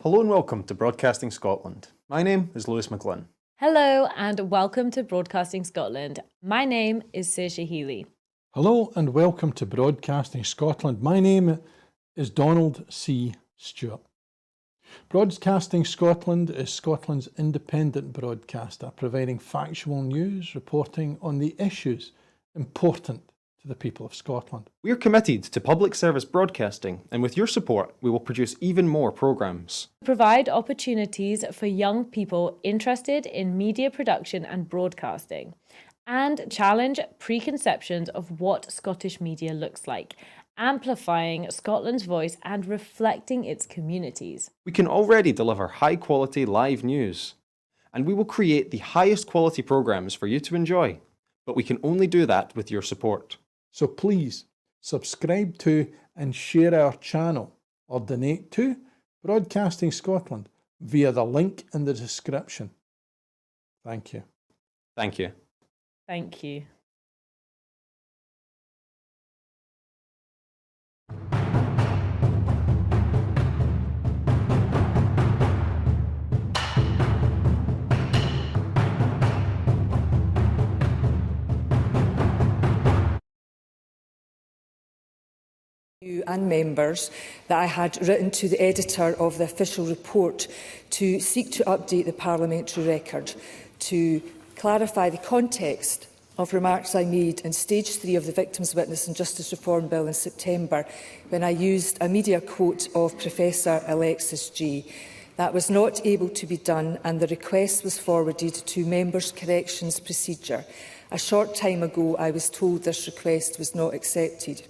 Hello and welcome to Broadcasting Scotland. My name is Lewis McGlynn. Hello and welcome to Broadcasting Scotland. My name is Saoirse Healy. Hello and welcome to Broadcasting Scotland. My name is Donald C. Stewart. Broadcasting Scotland is Scotland's independent broadcaster, providing factual news, reporting on the issues important to the people of Scotland. We are committed to public service broadcasting, and with your support, we will produce even more programmes. Provide opportunities for young people interested in media production and broadcasting, and challenge preconceptions of what Scottish media looks like, amplifying Scotland's voice and reflecting its communities. We can already deliver high-quality live news, and we will create the highest quality programmes for you to enjoy. But we can only do that with your support. So please subscribe to and share our channel or donate to Broadcasting Scotland via the link in the description. Thank you. Thank you. Thank you. And members that I had written to the editor of the official report to seek to update the parliamentary record, to clarify the context of remarks I made in stage 3 of the Victims' Witness and Justice Reform Bill in September, when I used a media quote of Professor Alexis G. That was not able to be done, and the request was forwarded to Members' Corrections Procedure. A short time ago, I was told this request was not accepted.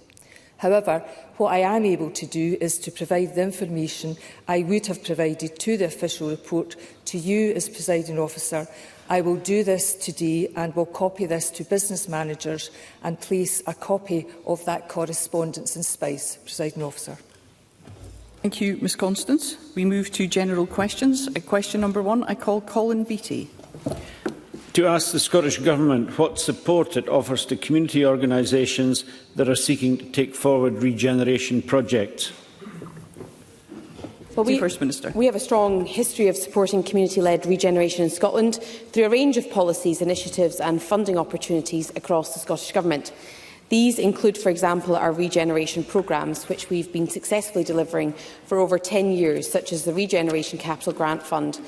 However, what I am able to do is to provide the information I would have provided to the official report to you as presiding officer. I will do this today and will copy this to business managers and place a copy of that correspondence in Spice, presiding officer. Thank you, Ms Constance. We move to general questions. Question number 1, I call Colin Beattie. To ask the Scottish Government what support it offers to community organisations that are seeking to take forward regeneration projects. Well, First Minister. We have a strong history of supporting community-led regeneration in Scotland through a range of policies, initiatives and funding opportunities across the Scottish Government. These include, for example, our regeneration programmes, which we've been successfully delivering for over 10 years, such as the Regeneration Capital Grant Fund.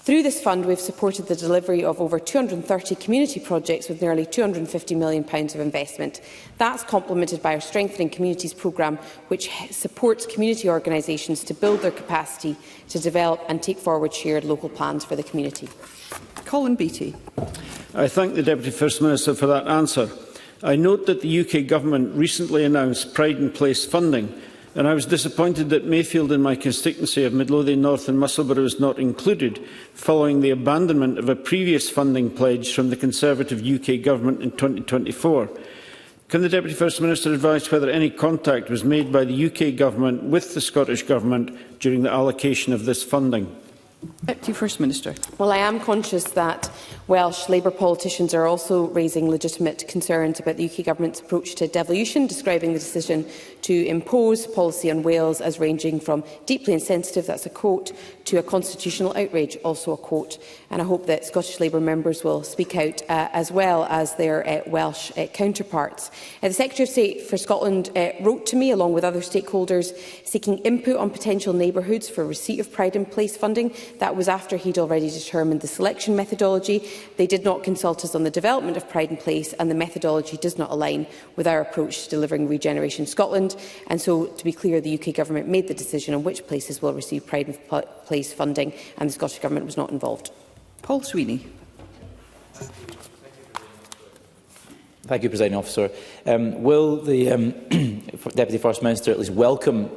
Through this fund, we have supported the delivery of over 230 community projects with nearly £250 million of investment. That's complemented by our Strengthening Communities programme, which supports community organisations to build their capacity to develop and take forward shared local plans for the community. Colin Beattie. I thank the Deputy First Minister for that answer. I note that the UK Government recently announced Pride in Place funding, and I was disappointed that Mayfield in my constituency of Midlothian North and Musselburgh was not included, following the abandonment of a previous funding pledge from the Conservative UK Government in 2024. Can the Deputy First Minister advise whether any contact was made by the UK Government with the Scottish Government during the allocation of this funding? Deputy First Minister. Well, I am conscious that Welsh Labour politicians are also raising legitimate concerns about the UK Government's approach to devolution, describing the decision to impose policy on Wales as ranging from deeply insensitive, that's a quote, to a constitutional outrage, also a quote. And I hope that Scottish Labour members will speak out as well as their Welsh counterparts. The Secretary of State for Scotland wrote to me, along with other stakeholders, seeking input on potential neighbourhoods for receipt of Pride in Place funding. That was after he'd already determined the selection methodology. They did not consult us on the development of Pride in Place, and the methodology does not align with our approach to delivering regeneration in Scotland. And so, to be clear, the UK Government made the decision on which places will receive Pride in Place funding, and the Scottish Government was not involved. Paul Sweeney. Thank you, Presiding Officer. Will the Deputy First Minister at least welcome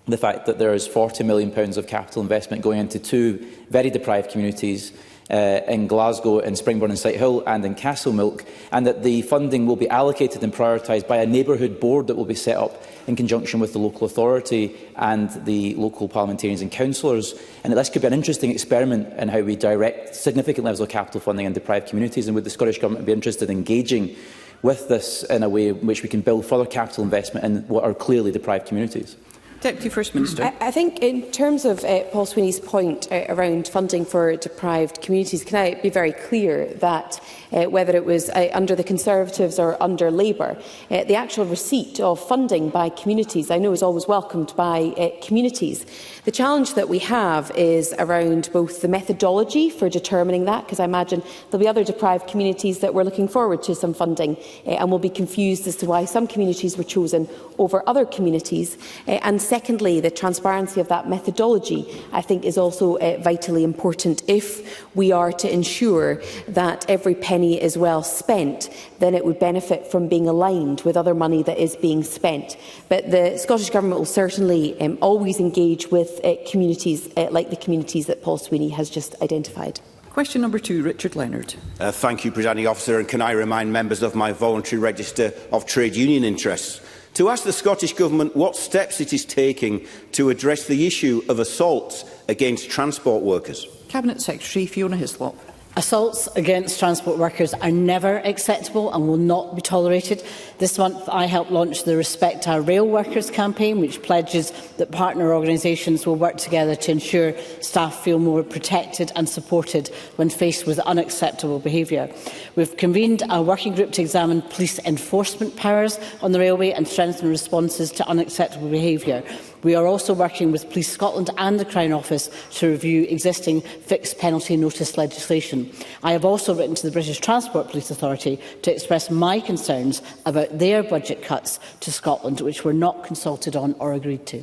the fact that there is £40 million of capital investment going into two very deprived communities in Glasgow, in Springburn and Sighthill, and in Castlemilk, and that the funding will be allocated and prioritised by a neighbourhood board that will be set up in conjunction with the local authority and the local parliamentarians and councillors, and that this could be an interesting experiment in how we direct significant levels of capital funding in deprived communities, and would the Scottish Government be interested in engaging with this in a way in which we can build further capital investment in what are clearly deprived communities? Deputy First Minister. I think in terms of Paul Sweeney's point around funding for deprived communities, can I be very clear that whether it was under the Conservatives or under Labour, the actual receipt of funding by communities I know is always welcomed by communities. The challenge that we have is around both the methodology for determining that, because I imagine there'll be other deprived communities that were looking forward to some funding and will be confused as to why some communities were chosen over other communities. And secondly, the transparency of that methodology, I think, is also vitally important. If we are to ensure that every penny is well spent, then it would benefit from being aligned with other money that is being spent. But the Scottish Government will certainly always engage with communities like the communities that Paul Sweeney has just identified. Question number 2, Richard Leonard. Thank you, Presiding Officer, and can I remind members of my voluntary register of trade union interests to ask the Scottish Government what steps it is taking to address the issue of assaults against transport workers. Cabinet Secretary Fiona Hislop. Assaults against transport workers are never acceptable and will not be tolerated. This month I helped launch the Respect Our Rail Workers campaign, which pledges that partner organisations will work together to ensure staff feel more protected and supported when faced with unacceptable behaviour. We've convened a working group to examine police enforcement powers on the railway and strengthen responses to unacceptable behaviour. We are also working with Police Scotland and the Crown Office to review existing fixed penalty notice legislation. I have also written to the British Transport Police Authority to express my concerns about their budget cuts to Scotland, which were not consulted on or agreed to.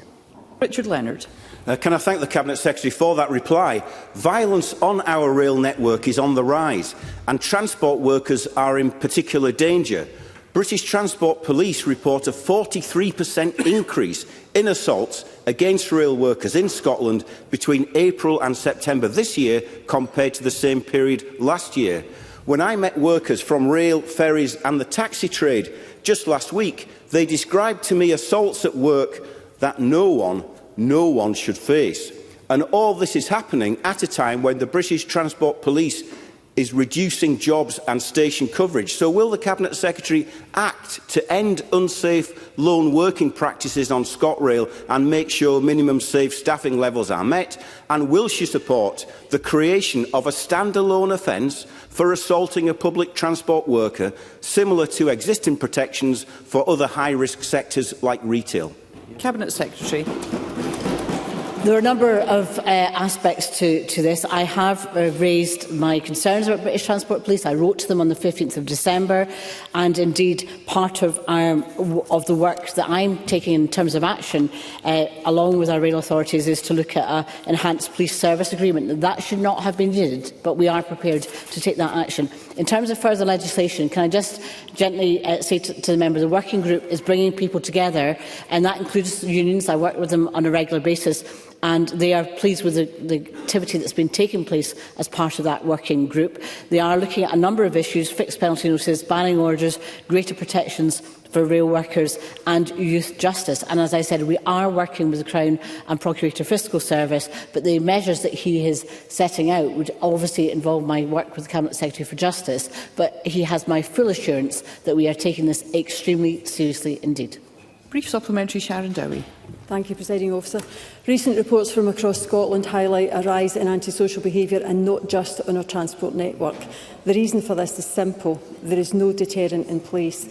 Richard Leonard. Can I thank the Cabinet Secretary for that reply? Violence on our rail network is on the rise, and transport workers are in particular danger. British Transport Police report a 43% increase in assaults against rail workers in Scotland between April and September this year compared to the same period last year. When I met workers from rail, ferries and the taxi trade just last week, they described to me assaults at work that no one should face. And all this is happening at a time when the British Transport Police is reducing jobs and station coverage. So will the Cabinet Secretary act to end unsafe lone working practices on ScotRail and make sure minimum safe staffing levels are met? And will she support the creation of a standalone offence for assaulting a public transport worker, similar to existing protections for other high-risk sectors like retail? Cabinet Secretary. There are a number of aspects to this. I have raised my concerns about British Transport Police. I wrote to them on the 15th of December, and indeed part of the work that I'm taking in terms of action, along with our rail authorities, is to look at an enhanced police service agreement. That should not have been needed, but we are prepared to take that action. In terms of further legislation, can I just gently say to the member, the working group is bringing people together, and that includes unions. I work with them on a regular basis, and they are pleased with the activity that's been taking place as part of that working group. They are looking at a number of issues: fixed penalty notices, banning orders, greater protections for rail workers and youth justice. And as I said, we are working with the Crown and Procurator Fiscal Service, but the measures that he is setting out would obviously involve my work with the Cabinet Secretary for Justice, but he has my full assurance that we are taking this extremely seriously indeed. Brief supplementary, Sharon Dowie. Thank you, Presiding Officer. Recent reports from across Scotland highlight a rise in antisocial behaviour, and not just on our transport network. The reason for this is simple. There is no deterrent in place.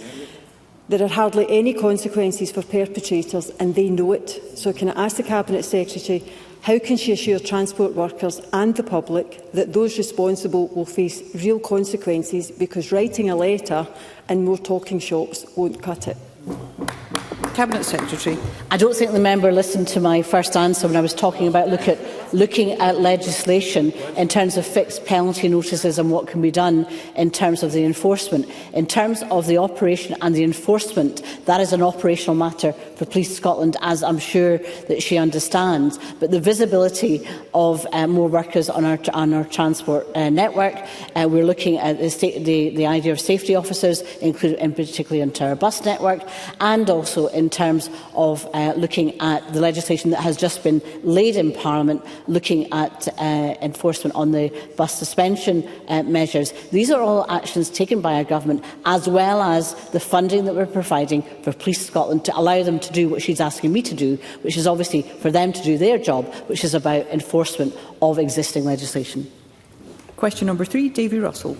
There are hardly any consequences for perpetrators, and they know it. So can I ask the Cabinet Secretary, how can she assure transport workers and the public that those responsible will face real consequences, because writing a letter and more talking shops won't cut it? Cabinet Secretary. I don't think the member listened to my first answer when I was talking about looking at legislation in terms of fixed penalty notices and what can be done in terms of the enforcement. In terms of the operation and the enforcement, that is an operational matter for Police Scotland, as I'm sure that she understands. But the visibility of more workers on our transport network, we're looking at the idea of safety officers, including particularly into our bus network, and also in in terms of looking at the legislation that has just been laid in Parliament, looking at enforcement on the bus suspension measures. These are all actions taken by our government, as well as the funding that we're providing for Police Scotland to allow them to do what she's asking me to do, which is obviously for them to do their job, which is about enforcement of existing legislation. Question number 3, Davy Russell.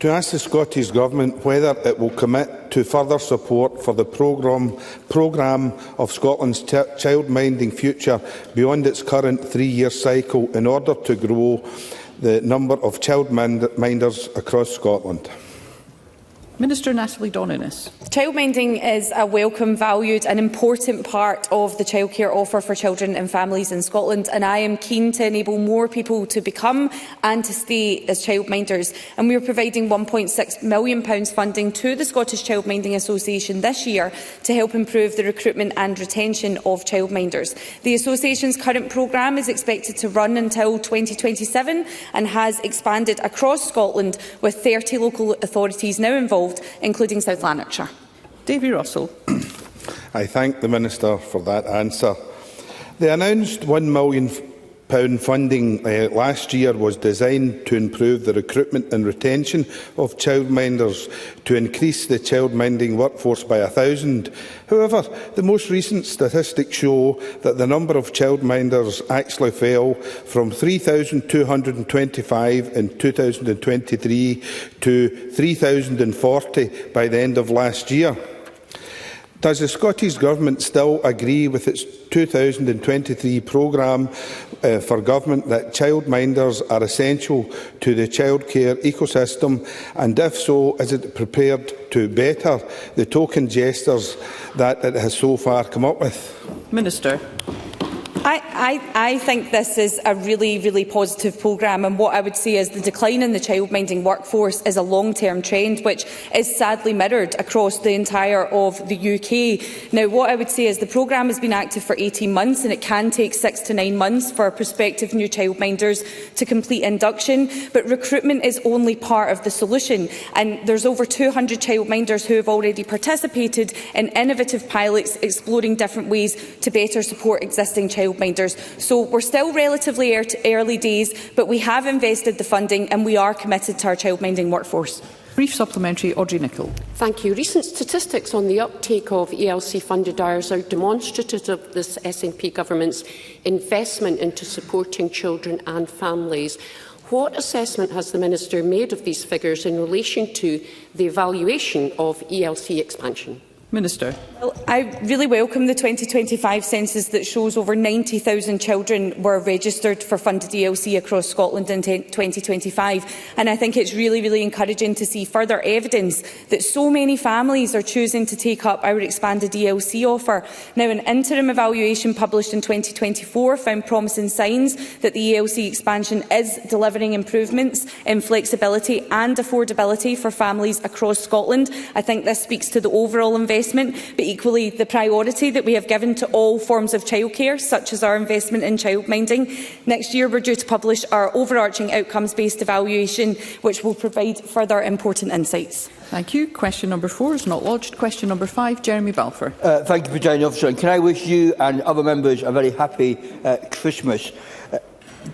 To ask the Scottish Government whether it will commit to further support for the programme of Scotland's childminding future beyond its current 3-year cycle in order to grow the number of childminders across Scotland. Minister Natalie Doninus. Childminding is a welcome, valued and important part of the childcare offer for children and families in Scotland, and I am keen to enable more people to become and to stay as childminders. And we are providing £1.6 million funding to the Scottish Childminding Association this year to help improve the recruitment and retention of childminders. The Association's current programme is expected to run until 2027 and has expanded across Scotland, with 30 local authorities now involved, including South Lanarkshire. Davy Russell. I thank the Minister for that answer. The announced £1 million funding last year was designed to improve the recruitment and retention of childminders, to increase the childminding workforce by 1,000. However, the most recent statistics show that the number of childminders actually fell from 3,225 in 2023 to 3,040 by the end of last year. Does the Scottish Government still agree with its 2023 programme for government that childminders are essential to the childcare ecosystem, and if so, is it prepared to better the token gestures that it has so far come up with? Minister. I think this is a really positive programme, and what I would say is the decline in the childminding workforce is a long-term trend which is sadly mirrored across the entire of the UK. Now, what I would say is the programme has been active for 18 months, and it can take 6 to 9 months for prospective new childminders to complete induction, but recruitment is only part of the solution, and there's over 200 childminders who have already participated in innovative pilots exploring different ways to better support existing childminders. So we're still relatively early days, but we have invested the funding and we are committed to our childminding workforce. Brief supplementary, Audrey Nicholl. Thank you. Recent statistics on the uptake of ELC-funded hours are demonstrative of this SNP government's investment into supporting children and families. What assessment has the Minister made of these figures in relation to the evaluation of ELC expansion? Minister. Well, I really welcome the 2025 census that shows over 90,000 children were registered for funded ELC across Scotland in 2025, and I think it's really encouraging to see further evidence that so many families are choosing to take up our expanded ELC offer. Now, an interim evaluation published in 2024 found promising signs that the ELC expansion is delivering improvements in flexibility and affordability for families across Scotland. I think this speaks to the overall investment, but equally the priority that we have given to all forms of childcare, such as our investment in childminding. Next year, we're due to publish our overarching outcomes-based evaluation, which will provide further important insights. Thank you. Question number 4 is not lodged. Question number 5, Jeremy Balfour. Thank you, Presiding Officer. And can I wish you and other members a very happy Christmas?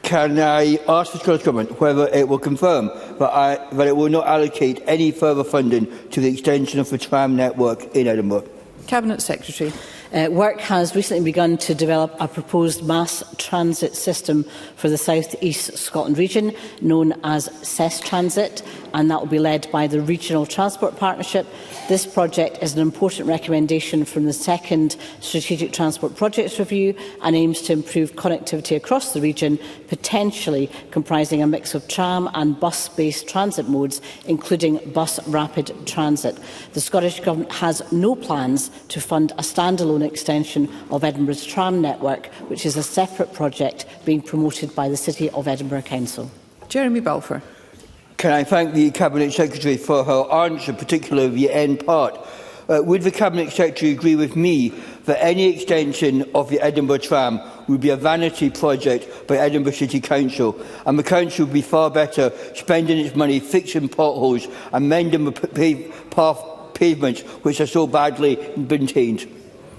Can I ask the Scottish Government whether it will confirm that it will not allocate any further funding to the extension of the tram network in Edinburgh? Cabinet Secretary. Work has recently begun to develop a proposed mass transit system for the South East Scotland region, known as CES Transit, and that will be led by the Regional Transport Partnership. This project is an important recommendation from the second Strategic Transport Projects Review and aims to improve connectivity across the region, potentially comprising a mix of tram and bus-based transit modes, including bus rapid transit. The Scottish Government has no plans to fund a standalone extension of Edinburgh's tram network, which is a separate project being promoted by the City of Edinburgh Council. Jeremy Balfour. Can I thank the Cabinet Secretary for her answer, particularly the end part? Would the Cabinet Secretary agree with me that any extension of the Edinburgh tram would be a vanity project by Edinburgh City Council, and the Council would be far better spending its money fixing potholes and mending the pavements which are so badly maintained?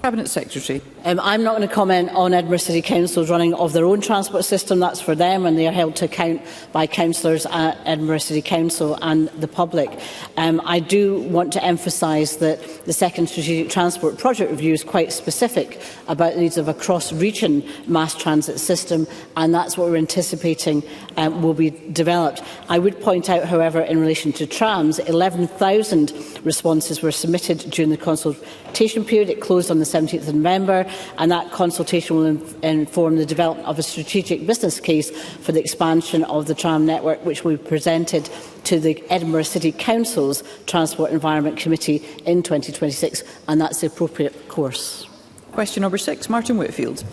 Cabinet Secretary. I'm not going to comment on Edinburgh City Council's running of their own transport system. That's for them, and they are held to account by councillors at Edinburgh City Council and the public. I do want to emphasise that the second Strategic Transport Project Review is quite specific about the needs of a cross-region mass transit system, and that's what we're anticipating will be developed. I would point out, however, in relation to trams, 11,000 responses were submitted during the consultation period. It closed on the 17th of November, and that consultation will inform the development of a strategic business case for the expansion of the tram network, which will be presented to the Edinburgh City Council's Transport Environment Committee in 2026, and that's the appropriate course. Question number 6, Martin Whitfield.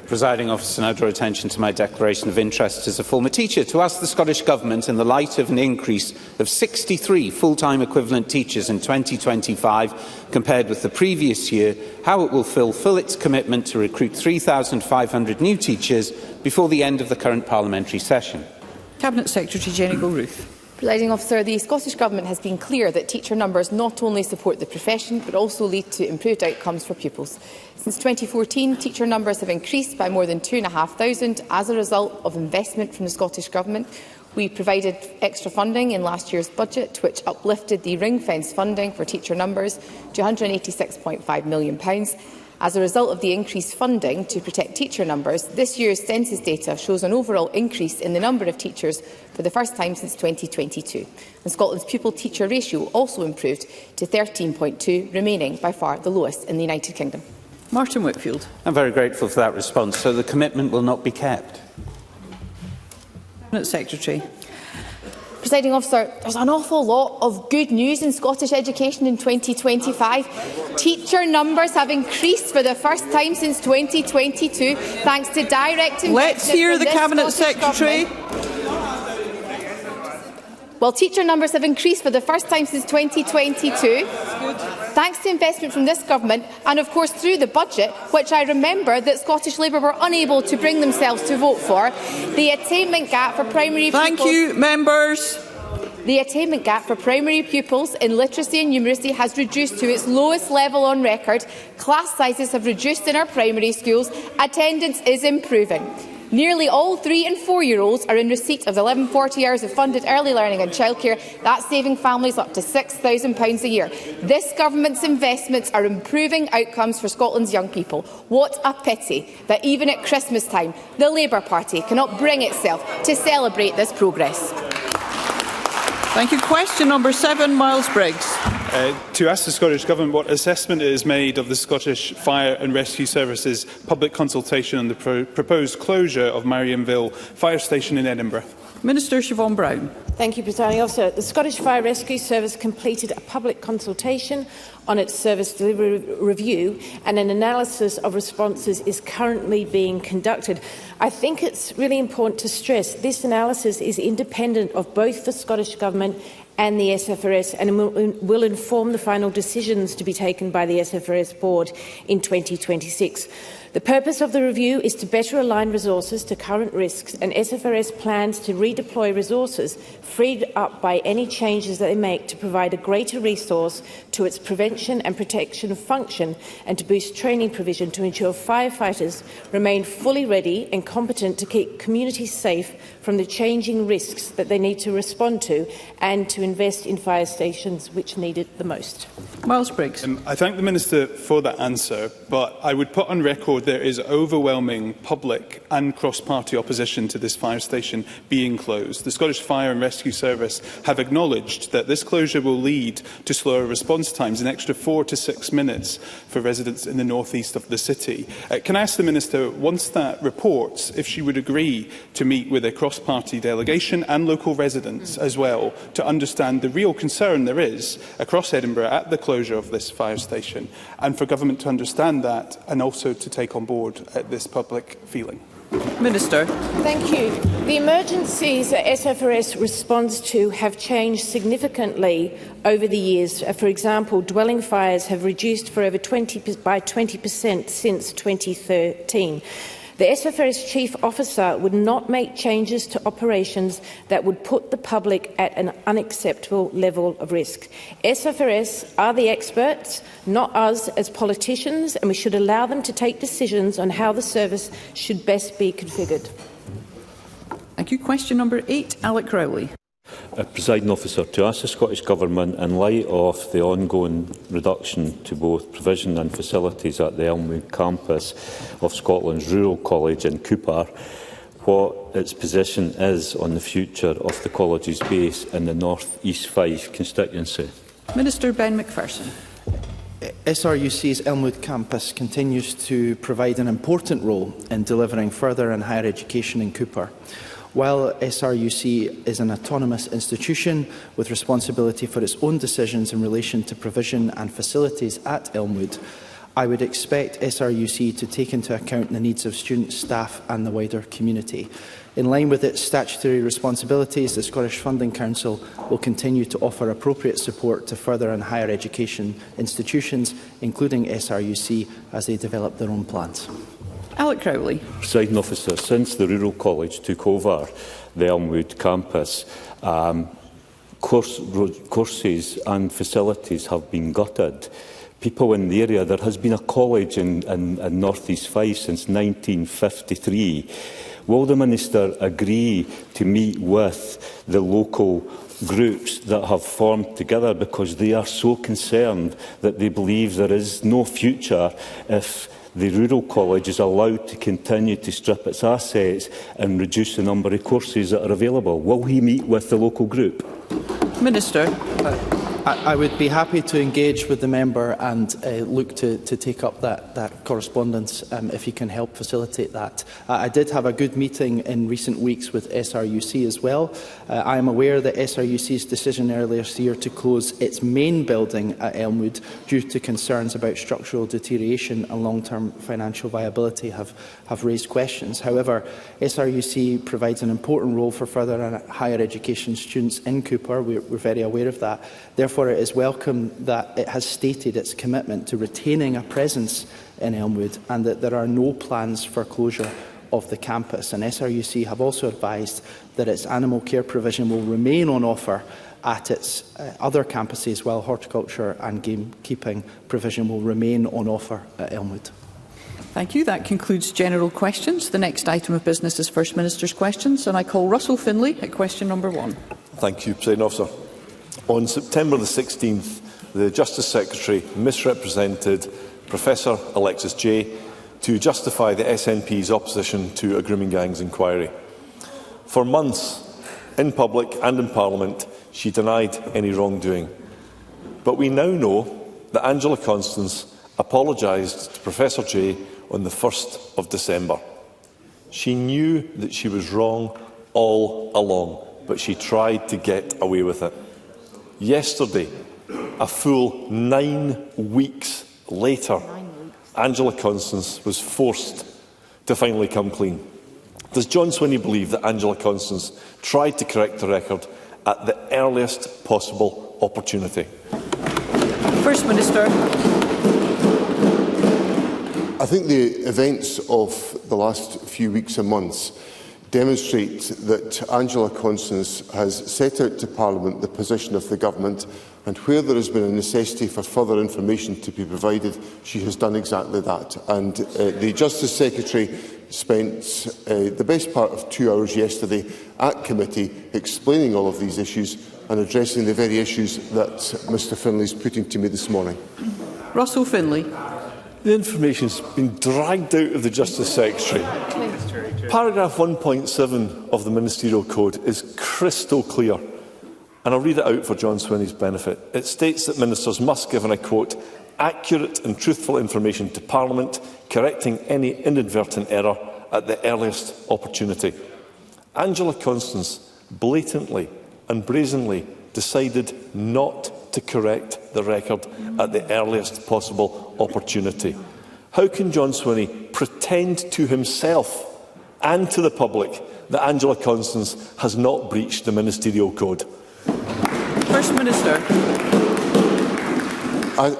Presiding Officer, now draw attention to my declaration of interest as a former teacher to ask the Scottish Government, in the light of an increase of 63 full-time equivalent teachers in 2025 compared with the previous year, how it will fulfil its commitment to recruit 3,500 new teachers before the end of the current parliamentary session. Cabinet Secretary Jenny Gilruth. Presiding Officer, the Scottish Government has been clear that teacher numbers not only support the profession but also lead to improved outcomes for pupils. Since 2014, teacher numbers have increased by more than 2,500 as a result of investment from the Scottish Government. We provided extra funding in last year's budget, which uplifted the ring-fence funding for teacher numbers to £186.5 million. As a result of the increased funding to protect teacher numbers, this year's census data shows an overall increase in the number of teachers for the first time since 2022. And Scotland's pupil-teacher ratio also improved to 13.2, remaining by far the lowest in the United Kingdom. Martin Whitfield. I'm very grateful for that response. So the commitment will not be kept? Cabinet Secretary. Presiding Officer, there's an awful lot of good news in Scottish education in 2025. Teacher numbers have increased for the first time since 2022, thanks to direct investment. Let's hear the Cabinet Secretary. Well, teacher numbers have increased for the first time since 2022, thanks to investment from this government and, of course, through the budget, which I remember that Scottish Labour were unable to bring themselves to vote for. The attainment gap for primary pupils... Thank you, members. The attainment gap for primary pupils in literacy and numeracy has reduced to its lowest level on record. Class sizes have reduced in our primary schools. Attendance is improving. Nearly all 3- and 4-year-olds are in receipt of the 1140 hours of funded early learning and childcare. That's saving families up to £6,000 a year. This government's investments are improving outcomes for Scotland's young people. What a pity that even at Christmas time, the Labour Party cannot bring itself to celebrate this progress. Thank you. Question number 7, Miles Briggs. To ask the Scottish Government what assessment it has made of the Scottish Fire and Rescue Service's public consultation on the proposed closure of Marianville Fire Station in Edinburgh. Minister Siobhan Brown. Thank you, Presiding Officer. The Scottish Fire Rescue Service completed a public consultation on its service delivery review, and an analysis of responses is currently being conducted. I think it's really important to stress this analysis is independent of both the Scottish Government and the SFRS, and will inform the final decisions to be taken by the SFRS board in 2026. The purpose of the review is to better align resources to current risks, and SFRS plans to redeploy resources freed up by any changes that they make to provide a greater resource to its prevention and protection function, and to boost training provision to ensure firefighters remain fully ready and competent to keep communities safe from the changing risks that they need to respond to, and to invest in fire stations which need it the most. Miles Briggs. I thank the Minister for that answer, but I would put on record there is overwhelming public and cross-party opposition to this fire station being closed. The Scottish Fire and Rescue Service have acknowledged that this closure will lead to slower response times, an extra 4 to 6 minutes for residents in the north-east of the city. Can I ask the Minister, once that reports, if she would agree to meet with a cross-party delegation and local residents as well to understand the real concern there is across Edinburgh at the closure of this fire station, and for government to understand that and also to take on board this public feeling? Minister. Thank you. The emergencies that SFRS responds to have changed significantly over the years. For example, dwelling fires have reduced for over by 20% since 2013. The SFRS Chief Officer would not make changes to operations that would put the public at an unacceptable level of risk. SFRS are the experts, not us as politicians, and we should allow them to take decisions on how the service should best be configured. Thank you. Question number 8, Alec Rowley. Presiding Officer, to ask the Scottish Government, in light of the ongoing reduction to both provision and facilities at the Elmwood campus of Scotland's Rural College in Cooper, what its position is on the future of the college's base in the North East Fife constituency. Minister Ben McPherson. SRUC's Elmwood campus continues to provide an important role in delivering further and higher education in Cooper. While SRUC is an autonomous institution with responsibility for its own decisions in relation to provision and facilities at Elmwood, I would expect SRUC to take into account the needs of students, staff and the wider community. In line with its statutory responsibilities, the Scottish Funding Council will continue to offer appropriate support to further and higher education institutions, including SRUC, as they develop their own plans. Alec Crowley. Presiding Officer, since the Rural College took over the Elmwood campus, courses and facilities have been gutted. People in the area, there has been a college in North East Fife since 1953. Will the Minister agree to meet with the local groups that have formed together, because they are so concerned that they believe there is no future if the Rural College is allowed to continue to strip its assets and reduce the number of courses that are available? Will he meet with the local group? Minister. I would be happy to engage with the member and look to take up that correspondence if he can help facilitate that. I did have a good meeting in recent weeks with SRUC as well. I am aware that SRUC's decision earlier this year to close its main building at Elmwood due to concerns about structural deterioration and long-term financial viability have raised questions. However, SRUC provides an important role for further and higher education students in Cooper. We're very aware of that. Therefore, it is welcome that it has stated its commitment to retaining a presence in Elmwood and that there are no plans for closure of the campus. And SRUC have also advised that its animal care provision will remain on offer at its other campuses, while horticulture and gamekeeping provision will remain on offer at Elmwood. Thank you. That concludes general questions. The next item of business is First Minister's questions, and I call Russell Finlay at question number 1. Thank you, Presiding Officer. On September the 16th, the Justice Secretary misrepresented Professor Alexis Jay to justify the SNP's opposition to a grooming gangs inquiry. For months, in public and in Parliament, she denied any wrongdoing. But we now know that Angela Constance apologised to Professor Jay on the 1st of December. She knew that she was wrong all along, but she tried to get away with it. Yesterday, a full 9 weeks later, Angela Constance was forced to finally come clean. Does John Swinney believe that Angela Constance tried to correct the record at the earliest possible opportunity? First Minister. I think the events of the last few weeks and months demonstrate that Angela Constance has set out to Parliament the position of the Government, and where there has been a necessity for further information to be provided, she has done exactly that. And the Justice Secretary spent the best part of 2 hours yesterday at committee explaining all of these issues and addressing the very issues that Mr Finlay is putting to me this morning. Russell Finlay. The information has been dragged out of the Justice Secretary. Paragraph 1.7 of the Ministerial Code is crystal clear, and I'll read it out for John Swinney's benefit. It states that ministers must give, and I quote, accurate and truthful information to Parliament, correcting any inadvertent error at the earliest opportunity. Angela Constance blatantly and brazenly decided not to correct the record at the earliest possible opportunity. How can John Swinney pretend to himself and to the public that Angela Constance has not breached the Ministerial Code? First Minister.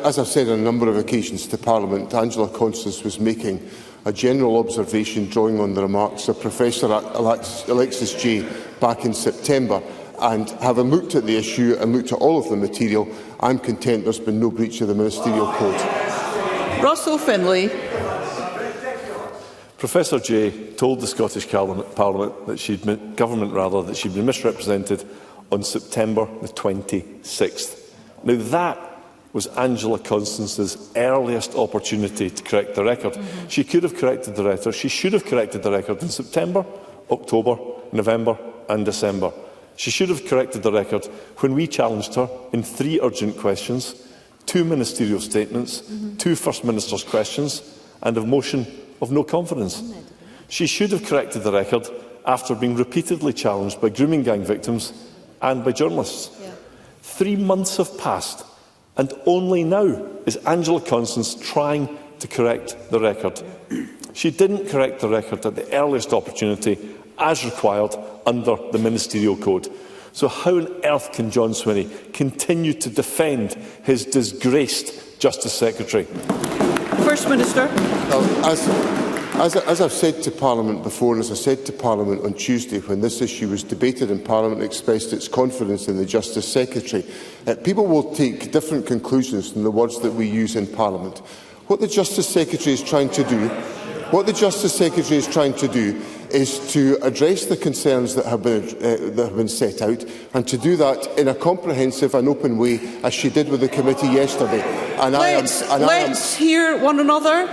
As I've said on a number of occasions to Parliament, Angela Constance was making a general observation drawing on the remarks of Professor Alexis J back in September. And having looked at the issue and looked at all of the material, I'm content there's been no breach of the ministerial code. Russell Finlay. Professor J told the Scottish Parliament that she'd that she'd been misrepresented on September the 26th. Now that was Angela Constance's earliest opportunity to correct the record. She could have corrected the record. She should have corrected the record in September, October, November and December. She should have corrected the record when we challenged her in 3 urgent questions, 2 ministerial statements, 2 First Minister's questions and a motion of no confidence. She should have corrected the record after being repeatedly challenged by grooming gang victims and by journalists. 3 months have passed, and only now is Angela Constance trying to correct the record. She didn't correct the record at the earliest opportunity, as required under the ministerial code. So how on earth can John Swinney continue to defend his disgraced Justice Secretary? First Minister. As I've said to Parliament before, and as I said to Parliament on Tuesday when this issue was debated and Parliament expressed its confidence in the Justice Secretary, people will take different conclusions from the words that we use in Parliament. What the Justice Secretary is trying to do is to address the concerns that have been set out, and to do that in a comprehensive and open way, as she did with the committee yesterday. And let's hear one another.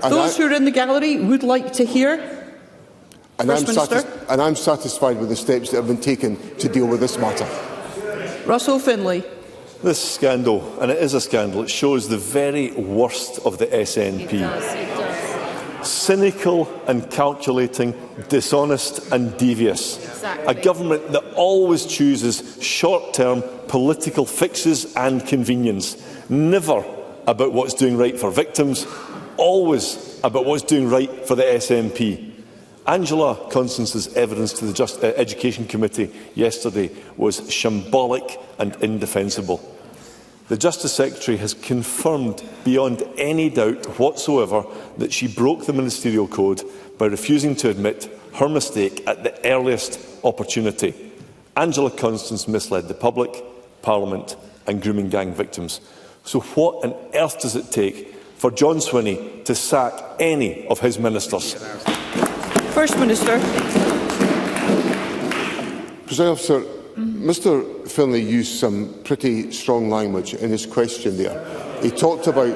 Those who are in the gallery would like to hear. And I'm satisfied with the steps that have been taken to deal with this matter. Russell Finlay. This scandal, and it is a scandal, it shows the very worst of the SNP. It does. Cynical and calculating, dishonest and devious. Exactly. A government that always chooses short-term political fixes and convenience. Never about what's doing right for victims, always about what's doing right for the SNP. Angela Constance's evidence to the Education Committee yesterday was shambolic and indefensible. The Justice Secretary has confirmed beyond any doubt whatsoever that she broke the ministerial code by refusing to admit her mistake at the earliest opportunity. Angela Constance misled the public, Parliament and grooming gang victims. So what on earth does it take for John Swinney to sack any of his ministers? First Minister. Presiding Officer, Mr Finlay used some pretty strong language in his question there. He talked about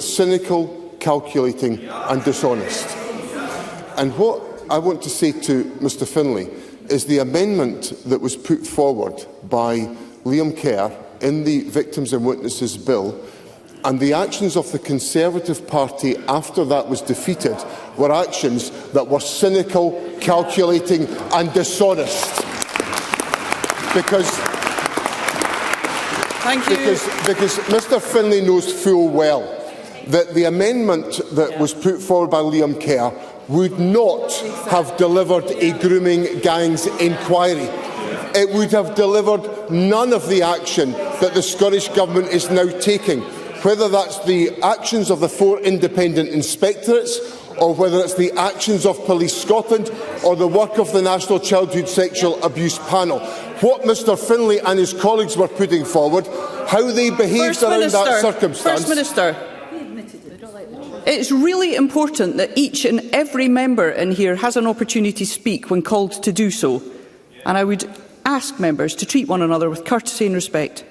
cynical, calculating and dishonest. And what I want to say to Mr Finlay is the amendment that was put forward by Liam Kerr in the Victims and Witnesses Bill and the actions of the Conservative Party after that was defeated were actions that were cynical, calculating and dishonest. Because Mr Finlay knows full well that the amendment that was put forward by Liam Kerr would not have delivered a grooming gangs inquiry. It would have delivered none of the action that the Scottish Government is now taking, whether that's the actions of the 4 independent inspectorates, or whether it's the actions of Police Scotland or the work of the National Childhood Sexual Abuse Panel. What Mr Finlay and his colleagues were putting forward, how they behaved around that circumstance. First Minister, it's really important that each and every member in here has an opportunity to speak when called to do so. And I would ask members to treat one another with courtesy and respect.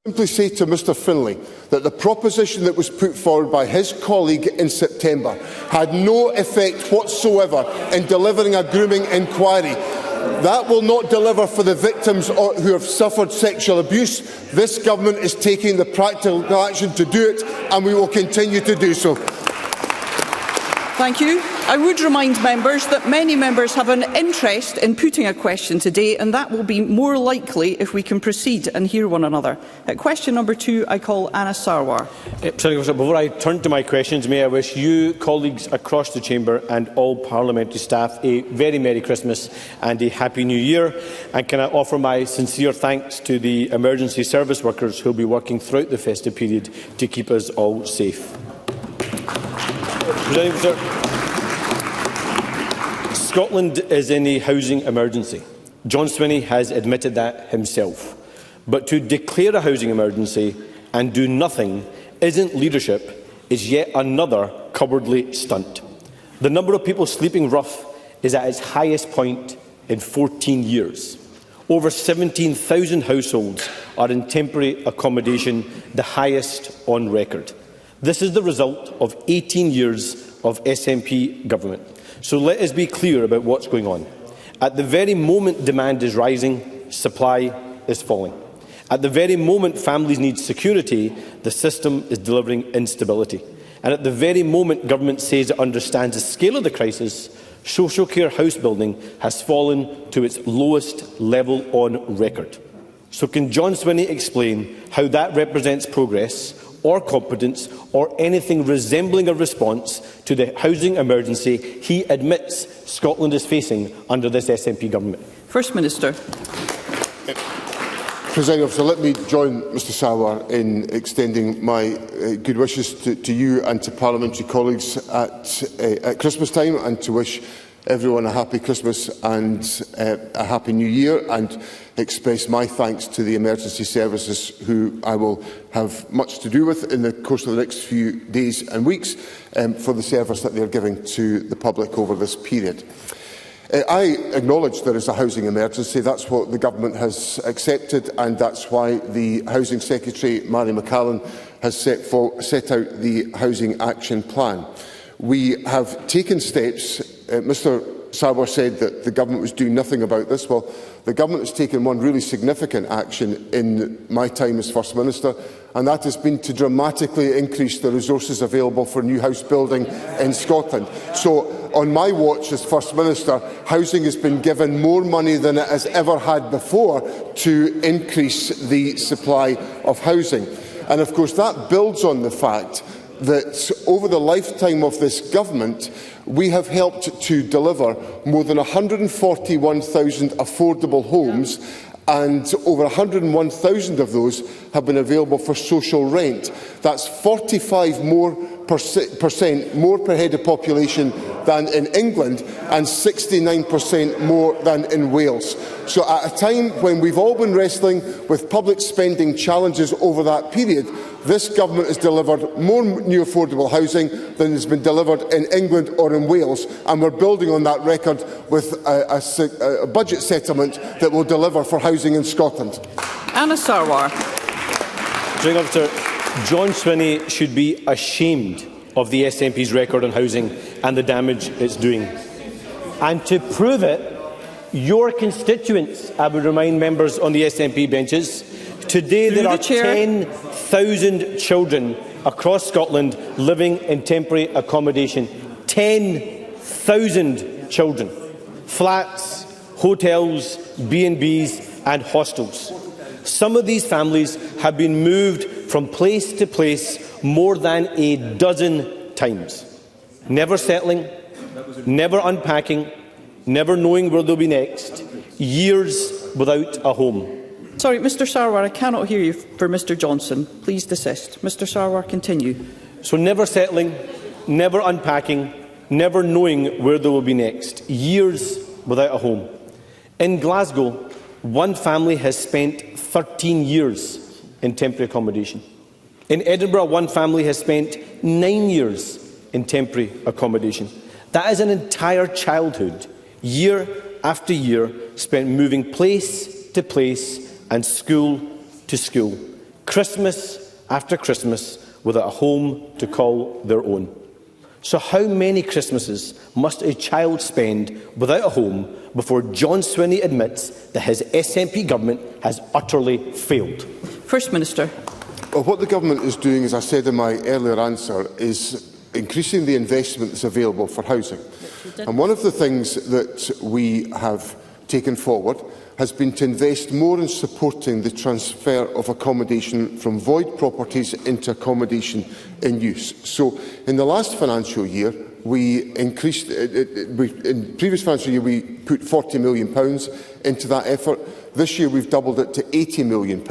Simply say to Mr Finlay that the proposition that was put forward by his colleague in September had no effect whatsoever in delivering a grooming inquiry. That will not deliver for the victims who have suffered sexual abuse. This government is taking the practical action to do it, and we will continue to do so. Thank you. I would remind members that many members have an interest in putting a question today, and that will be more likely if we can proceed and hear one another. At question number 2, I call Anna Sarwar. Before I turn to my questions, may I wish you, colleagues across the Chamber and all parliamentary staff a very Merry Christmas and a Happy New Year. And can I offer my sincere thanks to the emergency service workers who will be working throughout the festive period to keep us all safe. Presiding Officer, Scotland is in a housing emergency. John Swinney has admitted that himself. But to declare a housing emergency and do nothing isn't leadership, is yet another cowardly stunt. The number of people sleeping rough is at its highest point in 14 years. Over 17,000 households are in temporary accommodation, the highest on record. This is the result of 18 years of SNP government. So let us be clear about what's going on. At the very moment demand is rising, supply is falling. At the very moment families need security, the system is delivering instability. And at the very moment government says it understands the scale of the crisis, social care house building has fallen to its lowest level on record. So can John Swinney explain how that represents progress or competence or anything resembling a response to the housing emergency he admits Scotland is facing under this SNP government? First Minister. Presiding Officer, let me join Mr Sarwar in extending my good wishes to you and to parliamentary colleagues at Christmas time, and to wish everyone a happy Christmas and a happy New Year, and express my thanks to the emergency services, who I will have much to do with in the course of the next few days and weeks, for the service that they are giving to the public over this period. I acknowledge there is a housing emergency. That's what the government has accepted, and that's why the Housing Secretary, Marra has set out the Housing Action Plan. We have taken steps. Mr Sarwar said that the government was doing nothing about this. Well, the government has taken one really significant action in my time as First Minister, and that has been to dramatically increase the resources available for new house building in Scotland. So, on my watch as First Minister, housing has been given more money than it has ever had before to increase the supply of housing. And of course that builds on the fact that over the lifetime of this government, we have helped to deliver more than 141,000 affordable homes, and over 101,000 of those have been available for social rent. That's 45% more per head of population than in England, and 69% more than in Wales. So at a time when we've all been wrestling with public spending challenges over that period, this government has delivered more new affordable housing than has been delivered in England or in Wales, and we're building on that record with a budget settlement that will deliver for housing in Scotland. Anna Sarwar. John Swinney should be ashamed of the SNP's record on housing and the damage it's doing. And to prove it, your constituents, I would remind members on the SNP benches, today there are 10,000 children across Scotland living in temporary accommodation. 10,000 children. Flats, hotels, B&Bs and hostels. Some of these families have been moved from place to place more than a dozen times. Never settling, never unpacking, never knowing where they'll be next. Years without a home. Sorry, Mr Sarwar, I cannot hear you for Mr Johnson. Please desist. Mr Sarwar, continue. So never settling, never unpacking, never knowing where they will be next. Years without a home. In Glasgow, one family has spent 13 years in temporary accommodation. In Edinburgh, one family has spent 9 years in temporary accommodation. That is an entire childhood, year after year, spent moving place to place and school to school, Christmas after Christmas, without a home to call their own. So how many Christmases must a child spend without a home before John Swinney admits that his SNP government has utterly failed? First Minister. Well, what the government is doing, as I said in my earlier answer, is increasing the investment that's available for housing. And one of the things that we have taken forward has been to invest more in supporting the transfer of accommodation from void properties into accommodation in use. So, in the last financial year, we increased. In the previous financial year, we put £40 million into that effort. This year, we've doubled it to £80 million.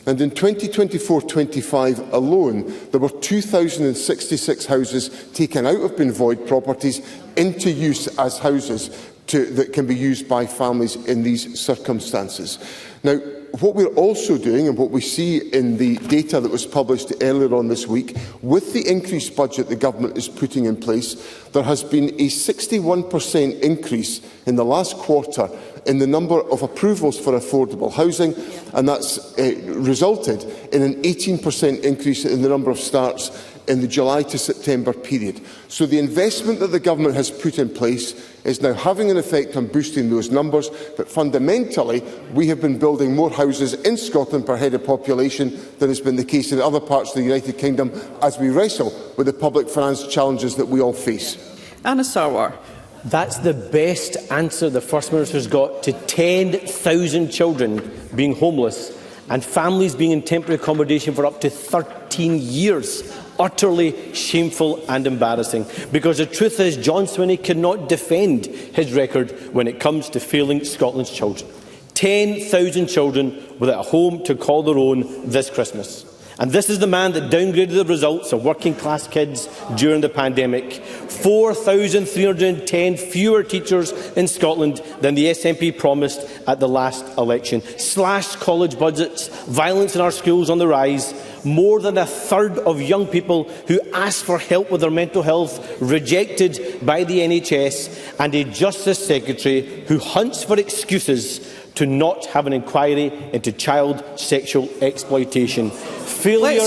And in 2024-25 alone, there were 2,066 houses taken out of being void properties into use as houses that can be used by families in these circumstances. Now, what we're also doing, and what we see in the data that was published earlier on this week, with the increased budget the government is putting in place, there has been a 61% increase in the last quarter in the number of approvals for affordable housing, and that's resulted in an 18% increase in the number of starts in the July to September period. So the investment that the government has put in place is now having an effect on boosting those numbers, but fundamentally we have been building more houses in Scotland per head of population than has been the case in other parts of the United Kingdom as we wrestle with the public finance challenges that we all face. Anna Sarwar. That's the best answer the First Minister's got to 10,000 children being homeless and families being in temporary accommodation for up to 13 years. Utterly shameful and embarrassing, because the truth is John Swinney cannot defend his record when it comes to failing Scotland's children. 10,000 children without a home to call their own this Christmas. And this is the man that downgraded the results of working class kids during the pandemic. 4,310 fewer teachers in Scotland than the SNP promised at the last election. Slashed college budgets, violence in our schools on the rise. More than a third of young people who ask for help with their mental health rejected by the NHS, and a Justice Secretary who hunts for excuses to not have an inquiry into child sexual exploitation. Failure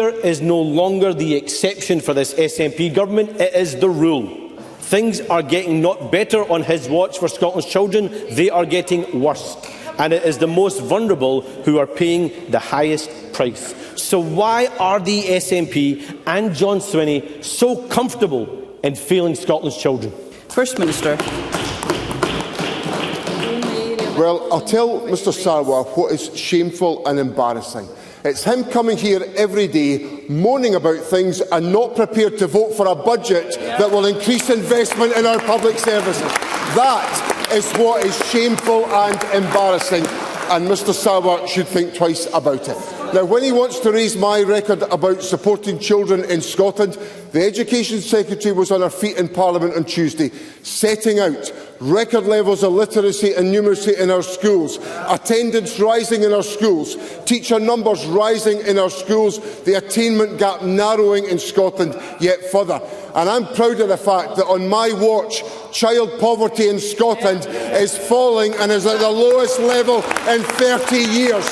is no longer the exception for this SNP government, it is the rule. Things are getting not better on his watch for Scotland's children, they are getting worse. And it is the most vulnerable who are paying the highest price. So why are the SNP and John Swinney so comfortable in failing Scotland's children? First Minister. Well, I'll tell Mr Sarwar what is shameful and embarrassing. It's him coming here every day moaning about things and not prepared to vote for a budget that will increase investment in our public services. That is what is shameful and embarrassing, and Mr Sarwar should think twice about it. Now, when he wants to raise my record about supporting children in Scotland, the Education Secretary was on her feet in Parliament on Tuesday, setting out record levels of literacy and numeracy in our schools, attendance rising in our schools, teacher numbers rising in our schools, the attainment gap narrowing in Scotland yet further. And I'm proud of the fact that on my watch, child poverty in Scotland is falling and is at the lowest level in 30 years.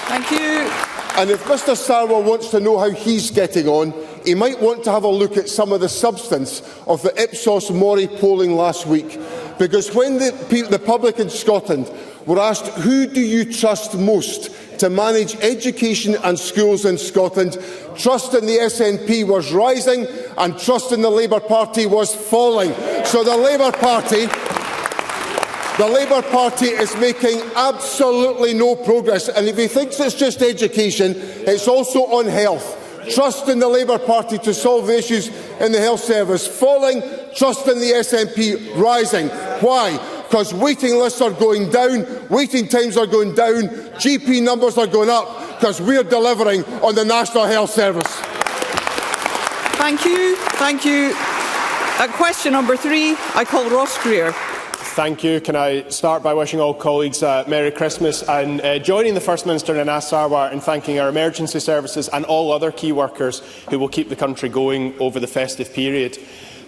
Thank you. And if Mr Sarwar wants to know how he's getting on, he might want to have a look at some of the substance of the Ipsos Mori polling last week. Because when the public in Scotland were asked, who do you trust most to manage education and schools in Scotland, trust in the SNP was rising and trust in the Labour Party was falling. So the Labour Party is making absolutely no progress. And if he thinks it's just education, it's also on health. Trust in the Labour Party to solve the issues in the health service falling, trust in the SNP rising. Why? Because waiting lists are going down, waiting times are going down, GP numbers are going up, because we're delivering on the National Health Service. Thank you. Thank you. At question number 3, I call Ross Greer. Thank you. Can I start by wishing all colleagues Merry Christmas and joining the First Minister and Anna Sarwar in thanking our emergency services and all other key workers who will keep the country going over the festive period.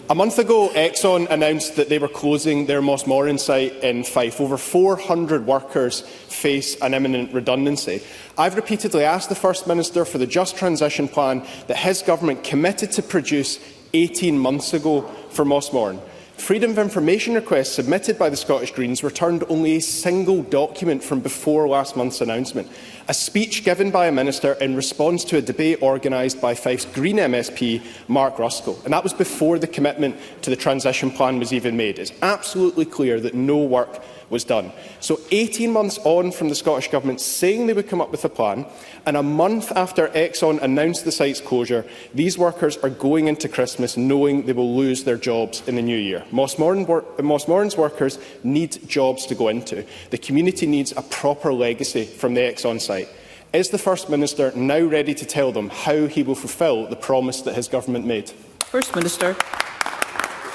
A month ago, Exxon announced that they were closing their Mossmoran site in Fife. Over 400 workers face an imminent redundancy. I've repeatedly asked the First Minister for the Just Transition Plan that his government committed to produce 18 months ago for Mossmoran. Freedom of Information requests submitted by the Scottish Greens returned only a single document from before last month's announcement. A speech given by a minister in response to a debate organised by Fife's Green MSP, Mark Ruskell. And that was before the commitment to the transition plan was even made. It's absolutely clear that no work was done. So 18 months on from the Scottish Government saying they would come up with a plan, and a month after Exxon announced the site's closure, these workers are going into Christmas knowing they will lose their jobs in the new year. Mossmoran's workers need jobs to go into. The community needs a proper legacy from the Exxon site. Is the First Minister now ready to tell them how he will fulfil the promise that his government made? First Minister.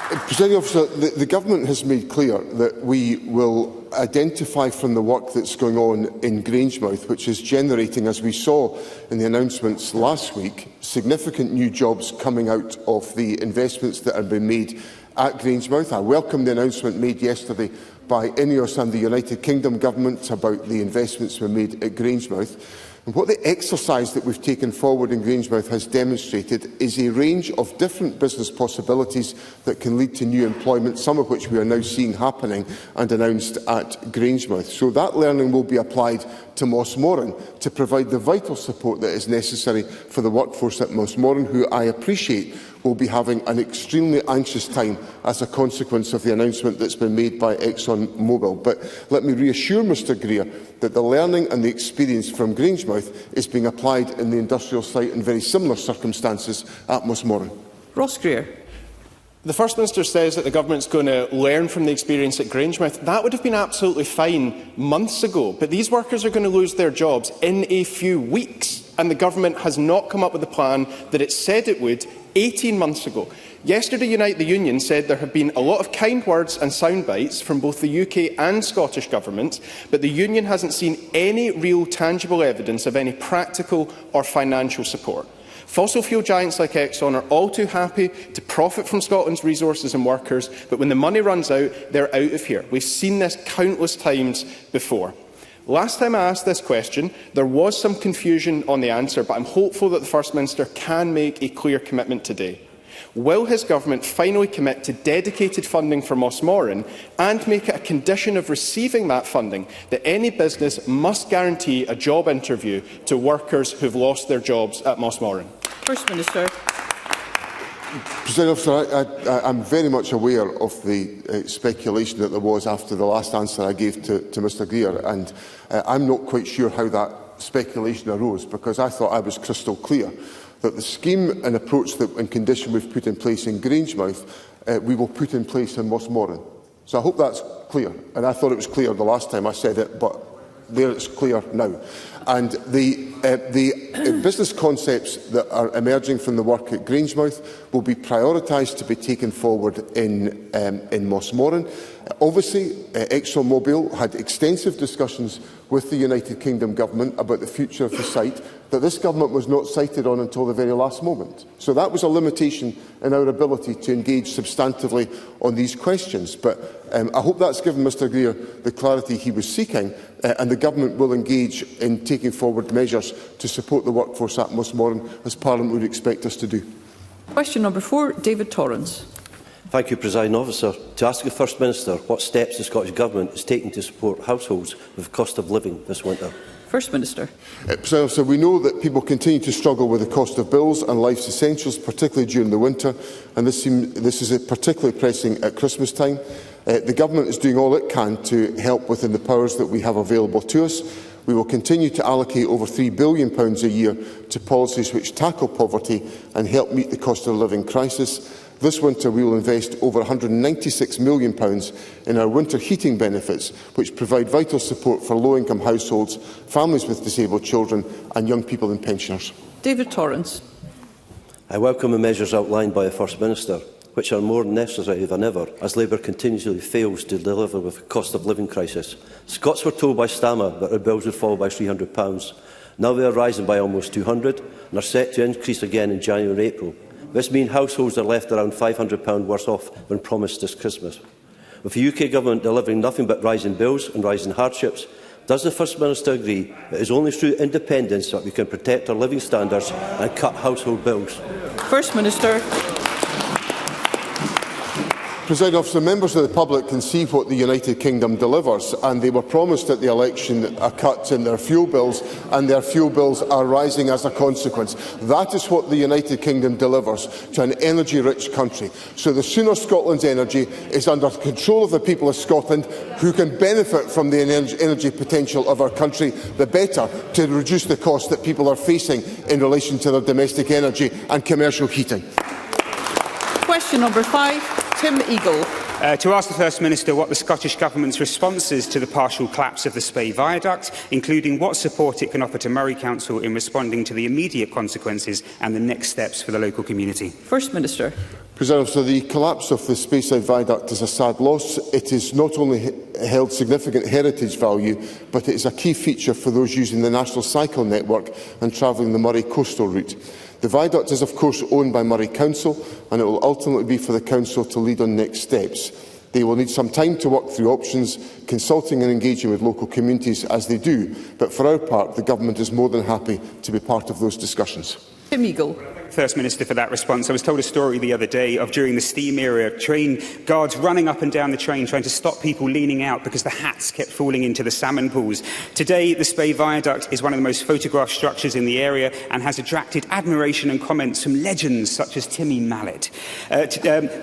Presiding Officer, the Government has made clear that we will identify from the work that's going on in Grangemouth, which is generating, as we saw in the announcements last week, significant new jobs coming out of the investments that have been made at Grangemouth. I welcome the announcement made yesterday by INEOS and the United Kingdom Government about the investments we made at Grangemouth. And what the exercise that we've taken forward in Grangemouth has demonstrated is a range of different business possibilities that can lead to new employment, some of which we are now seeing happening and announced at Grangemouth. So that learning will be applied to Mossmoran to provide the vital support that is necessary for the workforce at Mossmoran, who I appreciate will be having an extremely anxious time as a consequence of the announcement that's been made by ExxonMobil. But let me reassure Mr Greer that the learning and the experience from Grangemouth is being applied in the industrial site in very similar circumstances at Mossmoran. Ross Greer. The First Minister says that the Government is going to learn from the experience at Grangemouth. That would have been absolutely fine months ago, but these workers are going to lose their jobs in a few weeks, and the Government has not come up with the plan that it said it would 18 months ago. Yesterday, Unite the Union said there have been a lot of kind words and soundbites from both the UK and Scottish governments, but the Union hasn't seen any real tangible evidence of any practical or financial support. Fossil fuel giants like Exxon are all too happy to profit from Scotland's resources and workers, but when the money runs out, they're out of here. We've seen this countless times before. Last time I asked this question, there was some confusion on the answer, but I'm hopeful that the First Minister can make a clear commitment today. Will his government finally commit to dedicated funding for Mossmoran and make it a condition of receiving that funding that any business must guarantee a job interview to workers who have lost their jobs at Mossmoran? First Minister. President Officer, I'm very much aware of the speculation that there was after the last answer I gave to Mr Greer, and I'm not quite sure how that speculation arose, because I thought I was crystal clear that the scheme and approach and condition we've put in place in Grangemouth we will put in place in Mossmoran. So I hope that's clear, and I thought it was clear the last time I said it, but there it's clear now. And the business concepts that are emerging from the work at Grangemouth will be prioritised to be taken forward in Mossmoran. Obviously, ExxonMobil had extensive discussions with the United Kingdom Government about the future of the site that this Government was not cited on until the very last moment. So that was a limitation in our ability to engage substantively on these questions. But I hope that's given Mr Greer the clarity he was seeking, and the Government will engage in taking forward measures to support the workforce at Mossmoran, as Parliament would expect us to do. Question number 4, David Torrance. Thank you, Presiding Officer. To ask the First Minister what steps the Scottish Government is taking to support households with the cost of living this winter. First Minister. Presiding Officer, we know that people continue to struggle with the cost of bills and life's essentials, particularly during the winter, and this is particularly pressing at Christmas time. The Government is doing all it can to help within the powers that we have available to us. We will continue to allocate over £3 billion a year to policies which tackle poverty and help meet the cost of living crisis. This winter we will invest over £196 million in our winter heating benefits, which provide vital support for low-income households, families with disabled children and young people and pensioners. David Torrance. I welcome the measures outlined by the First Minister, which are more necessary than ever as Labour continually fails to deliver with the cost of living crisis. Scots were told by Stammer that their bills would fall by £300. Now they are rising by almost £200 and are set to increase again in January and April. This means households are left around £500 worse off than promised this Christmas. With the UK Government delivering nothing but rising bills and rising hardships, does the First Minister agree that it is only through independence that we can protect our living standards and cut household bills? First Minister. Presiding Officer, members of the public can see what the United Kingdom delivers, and they were promised at the election a cut in their fuel bills, and their fuel bills are rising as a consequence. That is what the United Kingdom delivers to an energy-rich country. So the sooner Scotland's energy is under control of the people of Scotland, who can benefit from the energy potential of our country, the better, to reduce the cost that people are facing in relation to their domestic energy and commercial heating. Question number 5. Tim Eagle. To ask the First Minister what the Scottish Government's response is to the partial collapse of the Spey Viaduct, including what support it can offer to Murray Council in responding to the immediate consequences and the next steps for the local community. First Minister. President, so the collapse of the Speyside Viaduct is a sad loss. It has not only held significant heritage value, but it is a key feature for those using the National Cycle Network and travelling the Murray coastal route. The viaduct is, of course, owned by Murray Council, and it will ultimately be for the Council to lead on next steps. They will need some time to work through options, consulting and engaging with local communities as they do, but for our part, the Government is more than happy to be part of those discussions. Tim Eagle. First Minister for that response. I was told a story the other day of during the steam era, train guards running up and down the train trying to stop people leaning out because the hats kept falling into the salmon pools. Today, the Spey Viaduct is one of the most photographed structures in the area and has attracted admiration and comments from legends such as Timmy Mallet.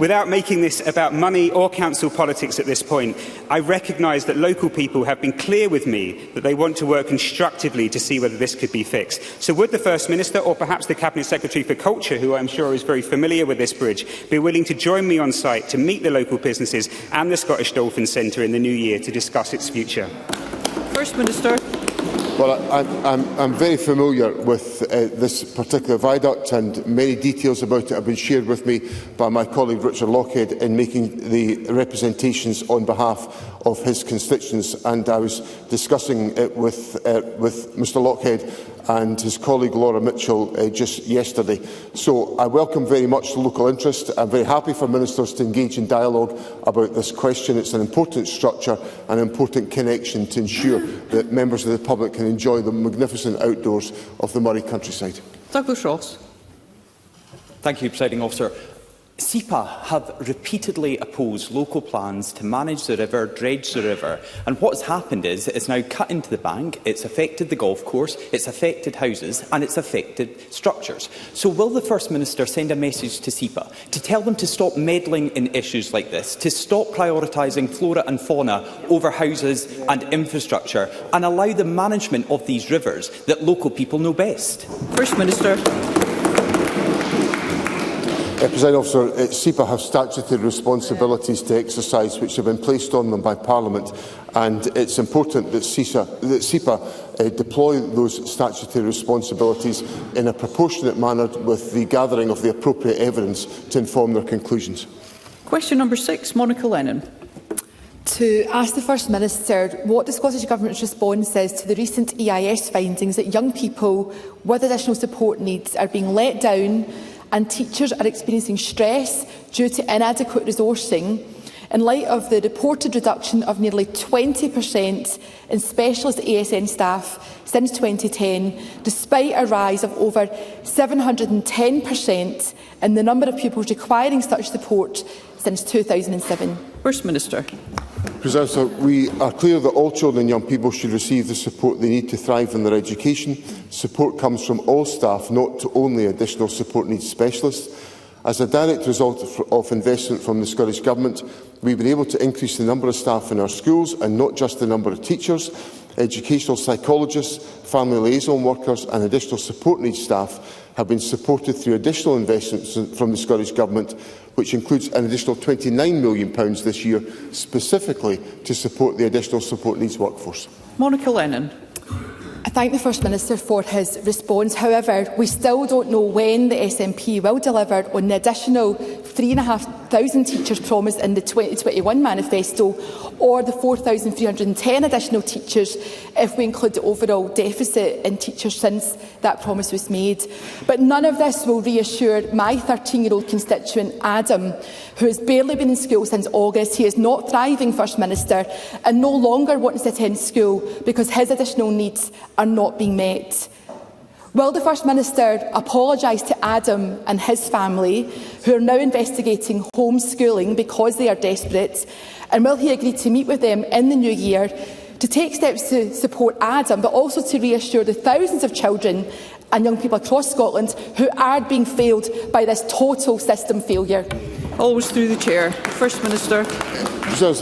Without making this about money or council politics at this point, I recognise that local people have been clear with me that they want to work constructively to see whether this could be fixed. So would the First Minister, or perhaps the Cabinet Secretary for Culture, who I'm sure is very familiar with this bridge, be willing to join me on site to meet the local businesses and the Scottish Dolphin Centre in the new year to discuss its future? First Minister. Well, I'm very familiar with this particular viaduct, and many details about it have been shared with me by my colleague Richard Lockhead in making the representations on behalf of his constituents, and I was discussing it with Mr Lockhead and his colleague Laura Mitchell just yesterday. So I welcome very much the local interest. I'm very happy for ministers to engage in dialogue about this question. It's an important structure, an important connection to ensure that members of the public can enjoy the magnificent outdoors of the Murray countryside. Douglas Ross. Thank you, Presiding Officer. SEPA have repeatedly opposed local plans to manage the river, dredge the river, and what's happened is it's now cut into the bank, it's affected the golf course, it's affected houses and it's affected structures. So will the First Minister send a message to SEPA to tell them to stop meddling in issues like this, to stop prioritising flora and fauna over houses and infrastructure, and allow the management of these rivers that local people know best? First Minister. Presiding Officer, SEPA have statutory responsibilities to exercise which have been placed on them by Parliament, and it's important that SEPA deploy those statutory responsibilities in a proportionate manner with the gathering of the appropriate evidence to inform their conclusions. Question number 6, Monica Lennon. To ask the First Minister what the Scottish Government's response is to the recent EIS findings that young people with additional support needs are being let down and teachers are experiencing stress due to inadequate resourcing, in light of the reported reduction of nearly 20% in specialist ASN staff since 2010, despite a rise of over 710% in the number of pupils requiring such support since 2007. First Minister. President, we are clear that all children and young people should receive the support they need to thrive in their education. Support comes from all staff, not only additional support needs specialists. As a direct result of investment from the Scottish Government, we've been able to increase the number of staff in our schools, and not just the number of teachers. Educational psychologists, family liaison workers and additional support needs staff have been supported through additional investments from the Scottish Government, which includes an additional £29 million this year, specifically to support the additional support needs workforce. Monica Lennon. I thank the First Minister for his response. However, we still don't know when the SNP will deliver on the additional 3,500 teachers promised in the 2021 manifesto, or the 4,310 additional teachers if we include the overall deficit in teachers since that promise was made. But none of this will reassure my 13-year-old constituent Adam, who has barely been in school since August. He is not thriving, First Minister, and no longer wants to attend school because his additional needs are not being met. Will the First Minister apologise to Adam and his family, who are now investigating homeschooling because they are desperate? And will he agree to meet with them in the new year to take steps to support Adam, but also to reassure the thousands of children and young people across Scotland who are being failed by this total system failure? Always through the chair. First Minister.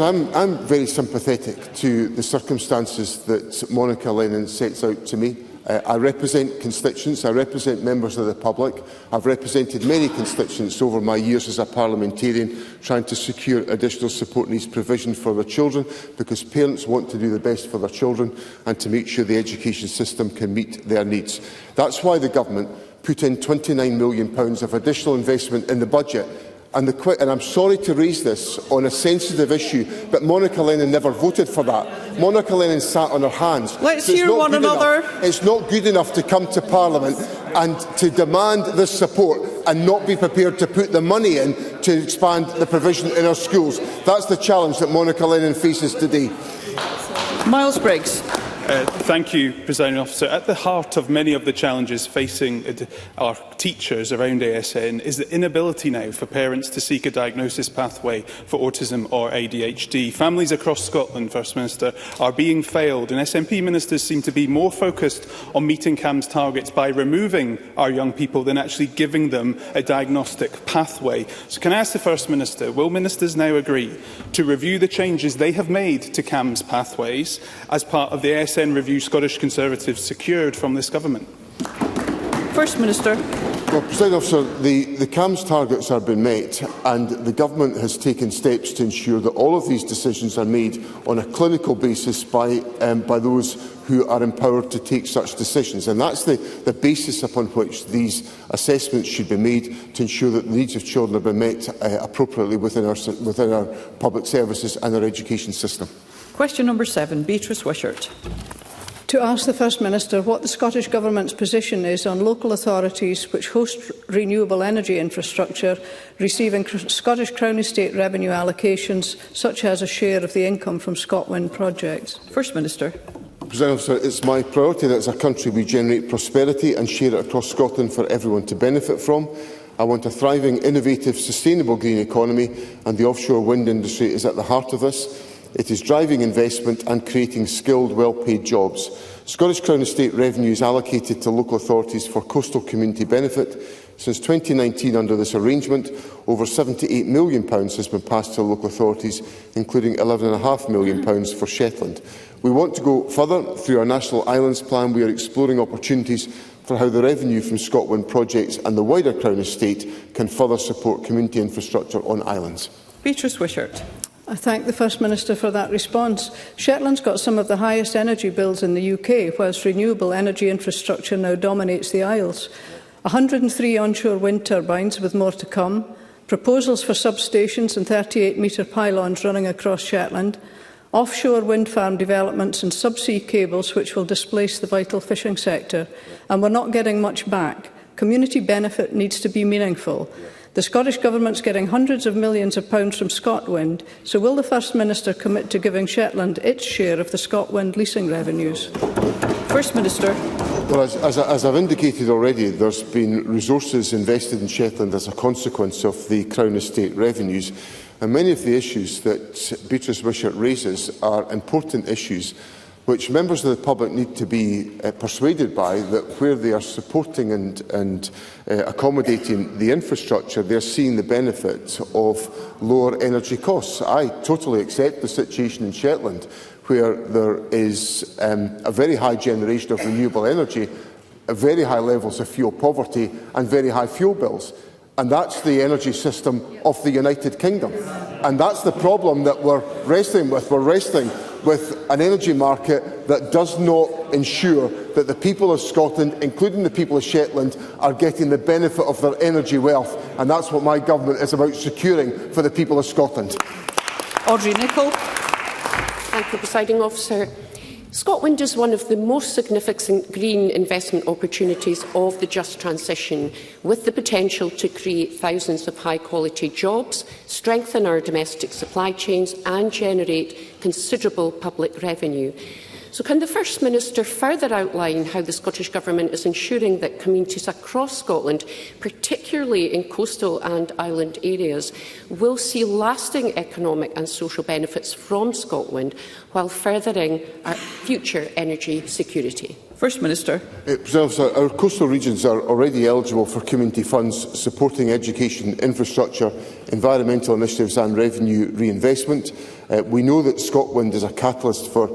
I'm very sympathetic to the circumstances that Monica Lennon sets out to me. I represent constituents, I represent members of the public. I've represented many constituents over my years as a parliamentarian, trying to secure additional support needs provision for their children, because parents want to do the best for their children and to make sure the education system can meet their needs. That's why the government put in £29 million of additional investment in the budget. And I'm sorry to raise this on a sensitive issue, but Monica Lennon never voted for that. Monica Lennon sat on her hands. Let's hear one another. It's not good enough to come to Parliament and to demand this support and not be prepared to put the money in to expand the provision in our schools. That's the challenge that Monica Lennon faces today. Miles Briggs. Thank you, Presiding Officer. At the heart of many of the challenges facing our teachers around ASN is the inability now for parents to seek a diagnosis pathway for autism or ADHD. Families across Scotland, First Minister, are being failed, and SNP ministers seem to be more focused on meeting CAM's targets by removing our young people than actually giving them a diagnostic pathway. So can I ask the First Minister, will ministers now agree to review the changes they have made to CAM's pathways as part of the ASN review Scottish Conservatives secured from this government? First Minister. Well, President Officer, the CAM's targets have been met, and the government has taken steps to ensure that all of these decisions are made on a clinical basis by those who are empowered to take such decisions. And that's the basis upon which these assessments should be made, to ensure that the needs of children have been met appropriately within our public services and our education system. Question number 7, Beatrice Wishart. To ask the First Minister what the Scottish Government's position is on local authorities which host renewable energy infrastructure receiving Scottish Crown Estate revenue allocations, such as a share of the income from ScotWind projects. First Minister. President Officer, it's my priority that as a country we generate prosperity and share it across Scotland for everyone to benefit from. I want a thriving, innovative, sustainable green economy, and the offshore wind industry is at the heart of this. It is driving investment and creating skilled, well-paid jobs. Scottish Crown Estate revenue is allocated to local authorities for coastal community benefit. Since 2019, under this arrangement, over £78 million has been passed to local authorities, including £11.5 million for Shetland. We want to go further. Through our National Islands Plan, we are exploring opportunities for how the revenue from ScotWind projects and the wider Crown Estate can further support community infrastructure on islands. Beatrice Wishart. I thank the First Minister for that response. Shetland's got some of the highest energy bills in the UK, whilst renewable energy infrastructure now dominates the Isles. 103 onshore wind turbines, with more to come, proposals for substations and 38-metre pylons running across Shetland, offshore wind farm developments and subsea cables which will displace the vital fishing sector. And we're not getting much back. Community benefit needs to be meaningful. The Scottish Government's getting hundreds of millions of pounds from ScotWind, so will the First Minister commit to giving Shetland its share of the ScotWind leasing revenues? First Minister. Well, as I've indicated already, there's been resources invested in Shetland as a consequence of the Crown Estate revenues, and many of the issues that Beatrice Wishart raises are important issues which members of the public need to be persuaded by, that where they are supporting and accommodating the infrastructure, they are seeing the benefit of lower energy costs. I totally accept the situation in Shetland, where there is a very high generation of renewable energy, very high levels of fuel poverty and very high fuel bills. And that's the energy system of the United Kingdom. And that's the problem that we're wrestling with. We're wrestling with an energy market that does not ensure that the people of Scotland, including the people of Shetland, are getting the benefit of their energy wealth. And that's what my government is about securing for the people of Scotland. Audrey Nicholl. Thank you, Presiding Officer. ScotWind is one of the most significant green investment opportunities of the just transition, with the potential to create thousands of high-quality jobs, strengthen our domestic supply chains and generate considerable public revenue. So can the First Minister further outline how the Scottish Government is ensuring that communities across Scotland, particularly in coastal and island areas, will see lasting economic and social benefits from Scotland while furthering our future energy security? First Minister. Our coastal regions are already eligible for community funds supporting education, infrastructure, environmental initiatives and revenue reinvestment. We know that ScotWind is a catalyst for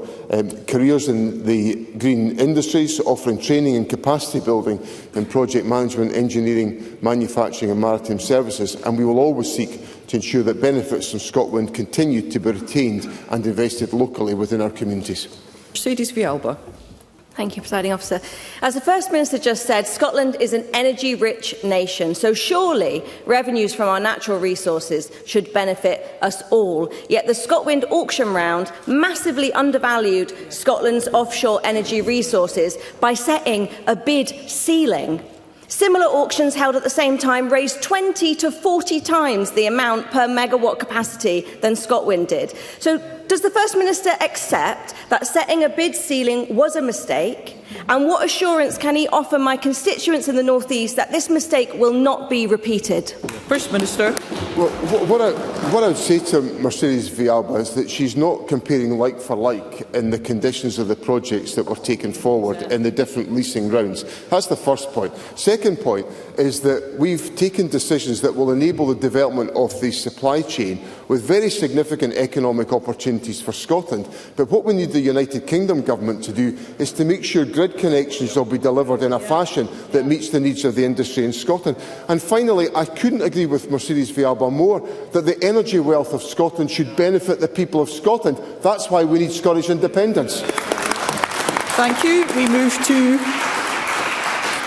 careers in the green industries, offering training and capacity building in project management, engineering, manufacturing and maritime services, and we will always seek to ensure that benefits from ScotWind continue to be retained and invested locally within our communities. Mercedes Vialba. Thank you, Presiding Officer. As the First Minister just said, Scotland is an energy-rich nation, so surely revenues from our natural resources should benefit us all. Yet the ScotWind auction round massively undervalued Scotland's offshore energy resources by setting a bid ceiling. Similar auctions held at the same time raised 20 to 40 times the amount per megawatt capacity than ScotWind did. So does the First Minister accept that setting a bid ceiling was a mistake? And what assurance can he offer my constituents in the North East that this mistake will not be repeated? First Minister. Well, what I would say to Mercedes Vialba is that she's not comparing like for like in the conditions of the projects that were taken forward in the different leasing rounds. That's the first point. Second point is that we've taken decisions that will enable the development of the supply chain with very significant economic opportunities for Scotland. But what we need the United Kingdom Government to do is to make sure grid connections will be delivered in a fashion that meets the needs of the industry in Scotland. And finally, I couldn't agree with Mercedes Vialba more that the energy wealth of Scotland should benefit the people of Scotland. That's why we need Scottish independence. Thank you. We move to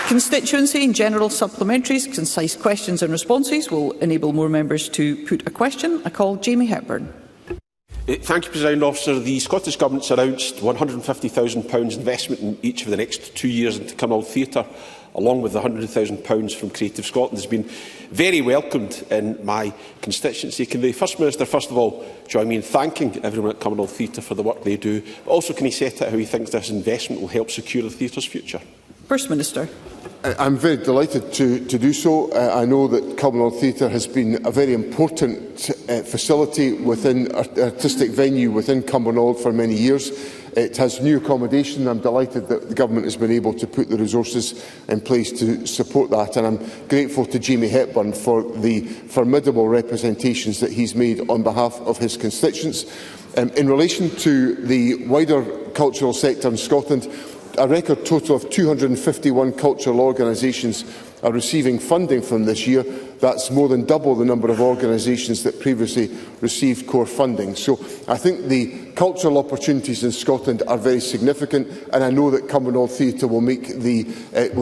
constituency and general supplementaries. Concise questions and responses will enable more members to put a question. I call Jamie Hepburn. Thank you, President Officer. The Scottish Government's announced £150,000 investment in each of the next 2 years into Commonwealth Theatre, along with the £100,000 from Creative Scotland. Has been very welcomed in my constituency. Can the First Minister, first of all, join me in thanking everyone at Commonwealth Theatre for the work they do, but also can he set out how he thinks this investment will help secure the theatre's future? First Minister. I'm very delighted to do so. I know that Commonwealth Theatre has been a very important facility within artistic venue within Cumbernauld for many years. It has new accommodation. I'm delighted that the Government has been able to put the resources in place to support that, and I'm grateful to Jamie Hepburn for the formidable representations that he's made on behalf of his constituents. In relation to the wider cultural sector in Scotland, a record total of 251 cultural organisations are receiving funding from this year. That's more than double the number of organisations that previously received core funding. So I think the cultural opportunities in Scotland are very significant, and I know that Cumbernauld Theatre will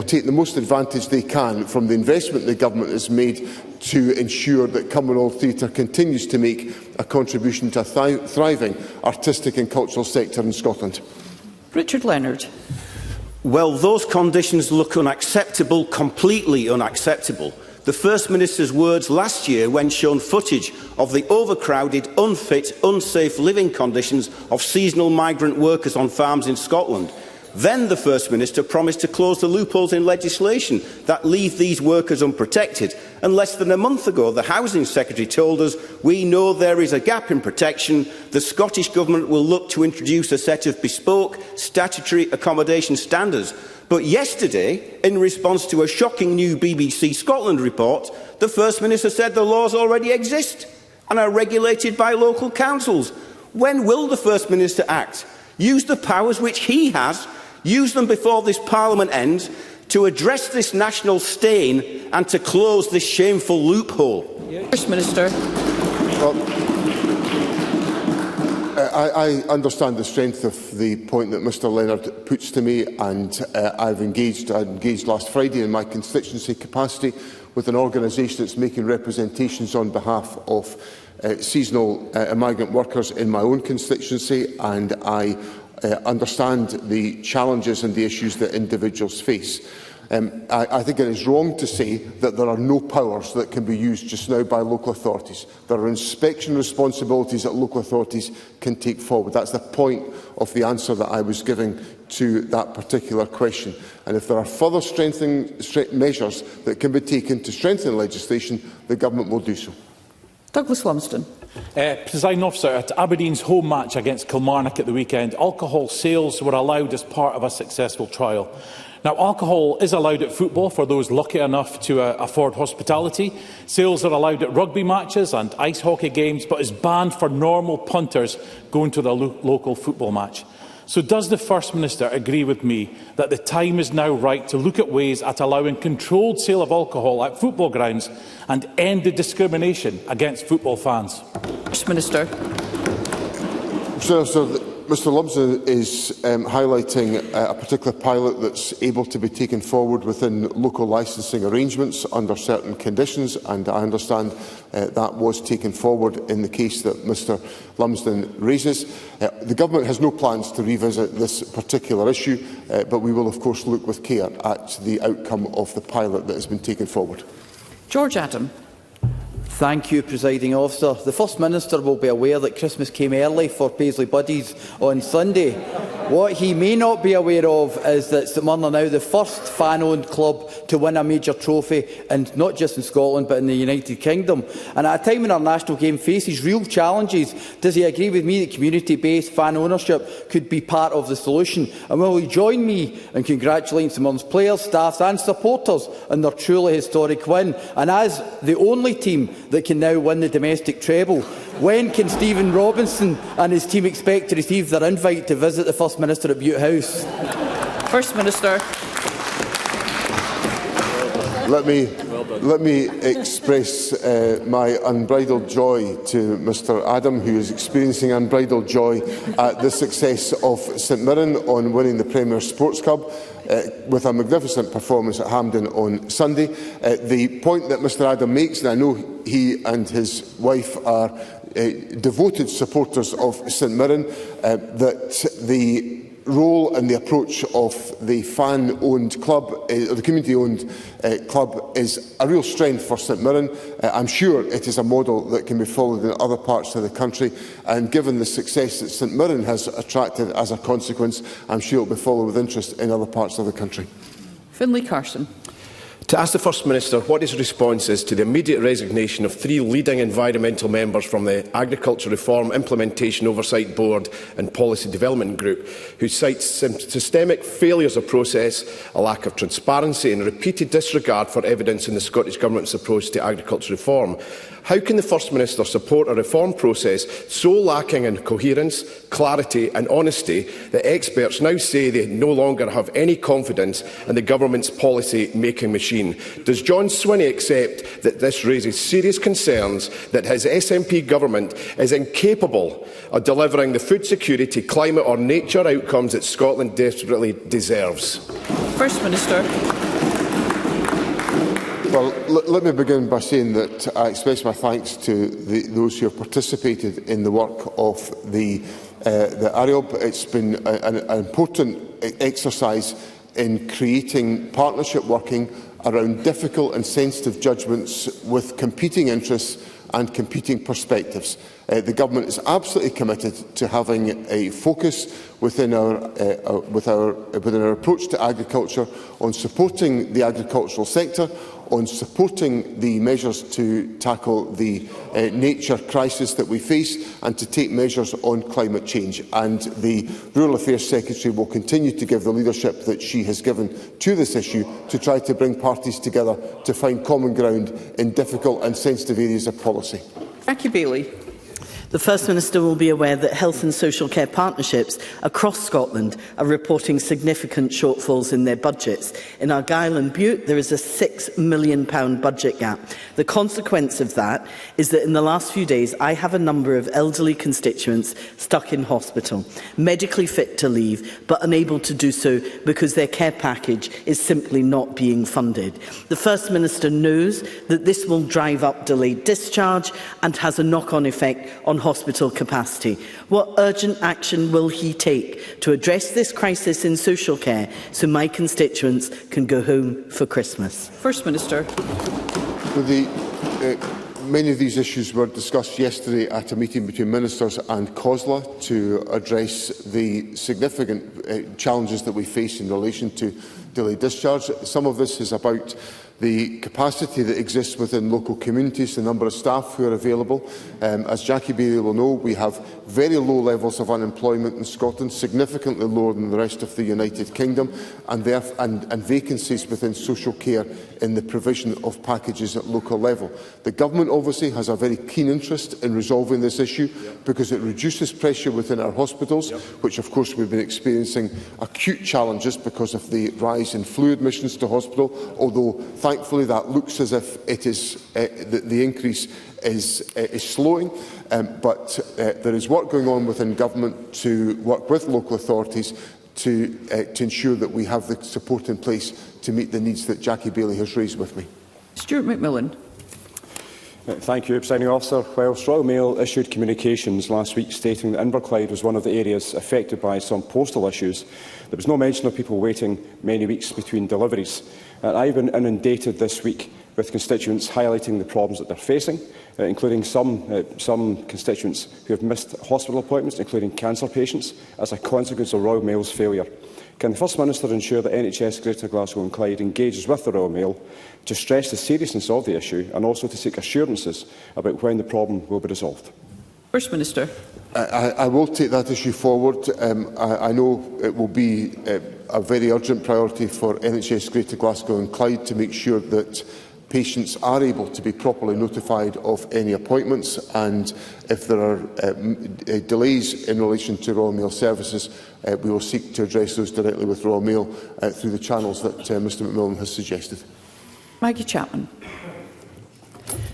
take the most advantage they can from the investment the Government has made to ensure that Cumbernauld Theatre continues to make a contribution to a thriving artistic and cultural sector in Scotland. Richard Leonard. Well, those conditions look unacceptable, completely unacceptable. The First Minister's words last year when shown footage of the overcrowded, unfit, unsafe living conditions of seasonal migrant workers on farms in Scotland. Then the First Minister promised to close the loopholes in legislation that leave these workers unprotected. And less than a month ago, the Housing Secretary told us, "We know there is a gap in protection. The Scottish Government will look to introduce a set of bespoke statutory accommodation standards." But yesterday, in response to a shocking new BBC Scotland report, the First Minister said the laws already exist and are regulated by local councils. When will the First Minister act? Use the powers which he has, use them before this Parliament ends, to address this national stain and to close this shameful loophole. First Minister. Well, I understand the strength of the point that Mr Leonard puts to me, and I engaged last Friday in my constituency capacity with an organisation that's making representations on behalf of seasonal migrant workers in my own constituency, and I understand the challenges and the issues that individuals face. I think it is wrong to say that there are no powers that can be used just now by local authorities. There are inspection responsibilities that local authorities can take forward. That's the point of the answer that I was giving to that particular question. And if there are further strengthening measures that can be taken to strengthen legislation, the Government will do so. Douglas Lumsden. Presiding Officer, at Aberdeen's home match against Kilmarnock at the weekend, alcohol sales were allowed as part of a successful trial. Now, alcohol is allowed at football for those lucky enough to afford hospitality. Sales are allowed at rugby matches and ice hockey games, but is banned for normal punters going to the local football match. So does the First Minister agree with me that the time is now right to look at ways at allowing controlled sale of alcohol at football grounds and end the discrimination against football fans? First Minister. Mr Lumsden is highlighting a particular pilot that's able to be taken forward within local licensing arrangements under certain conditions, and I understand that was taken forward in the case that Mr Lumsden raises. The Government has no plans to revisit this particular issue, but we will of course look with care at the outcome of the pilot that has been taken forward. George Adam. Thank you, Presiding Officer. The First Minister will be aware that Christmas came early for Paisley Buddies on Sunday. What he may not be aware of is that St Mirren are now the first fan-owned club to win a major trophy, and not just in Scotland but in the United Kingdom. And at a time when our national game faces real challenges, does he agree with me that community-based fan ownership could be part of the solution? And will he join me in congratulating St Mirren's players, staffs and supporters on their truly historic win? And as the only team that can now win the domestic treble, when can Stephen Robinson and his team expect to receive their invite to visit the First Minister at Bute House? First Minister. Let me express my unbridled joy to Mr Adam, who is experiencing unbridled joy at the success of St Mirren on winning the Premier Sports Cup with a magnificent performance at Hampden on Sunday. The point that Mr Adam makes, and I know he and his wife are devoted supporters of St Mirren, that the role and the approach of the fan-owned club, or the community-owned club, is a real strength for St Mirren. I'm sure it is a model that can be followed in other parts of the country, and given the success that St Mirren has attracted as a consequence, I'm sure it will be followed with interest in other parts of the country. Finlay Carson. To ask the First Minister what his response is to the immediate resignation of 3 leading environmental members from the Agriculture Reform Implementation Oversight Board and Policy Development Group, who cites systemic failures of process, a lack of transparency and repeated disregard for evidence in the Scottish Government's approach to agriculture reform. How can the First Minister support a reform process so lacking in coherence, clarity and honesty that experts now say they no longer have any confidence in the Government's policy-making machine? Does John Swinney accept that this raises serious concerns that his SNP Government is incapable of delivering the food security, climate or nature outcomes that Scotland desperately deserves? First Minister. Well, let me begin by saying that I express my thanks to those who have participated in the work of the ARIOB. It's been an important exercise in creating partnership working around difficult and sensitive judgments with competing interests and competing perspectives. The Government is absolutely committed to having a focus within our approach to agriculture on supporting the agricultural sector, on supporting the measures to tackle the nature crisis that we face, and to take measures on climate change. And the Rural Affairs Secretary will continue to give the leadership that she has given to this issue to try to bring parties together to find common ground in difficult and sensitive areas of policy. Jackie Bailey. The First Minister will be aware that health and social care partnerships across Scotland are reporting significant shortfalls in their budgets. In Argyll and Bute, there is a £6 million budget gap. The consequence of that is that in the last few days, I have a number of elderly constituents stuck in hospital, medically fit to leave, but unable to do so because their care package is simply not being funded. The First Minister knows that this will drive up delayed discharge and has a knock-on effect on hospital capacity. What urgent action will he take to address this crisis in social care so my constituents can go home for Christmas? First Minister. Many of these issues were discussed yesterday at a meeting between Ministers and COSLA to address the significant challenges that we face in relation to delayed discharge. Some of this is about the capacity that exists within local communities, the number of staff who are available. As Jackie Bailey will know, we have very low levels of unemployment in Scotland, significantly lower than the rest of the United Kingdom, and vacancies within social care in the provision of packages at local level. The Government obviously has a very keen interest in resolving this issue because it reduces pressure within our hospitals, which of course we've been experiencing acute challenges because of the rise in flu admissions to hospital, although thankfully that looks as if it is, the increase is slowing. But there is work going on within Government to work with local authorities to ensure that we have the support in place to meet the needs that Jackie Bailey has raised with me. Stuart McMillan. Thank you, Presiding Officer. Whilst Royal Mail issued communications last week stating that Inverclyde was one of the areas affected by some postal issues, there was no mention of people waiting many weeks between deliveries. I've been inundated this week with constituents highlighting the problems that they're facing, including some constituents who have missed hospital appointments, including cancer patients, as a consequence of Royal Mail's failure. Can the First Minister ensure that NHS Greater Glasgow and Clyde engages with the Royal Mail to stress the seriousness of the issue and also to seek assurances about when the problem will be resolved? First Minister. I will take that issue forward. I know it will be a very urgent priority for NHS Greater Glasgow and Clyde to make sure that patients are able to be properly notified of any appointments, and if there are delays in relation to Royal Mail services, we will seek to address those directly with Royal Mail through the channels that Mr McMillan has suggested. Maggie Chapman.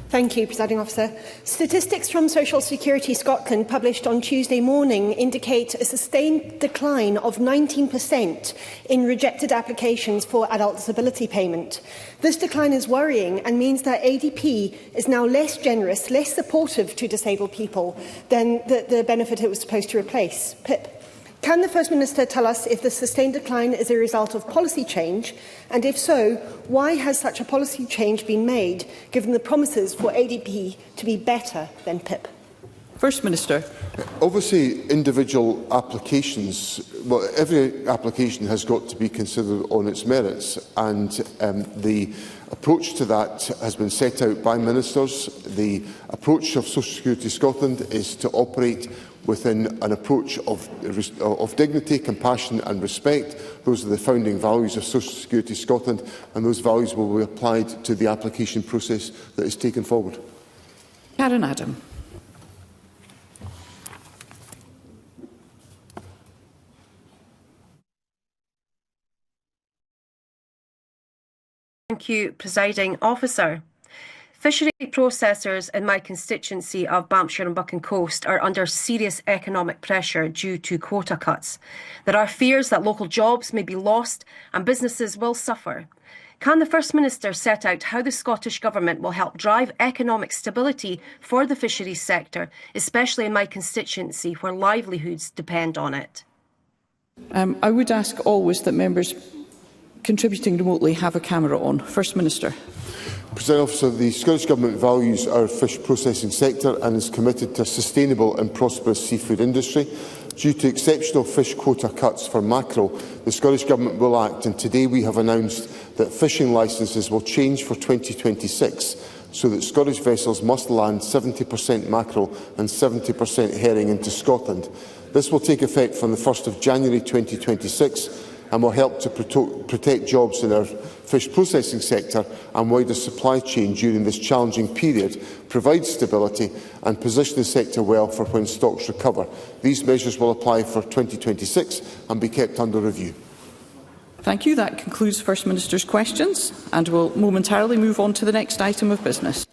Thank you, Presiding Officer. Statistics from Social Security Scotland published on Tuesday morning indicate a sustained decline of 19% in rejected applications for adult disability payment. This decline is worrying and means that ADP is now less generous, less supportive to disabled people than the benefit it was supposed to replace, PIP. Can the First Minister tell us if the sustained decline is a result of policy change, and if so, why has such a policy change been made, given the promises for ADP to be better than PIP? First Minister. Obviously, individual applications, well, every application has got to be considered on its merits, and the approach to that has been set out by ministers. The approach of Social Security Scotland is to operate within an approach of dignity, compassion and respect. Those are the founding values of Social Security Scotland, and those values will be applied to the application process that is taken forward. Karen Adam. Thank you, Presiding Officer. Fishery processors in my constituency of Balfour and Buchan Coast are under serious economic pressure due to quota cuts. There are fears that local jobs may be lost and businesses will suffer. Can the First Minister set out how the Scottish Government will help drive economic stability for the fisheries sector, especially in my constituency where livelihoods depend on it? I would ask always that members contributing remotely have a camera on. First Minister. President Officer, the Scottish Government values our fish processing sector and is committed to a sustainable and prosperous seafood industry. Due to exceptional fish quota cuts for mackerel, the Scottish Government will act, and today we have announced that fishing licences will change for 2026 so that Scottish vessels must land 70% mackerel and 70% herring into Scotland. This will take effect from the 1st of January 2026 and will help to protect jobs in our fish processing sector and wider supply chain during this challenging period, provide stability and position the sector well for when stocks recover. These measures will apply for 2026 and be kept under review. Thank you. That concludes First Minister's questions, and we'll momentarily move on to the next item of business.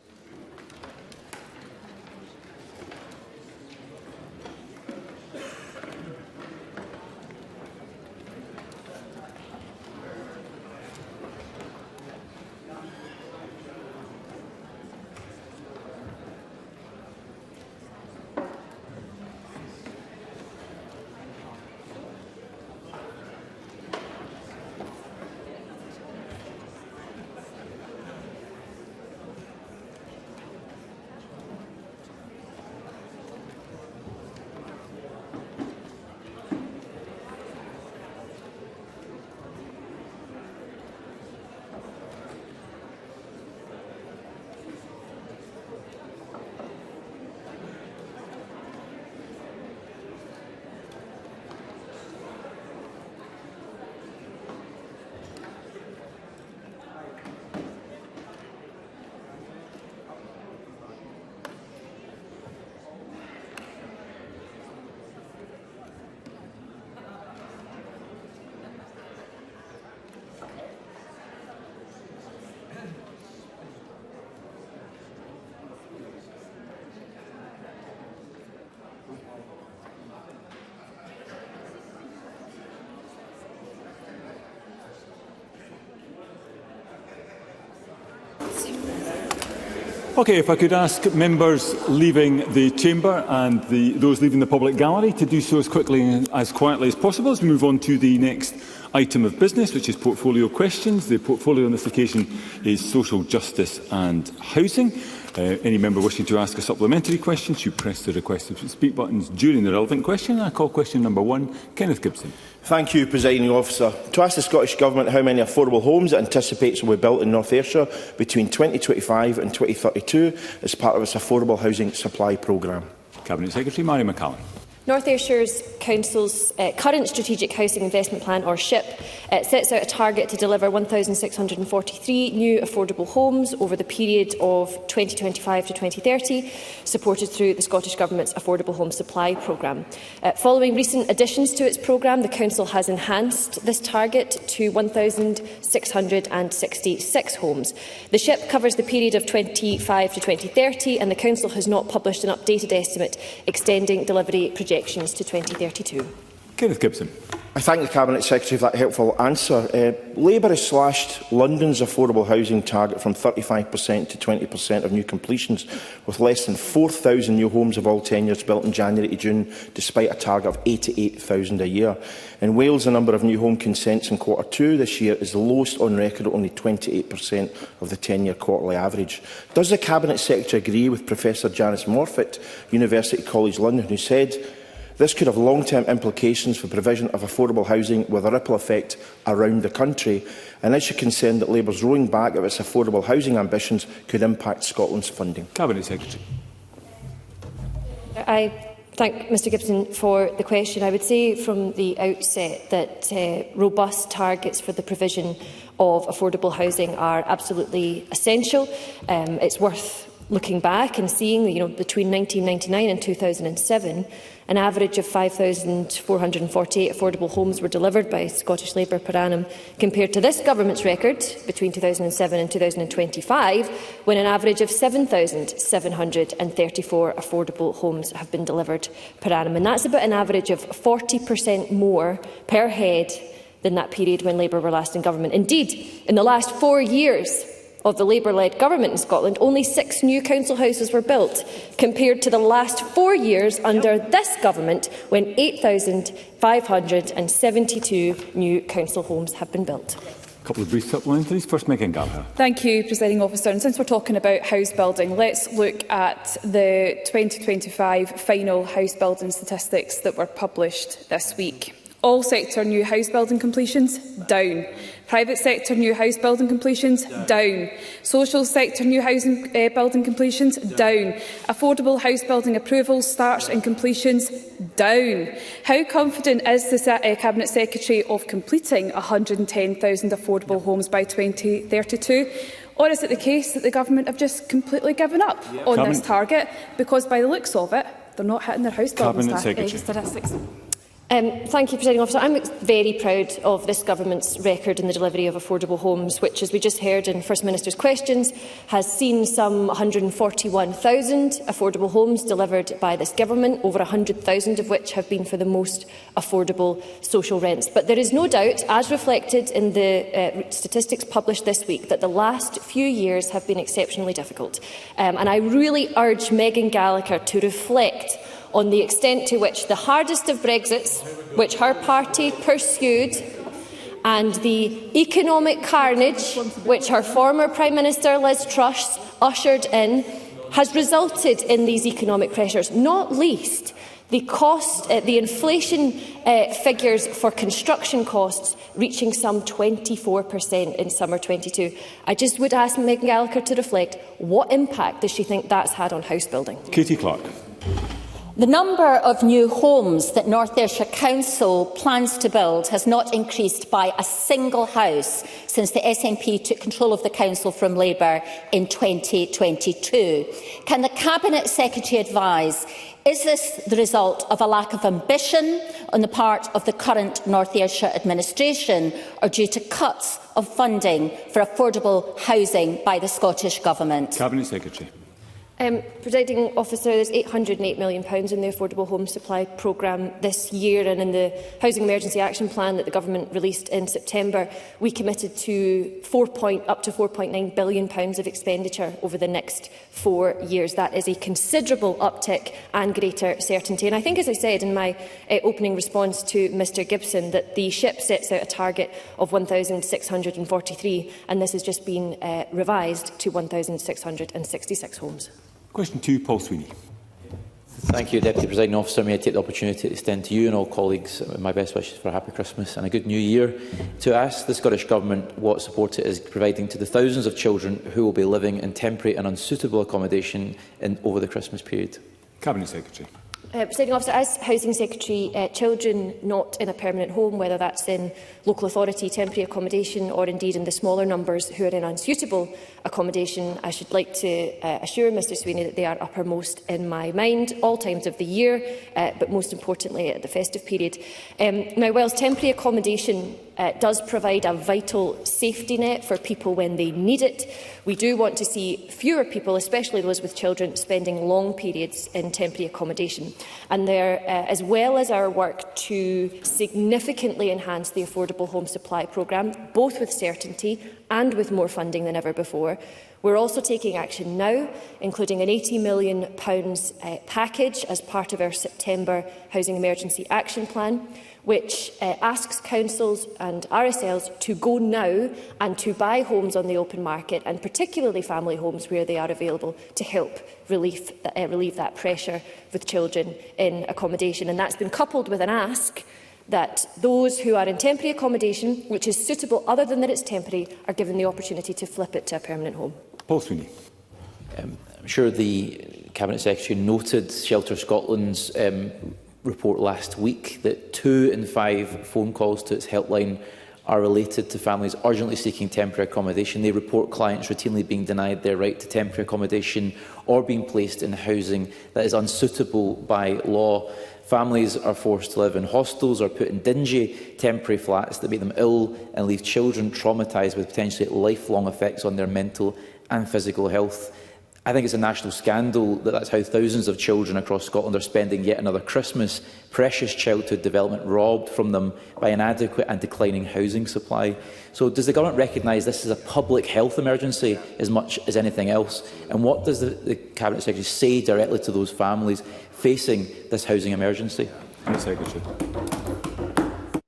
Okay, if I could ask members leaving the chamber and those leaving the public gallery to do so as quickly and as quietly as possible as we move on to the next item of business, which is portfolio questions. The portfolio on this occasion is social justice and housing. Any member wishing to ask a supplementary question should press the request to speak buttons during the relevant question. I call question number 1, Kenneth Gibson. Thank you, Presiding Officer. To ask the Scottish Government how many affordable homes it anticipates will be built in North Ayrshire between 2025 and 2032 as part of its affordable housing supply programme. Cabinet Secretary Marra McCallum. North Ayrshire's Council's current Strategic Housing Investment Plan, or SHIP, sets out a target to deliver 1,643 new affordable homes over the period of 2025 to 2030, supported through the Scottish Government's Affordable Home Supply Programme. Following recent additions to its programme, the Council has enhanced this target to 1,666 homes. The SHIP covers the period of 25 to 2030, and the Council has not published an updated estimate extending delivery projections to 2032. Kenneth Gibson. I thank the Cabinet Secretary for that helpful answer. Labour has slashed London's affordable housing target from 35% to 20% of new completions, with less than 4,000 new homes of all tenures built in January to June, despite a target of 88,000 a year. In Wales, the number of new home consents in Q2 this year is the lowest on record, at only 28% of the 10-year quarterly average. Does the Cabinet Secretary agree with Professor Janice Morfitt, University College London, who said this could have long-term implications for provision of affordable housing with a ripple effect around the country? And is she concerned that Labour's rolling back of its affordable housing ambitions could impact Scotland's funding? Cabinet Secretary. I thank Mr Gibson for the question. I would say from the outset that robust targets for the provision of affordable housing are absolutely essential. It's worth looking back and seeing, between 1999 and 2007, an average of 5,448 affordable homes were delivered by Scottish Labour per annum, compared to this Government's record between 2007 and 2025, when an average of 7,734 affordable homes have been delivered per annum. And that's about an average of 40% more per head than that period when Labour were last in government. Indeed, in the last 4 years of the Labour-led government in Scotland, only 6 new council houses were built, compared to the last 4 years under this government, when 8,572 new council homes have been built. A couple of brief supplementaries. First, Megan Gallagher. Thank you, Presiding Officer. And since we're talking about house building, let's look at the 2025 final house building statistics that were published this week. All sector new house building completions, down. Private sector new house building completions, down. Social sector new housing building completions, down. Affordable house building approvals, starts and completions, down. How confident is the Cabinet Secretary of completing 110,000 affordable homes by 2032? Or is it the case that the Government have just completely given up on this target, because by the looks of it, they're not hitting their house building statistics? Thank you, Presiding Officer. I'm very proud of this Government's record in the delivery of affordable homes, which, as we just heard in First Minister's questions, has seen some 141,000 affordable homes delivered by this Government, over 100,000 of which have been for the most affordable social rents. But there is no doubt, as reflected in the statistics published this week, that the last few years have been exceptionally difficult. And I really urge Megan Gallagher to reflect on the extent to which the hardest of Brexits, which her party pursued, and the economic carnage which her former Prime Minister Liz Truss ushered in, has resulted in these economic pressures, not least the inflation figures for construction costs reaching some 24% in summer 22. I just would ask Megan Gallagher to reflect, what impact does she think that's had on house building? Katie Clark. The number of new homes that North Ayrshire Council plans to build has not increased by a single house since the SNP took control of the council from Labour in 2022. Can the Cabinet Secretary advise, is this the result of a lack of ambition on the part of the current North Ayrshire administration, or due to cuts of funding for affordable housing by the Scottish Government? Cabinet Secretary. Presiding Officer, there is £808 million in the Affordable Home Supply Programme this year, and in the Housing Emergency Action Plan that the Government released in September, we committed to up to £4.9 billion of expenditure over the next 4 years. That is a considerable uptick and greater certainty. And I think, as I said in my opening response to Mr Gibson, that the SHIP sets out a target of 1,643, and this has just been revised to 1,666 homes. Question 2, Paul Sweeney. Thank you, Deputy Presiding Officer. May I take the opportunity to extend to you and all colleagues my best wishes for a happy Christmas and a good New Year, to ask the Scottish Government what support it is providing to the thousands of children who will be living in temporary and unsuitable accommodation over the Christmas period. Cabinet Secretary. Presiding Officer, as Housing Secretary, children not in a permanent home, whether that's in local authority, temporary accommodation, or indeed in the smaller numbers who are in unsuitable accommodation, I should like to assure Mr Sweeney that they are uppermost in my mind, all times of the year, but most importantly at the festive period. Now, whilst temporary accommodation does provide a vital safety net for people when they need it, we do want to see fewer people, especially those with children, spending long periods in temporary accommodation. And there, as well as our work to significantly enhance the Affordable Home Supply Programme, both with certainty and with more funding than ever before, we're also taking action now, including an £80 million package as part of our September Housing Emergency Action Plan, which asks councils and RSLs to go now and to buy homes on the open market, and particularly family homes where they are available, to help relieve that pressure with children in accommodation. And that's been coupled with an ask that those who are in temporary accommodation, which is suitable other than that it's temporary, are given the opportunity to flip it to a permanent home. Paul Sweeney. I'm sure the Cabinet Secretary noted Shelter Scotland's report last week that 2 in 5 phone calls to its helpline are related to families urgently seeking temporary accommodation. They report clients routinely being denied their right to temporary accommodation or being placed in housing that is unsuitable by law. Families are forced to live in hostels or put in dingy temporary flats that make them ill and leave children traumatised with potentially lifelong effects on their mental and physical health. I think it's a national scandal that that's how thousands of children across Scotland are spending yet another Christmas, precious childhood development robbed from them by inadequate and declining housing supply. So does the Government recognise this is a public health emergency as much as anything else? And what does the Cabinet Secretary say directly to those families facing this housing emergency? Secretary.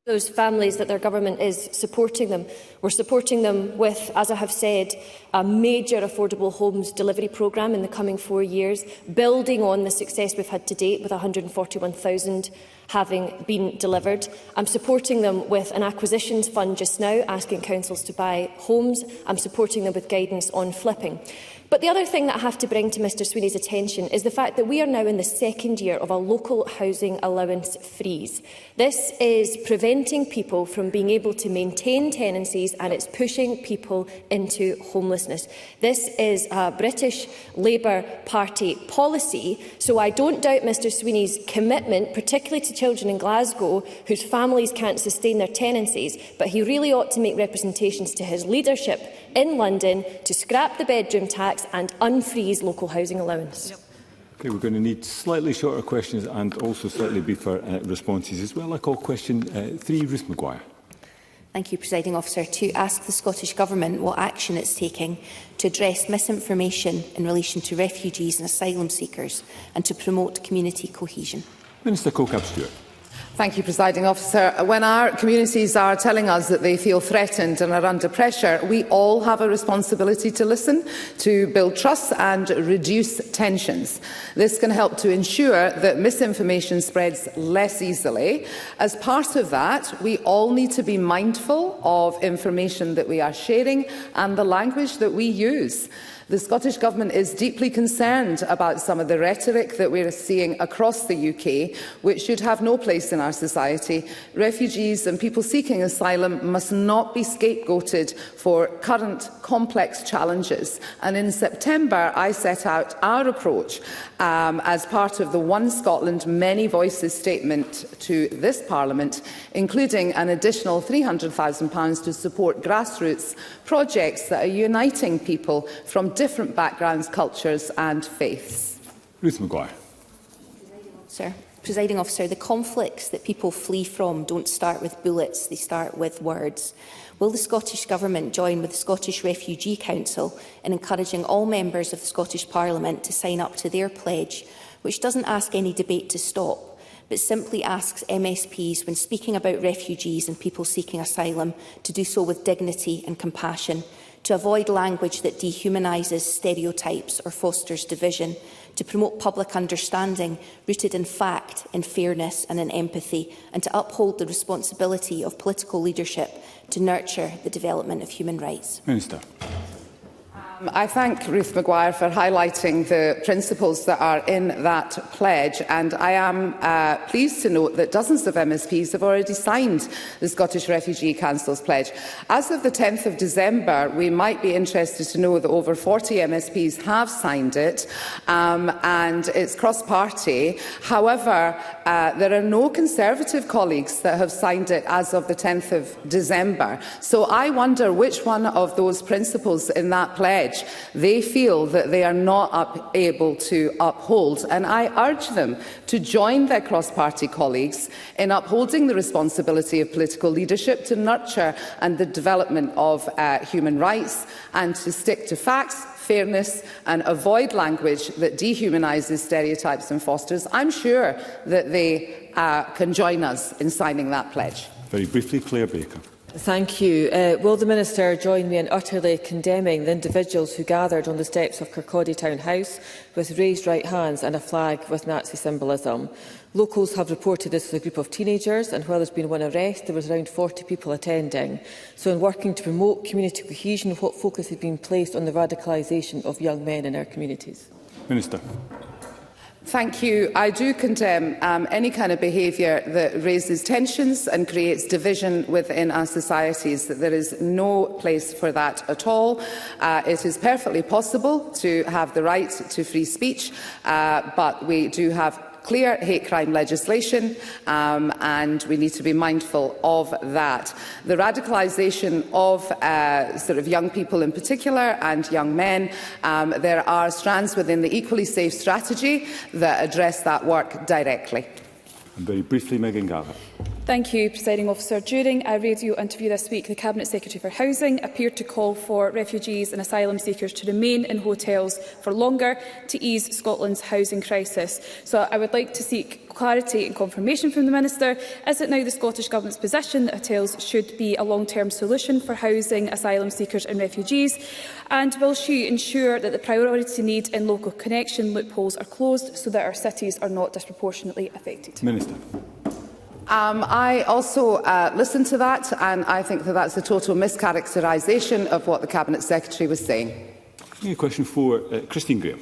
Those families that their government is supporting them. We're supporting them with, as I have said, a major affordable homes delivery programme in the coming 4 years, building on the success we've had to date with 141,000 having been delivered. I'm supporting them with an acquisitions fund just now, asking councils to buy homes. I'm supporting them with guidance on flipping. But the other thing that I have to bring to Mr Sweeney's attention is the fact that we are now in the second year of a local housing allowance freeze. This is preventing people from being able to maintain tenancies, and it's pushing people into homelessness. This is a British Labour Party policy, so I don't doubt Mr Sweeney's commitment, particularly to children in Glasgow whose families can't sustain their tenancies, but he really ought to make representations to his leadership in London to scrap the bedroom tax and unfreeze local housing allowance. Okay, we're going to need slightly shorter questions and also slightly briefer responses as well. I call question 3, Ruth Maguire. Thank you, Presiding Officer. To ask the Scottish Government what action it's taking to address misinformation in relation to refugees and asylum seekers and to promote community cohesion. Minister Colcap-Stewart. Thank you, Presiding Officer. When our communities are telling us that they feel threatened and are under pressure, we all have a responsibility to listen, to build trust and reduce tensions. This can help to ensure that misinformation spreads less easily. As part of that, we all need to be mindful of information that we are sharing and the language that we use. The Scottish Government is deeply concerned about some of the rhetoric that we are seeing across the UK, which should have no place in our society. Refugees and people seeking asylum must not be scapegoated for current complex challenges. And in September, I set out our approach as part of the One Scotland, Many Voices statement to this Parliament, including an additional £300,000 to support grassroots projects that are uniting people from different backgrounds, cultures and faiths. Ruth Maguire. Presiding Officer, the conflicts that people flee from don't start with bullets, they start with words. Will the Scottish Government join with the Scottish Refugee Council in encouraging all members of the Scottish Parliament to sign up to their pledge, which doesn't ask any debate to stop, but simply asks MSPs, when speaking about refugees and people seeking asylum, to do so with dignity and compassion, to avoid language that dehumanises, stereotypes or fosters division, to promote public understanding rooted in fact, in fairness and in empathy, and to uphold the responsibility of political leadership to nurture the development of human rights? Minister. I thank Ruth Maguire for highlighting the principles that are in that pledge, and I am pleased to note that dozens of MSPs have already signed the Scottish Refugee Council's pledge. As of the 10th of December, we might be interested to know that over 40 MSPs have signed it, and it's cross-party. However, there are no Conservative colleagues that have signed it as of the 10th of December. So I wonder which one of those principles in that pledge they feel that they are not able to uphold. And I urge them to join their cross-party colleagues in upholding the responsibility of political leadership to nurture and the development of human rights, and to stick to facts, fairness and avoid language that dehumanises, stereotypes and fosters. I'm sure that they can join us in signing that pledge. Very briefly, Claire Baker. Thank you. Will the Minister join me in utterly condemning the individuals who gathered on the steps of Kirkcaldy Town House with raised right hands and a flag with Nazi symbolism? Locals have reported this as a group of teenagers, and while there has been one arrest, there was around 40 people attending. So in working to promote community cohesion, what focus has been placed on the radicalisation of young men in our communities? Minister. Thank you. I do condemn any kind of behaviour that raises tensions and creates division within our societies. That there is no place for that at all. It is perfectly possible to have the right to free speech, but we do have clear hate crime legislation, and we need to be mindful of that. The radicalisation of young people in particular and young men, there are strands within the Equally Safe strategy that address that work directly. And very briefly, Megan Gallagher. Thank you, Presiding Officer. During a radio interview this week, the Cabinet Secretary for Housing appeared to call for refugees and asylum seekers to remain in hotels for longer to ease Scotland's housing crisis. So I would like to seek clarity and confirmation from the Minister. Is it now the Scottish Government's position that hotels should be a long-term solution for housing asylum seekers and refugees? And will she ensure that the priority need and local connection loopholes are closed so that our cities are not disproportionately affected? Minister. I also listened to that, and I think that that's a total mischaracterisation of what the Cabinet Secretary was saying. A question for Christine Graham.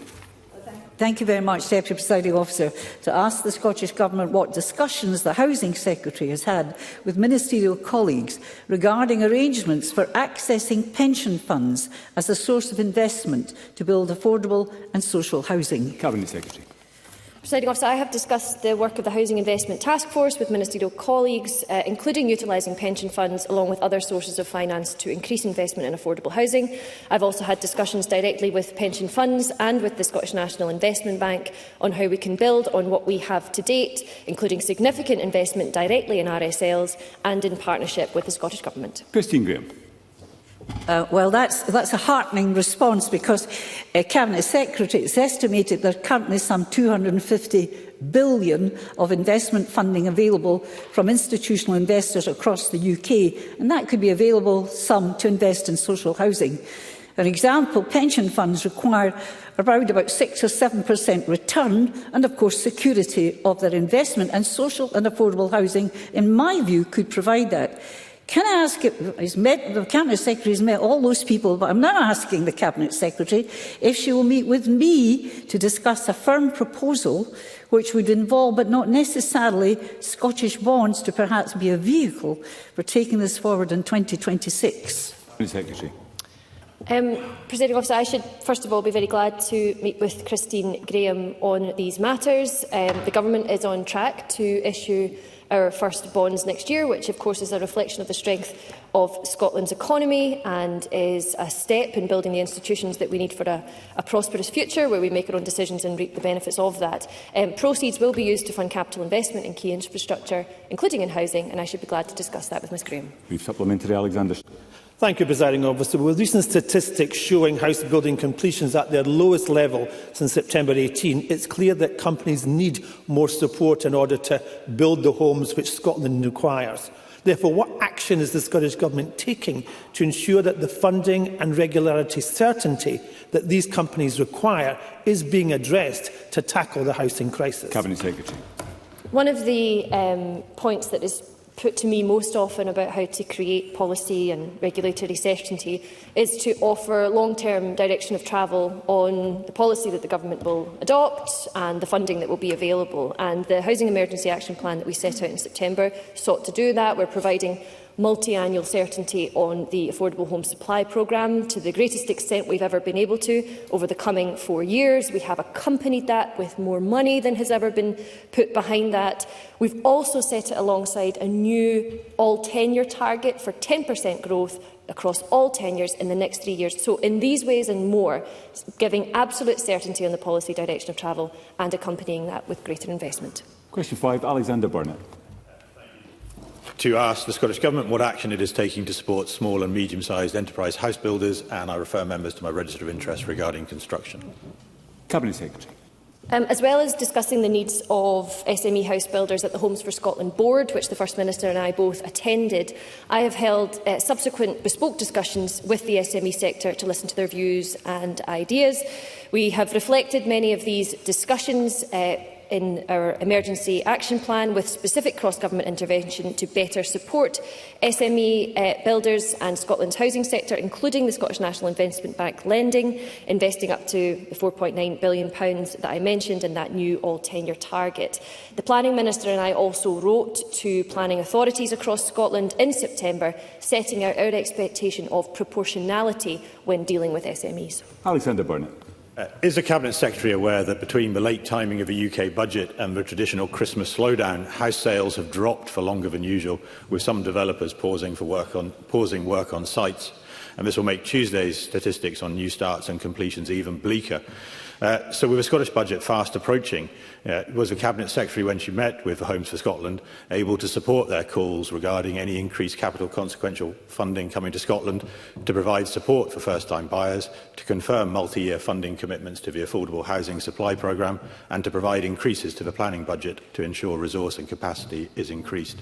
Thank you very much, Deputy Presiding Officer. To ask the Scottish Government what discussions the Housing Secretary has had with ministerial colleagues regarding arrangements for accessing pension funds as a source of investment to build affordable and social housing. Cabinet Secretary. Presiding Officer, I have discussed the work of the Housing Investment Task Force with ministerial colleagues, including utilising pension funds along with other sources of finance to increase investment in affordable housing. I've also had discussions directly with pension funds and with the Scottish National Investment Bank on how we can build on what we have to date, including significant investment directly in RSLs and in partnership with the Scottish Government. Christine Graham. Well, that's a heartening response, because Cabinet Secretary, it's estimated there are currently some 250 billion of investment funding available from institutional investors across the UK, and that could be available some to invest in social housing. For example, pension funds require around about 6 or 7% return and, of course, security of their investment, and social and affordable housing, in my view, could provide that. Can I ask, the Cabinet Secretary has met all those people, but I'm now asking the Cabinet Secretary if she will meet with me to discuss a firm proposal which would involve, but not necessarily, Scottish bonds to perhaps be a vehicle for taking this forward in 2026. Cabinet Secretary. Presiding Officer, I should first of all be very glad to meet with Christine Graham on these matters. The Government is on track to issue our first bonds next year, which of course is a reflection of the strength of Scotland's economy and is a step in building the institutions that we need for a prosperous future, where we make our own decisions and reap the benefits of that. Proceeds will be used to fund capital investment in key infrastructure, including in housing, and I should be glad to discuss that with Ms Graham. Brief supplementary, Alexander. Thank you, Presiding Officer. With recent statistics showing house building completions at their lowest level since September 18, it's clear that companies need more support in order to build the homes which Scotland requires. Therefore, what action is the Scottish Government taking to ensure that the funding and regularity certainty that these companies require is being addressed to tackle the housing crisis? Cabinet Secretary. One of the points that is put to me most often about how to create policy and regulatory certainty is to offer long-term direction of travel on the policy that the government will adopt and the funding that will be available. And the Housing Emergency Action Plan that we set out in September sought to do that. We're providing multi-annual certainty on the Affordable Home Supply Programme to the greatest extent we've ever been able to over the coming 4 years. We have accompanied that with more money than has ever been put behind that. We've also set it alongside a new all-tenure target for 10% growth across all tenures in the next 3 years. So in these ways and more, giving absolute certainty on the policy direction of travel and accompanying that with greater investment. Question 5, Alexander Burnett. To ask the Scottish Government what action it is taking to support small and medium-sized enterprise house builders, and I refer members to my register of interest regarding construction. Cabinet Secretary. As well as discussing the needs of SME house builders at the Homes for Scotland Board, which the First Minister and I both attended, I have held subsequent bespoke discussions with the SME sector to listen to their views and ideas. We have reflected many of these discussions in our emergency action plan with specific cross-government intervention to better support SME builders and Scotland's housing sector, including the Scottish National Investment Bank lending, investing up to the £4.9 billion that I mentioned in that new all-tenure target. The Planning Minister and I also wrote to planning authorities across Scotland in September, setting out our expectation of proportionality when dealing with SMEs. Alexander Burnett. Is the Cabinet Secretary aware that between the late timing of the UK budget and the traditional Christmas slowdown, house sales have dropped for longer than usual, with some developers pausing work on sites? And this will make Tuesday's statistics on new starts and completions even bleaker. So with the Scottish budget fast approaching, was the Cabinet Secretary, when she met with the Homes for Scotland, able to support their calls regarding any increased capital consequential funding coming to Scotland, to provide support for first-time buyers, to confirm multi-year funding commitments to the Affordable Housing Supply Programme, and to provide increases to the planning budget to ensure resource and capacity is increased?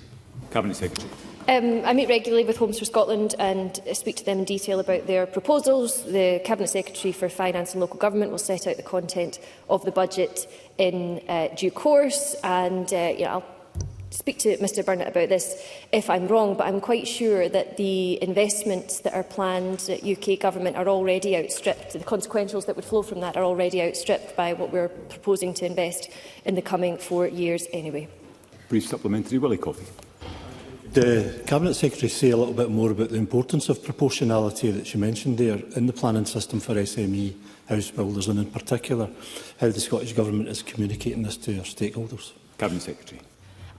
Cabinet Secretary. I meet regularly with Homes for Scotland and speak to them in detail about their proposals. The Cabinet Secretary for Finance and Local Government will set out the content of the budget in due course, and I'll speak to Mr Burnett about this if I'm wrong, but I'm quite sure that the investments that are planned at UK Government are already outstripped. The consequentials that would flow from that are already outstripped by what we're proposing to invest in the coming 4 years anyway. Brief supplementary, Willie Coffey. The Cabinet Secretary say a little bit more about the importance of proportionality that she mentioned there in the planning system for SME house builders, and in particular how the Scottish Government is communicating this to our stakeholders? Cabinet Secretary.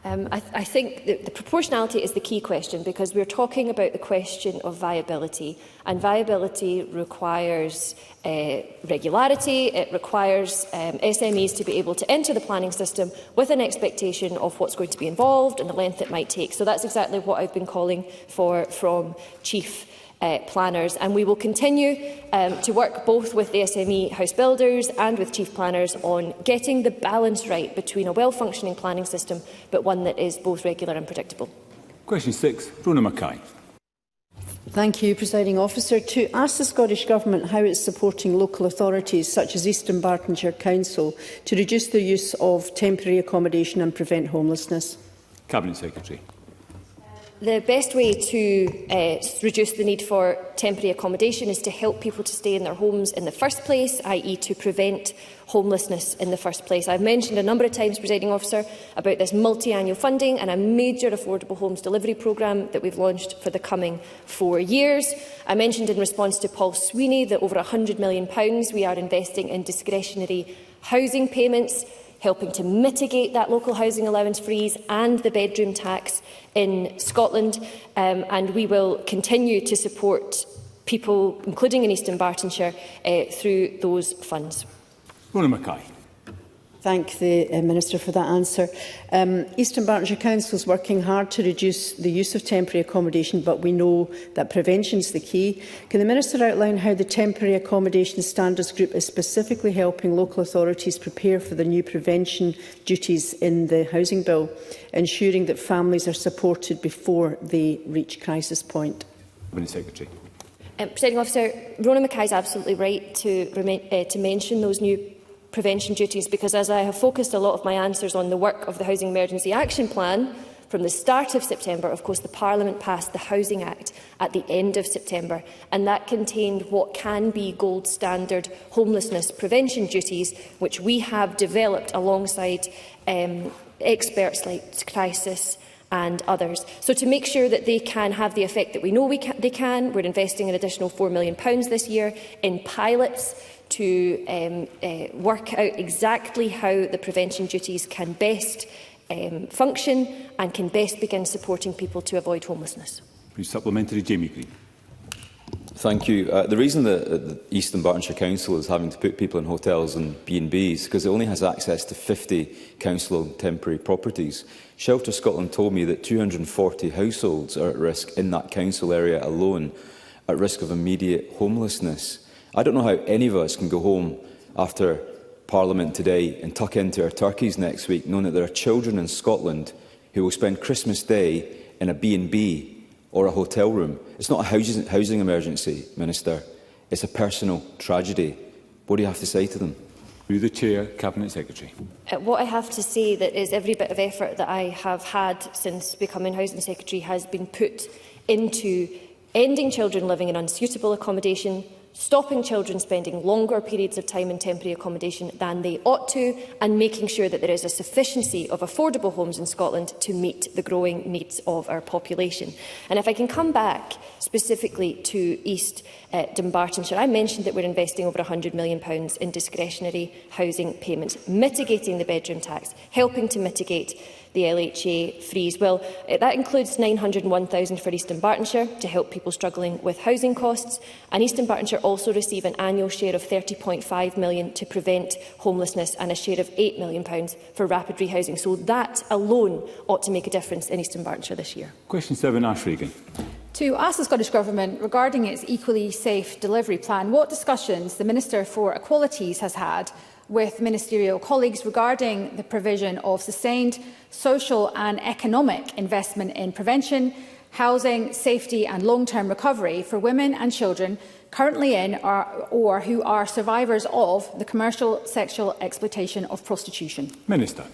I think the proportionality is the key question, because we're talking about the question of viability, and viability requires regularity. It requires SMEs to be able to enter the planning system with an expectation of what's going to be involved and the length it might take. So that's exactly what I've been calling for from Chief planners, and we will continue to work both with the SME house builders and with chief planners on getting the balance right between a well-functioning planning system but one that is both regular and predictable. Question 6, Rona Mackay. Thank you, Presiding Officer. To ask the Scottish Government how it is supporting local authorities such as Eastern Bartonshire Council to reduce the use of temporary accommodation and prevent homelessness. Cabinet Secretary. The best way to reduce the need for temporary accommodation is to help people to stay in their homes in the first place, i.e. to prevent homelessness in the first place. I've mentioned a number of times, Presiding Officer, about this multi-annual funding and a major affordable homes delivery programme that we've launched for the coming 4 years. I mentioned in response to Paul Sweeney that over £100 million we are investing in discretionary housing payments. helping to mitigate that local housing allowance freeze and the bedroom tax in Scotland, and we will continue to support people, including in Eastern Bartonshire, through those funds. Rona Mackay. Thank the Minister for that answer. Eastern Bartonshire Council is working hard to reduce the use of temporary accommodation, but we know that prevention is the key. Can the Minister outline how the Temporary Accommodation Standards Group is specifically helping local authorities prepare for the new prevention duties in the Housing Bill, ensuring that families are supported before they reach crisis point? Secretary. Presiding Officer, Rona Mackay is absolutely right to mention those new prevention duties, because as I have focused a lot of my answers on the work of the Housing Emergency Action Plan from the start of September, of course the Parliament passed the Housing Act at the end of September, and that contained what can be gold standard homelessness prevention duties, which we have developed alongside experts like Crisis and others. So to make sure that they can have the effect that we know they can, we're investing an additional £4 million this year in pilots to work out exactly how the prevention duties can best function and can best begin supporting people to avoid homelessness. Supplementary, Jamie Green. Thank you. The reason that the Eastern Bartonshire Council is having to put people in hotels and B&Bs is because it only has access to 50 council-owned temporary properties. Shelter Scotland told me that 240 households are at risk in that council area alone, at risk of immediate homelessness. I don't know how any of us can go home after Parliament today and tuck into our turkeys next week, knowing that there are children in Scotland who will spend Christmas Day in a B&B or a hotel room. It's not a housing emergency, Minister. It's a personal tragedy. What do you have to say to them? Through the Chair, Cabinet Secretary. What I have to say that is every bit of effort that I have had since becoming Housing Secretary has been put into ending children living in unsuitable accommodation, stopping children spending longer periods of time in temporary accommodation than they ought to, and making sure that there is a sufficiency of affordable homes in Scotland to meet the growing needs of our population. And if I can come back specifically to East Dunbartonshire, I mentioned that we're investing over £100 million in discretionary housing payments, mitigating the bedroom tax, helping to mitigate the LHA freeze. Well, that includes £901,000 for East Dunbartonshire to help people struggling with housing costs, and East Dunbartonshire also receive an annual share of £30.5 million to prevent homelessness and a share of £8 million for rapid rehousing. So that alone ought to make a difference in East Dunbartonshire this year. Question 7, Ash Regan. To ask the Scottish Government regarding its Equally Safe delivery plan, what discussions the Minister for Equalities has had with ministerial colleagues regarding the provision of sustained social and economic investment in prevention, housing, safety and long-term recovery for women and children currently in or who are survivors of the commercial sexual exploitation of prostitution. Minister.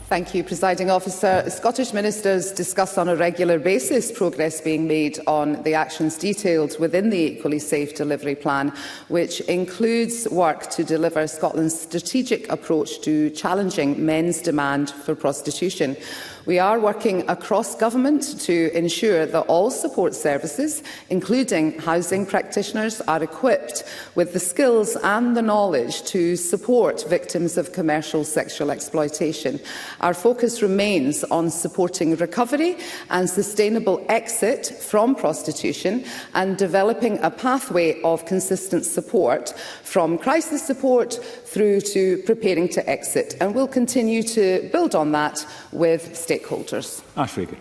Thank you, Presiding Officer. Scottish ministers discuss on a regular basis progress being made on the actions detailed within the Equally Safe delivery plan, which includes work to deliver Scotland's strategic approach to challenging men's demand for prostitution. We are working across government to ensure that all support services, including housing practitioners, are equipped with the skills and the knowledge to support victims of commercial sexual exploitation. Our focus remains on supporting recovery and sustainable exit from prostitution and developing a pathway of consistent support from crisis support through to preparing to exit. And we'll continue to build on that with stakeholders. Ash Regan.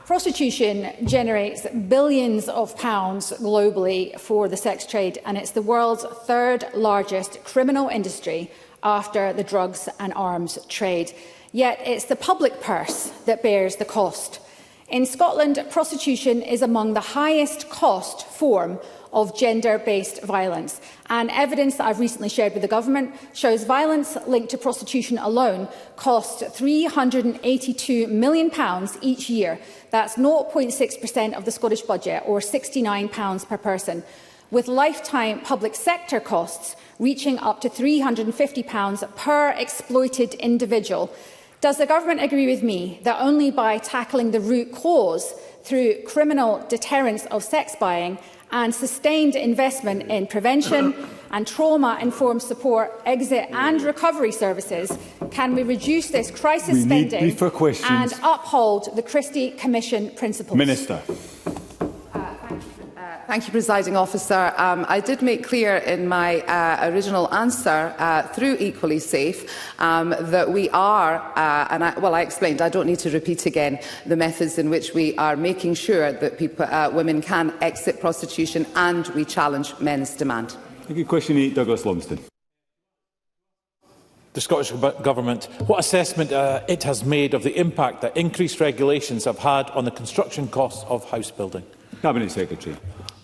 Prostitution generates billions of pounds globally for the sex trade, and it's the world's third largest criminal industry after the drugs and arms trade. Yet it's the public purse that bears the cost. In Scotland, prostitution is among the highest cost form of gender-based violence, and evidence that I've recently shared with the Government shows violence linked to prostitution alone costs £382 million each year. That's 0.6% of the Scottish budget, or £69 per person, with lifetime public sector costs reaching up to £350 per exploited individual. Does the Government agree with me that only by tackling the root cause through criminal deterrence of sex buying and sustained investment in prevention, and trauma-informed support, exit and recovery services, can we reduce this crisis spending and uphold the Christie Commission principles? Minister. Thank you, Presiding Officer. I did make clear in my original answer through Equally Safe that we are, I explained, I don't need to repeat again the methods in which we are making sure that women can exit prostitution, and we challenge men's demand. Thank you. Question 8, Douglas Lumsden. The Scottish Government, what assessment it has made of the impact that increased regulations have had on the construction costs of house building? Cabinet Secretary.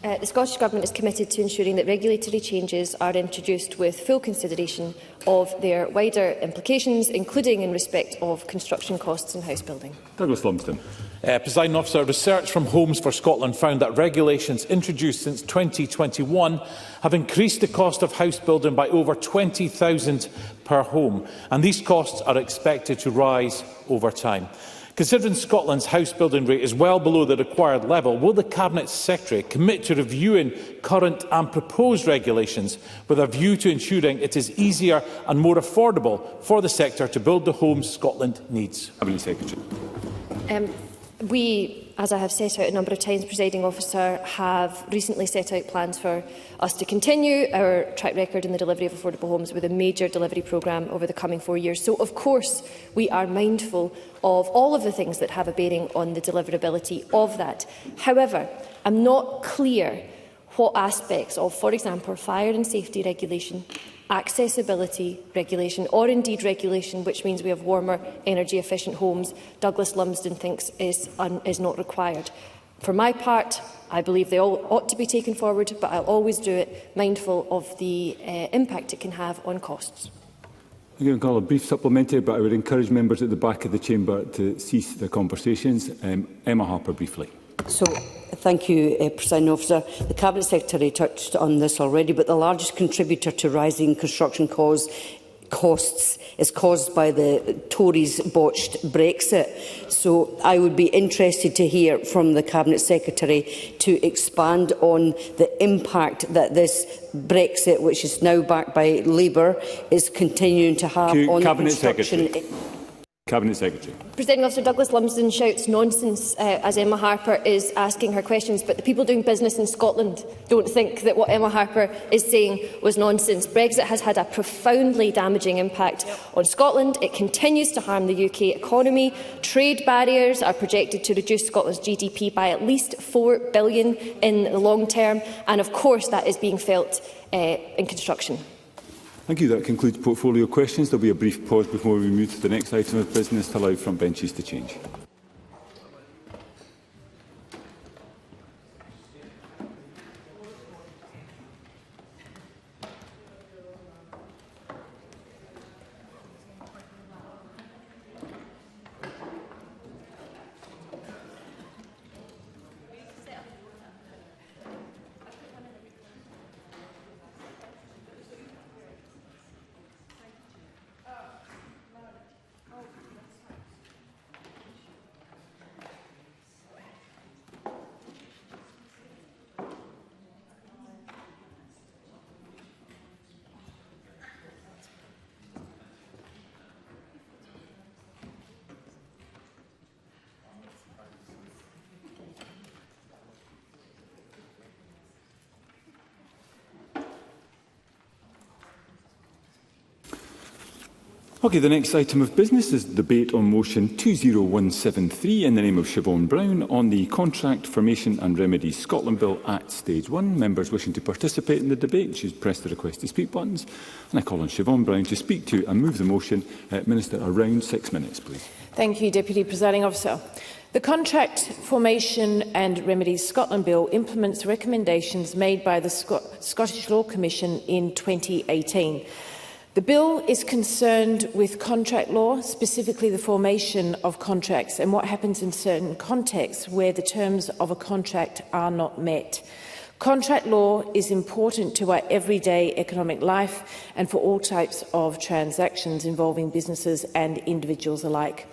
The Scottish Government is committed to ensuring that regulatory changes are introduced with full consideration of their wider implications, including in respect of construction costs in house building. Douglas Lumsden. Presiding Officer, research from Homes for Scotland found that regulations introduced since 2021 have increased the cost of house building by over £20,000 per home, and these costs are expected to rise over time. Considering Scotland's house building rate is well below the required level, will the Cabinet Secretary commit to reviewing current and proposed regulations with a view to ensuring it is easier and more affordable for the sector to build the homes Scotland needs? Cabinet Secretary. We, as I have set out a number of times, Presiding Officer, have recently set out plans for us to continue our track record in the delivery of affordable homes with a major delivery programme over the coming 4 years. So, of course, we are mindful of all of the things that have a bearing on the deliverability of that. However, I'm not clear what aspects of, for example, fire and safety regulation, accessibility regulation, or indeed regulation which means we have warmer, energy-efficient homes, Douglas Lumsden thinks is not required. For my part, I believe they all ought to be taken forward, but I'll always do it mindful of the impact it can have on costs. I'm going to call a brief supplementary, but I would encourage members at the back of the chamber to cease their conversations. Emma Harper, briefly. Thank you, Presiding Officer. The Cabinet Secretary touched on this already, but the largest contributor to rising construction costs is caused by the Tories' botched Brexit. So I would be interested to hear from the Cabinet Secretary to expand on the impact that this Brexit, which is now backed by Labour, is continuing to have on Cabinet construction. Secretary. Cabinet Secretary. Presiding Officer, Douglas Lumsden shouts nonsense as Emma Harper is asking her questions, but the people doing business in Scotland don't think that what Emma Harper is saying was nonsense. Brexit has had a profoundly damaging impact on Scotland. It continues to harm the UK economy. Trade barriers are projected to reduce Scotland's GDP by at least £4 billion in the long term, and of course that is being felt in construction. Thank you. That concludes portfolio questions. There will be a brief pause before we move to the next item of business to allow front benches to change. Okay, the next item of business is the debate on motion 20173 in the name of Siobhan Brown on the Contract Formation and Remedies Scotland Bill at Stage 1. Members wishing to participate in the debate should press the request to speak buttons. And I call on Siobhan Brown to speak to and move the motion. Minister, around 6 minutes, please. Thank you, Deputy Presiding Officer. The Contract Formation and Remedies Scotland Bill implements recommendations made by the Scottish Law Commission in 2018. The bill is concerned with contract law, specifically the formation of contracts and what happens in certain contexts where the terms of a contract are not met. Contract law is important to our everyday economic life and for all types of transactions involving businesses and individuals alike.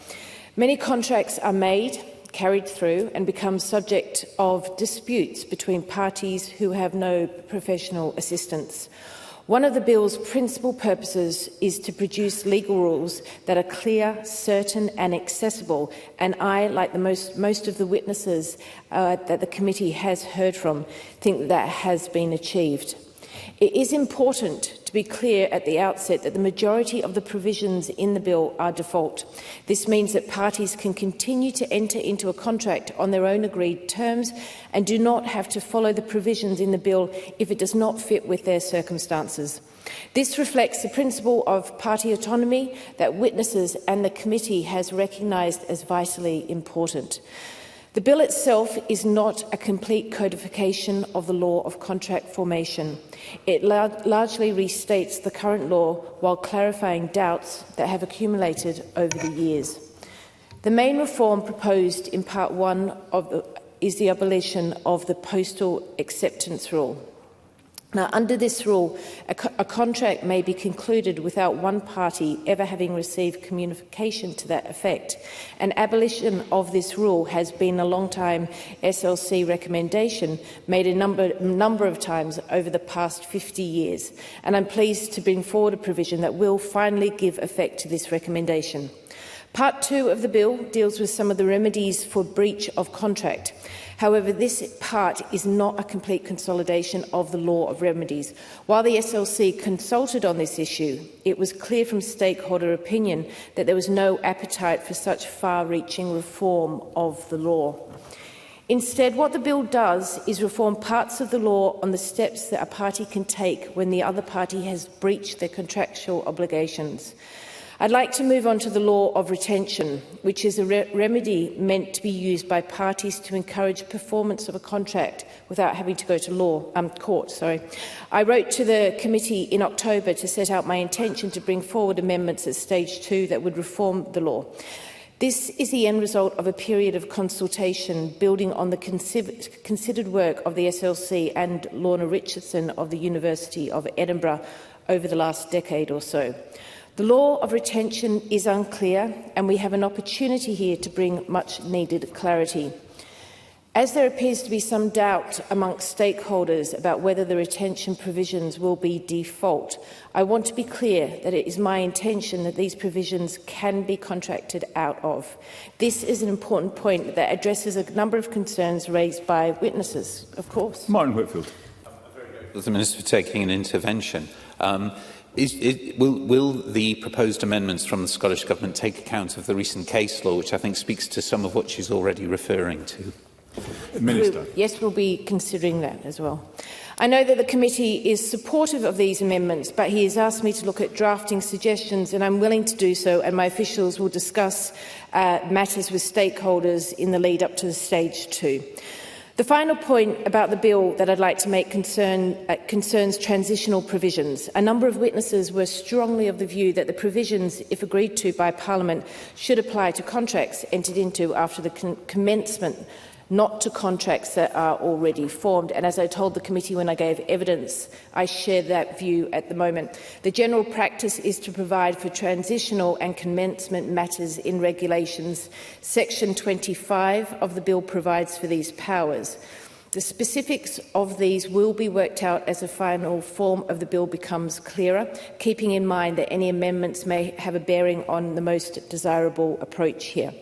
Many contracts are made, carried through and become subject of disputes between parties who have no professional assistance. One of the bill's principal purposes is to produce legal rules that are clear, certain and accessible, and I, like most of the witnesses that the committee has heard from, think that has been achieved. It is important to be clear at the outset that the majority of the provisions in the bill are default. This means that parties can continue to enter into a contract on their own agreed terms and do not have to follow the provisions in the bill if it does not fit with their circumstances. This reflects the principle of party autonomy that witnesses and the committee has recognised as vitally important. The bill itself is not a complete codification of the law of contract formation. It largely restates the current law while clarifying doubts that have accumulated over the years. The main reform proposed in Part 1 is the abolition of the postal acceptance rule. Now, under this rule, a contract may be concluded without one party ever having received communication to that effect. An abolition of this rule has been a long-time SLC recommendation made a number of times over the past 50 years, and I'm pleased to bring forward a provision that will finally give effect to this recommendation. Part 2 of the bill deals with some of the remedies for breach of contract. However, this part is not a complete consolidation of the law of remedies. While the SLC consulted on this issue, it was clear from stakeholder opinion that there was no appetite for such far-reaching reform of the law. Instead, what the bill does is reform parts of the law on the steps that a party can take when the other party has breached their contractual obligations. I'd like to move on to the law of retention, which is a remedy meant to be used by parties to encourage performance of a contract without having to go to court. I wrote to the committee in October to set out my intention to bring forward amendments at stage 2 that would reform the law. This is the end result of a period of consultation building on the considered work of the SLC and Lorna Richardson of the University of Edinburgh over the last decade or so. The law of retention is unclear, and we have an opportunity here to bring much-needed clarity. As there appears to be some doubt amongst stakeholders about whether the retention provisions will be default, I want to be clear that it is my intention that these provisions can be contracted out of. This is an important point that addresses a number of concerns raised by witnesses, of course. Martin Whitfield. The Minister for taking an intervention. Will the proposed amendments from the Scottish Government take account of the recent case law, which I think speaks to some of what she's already referring to? Minister. Yes, we'll be considering that as well. I know that the committee is supportive of these amendments, but he has asked me to look at drafting suggestions, and I'm willing to do so, and my officials will discuss matters with stakeholders in the lead up to stage 2. The final point about the bill that I'd like to make concerns transitional provisions. A number of witnesses were strongly of the view that the provisions, if agreed to by Parliament, should apply to contracts entered into after the commencement, not to contracts that are already formed. And as I told the committee when I gave evidence, I share that view at the moment. The general practice is to provide for transitional and commencement matters in regulations. Section 25 of the bill provides for these powers. The specifics of these will be worked out as the final form of the bill becomes clearer, keeping in mind that any amendments may have a bearing on the most desirable approach here.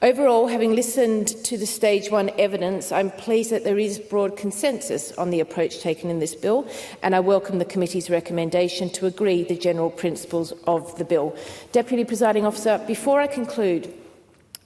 Overall, having listened to the Stage 1 evidence, I'm pleased that there is broad consensus on the approach taken in this bill, and I welcome the committee's recommendation to agree the general principles of the bill. Deputy Presiding Officer, before I conclude,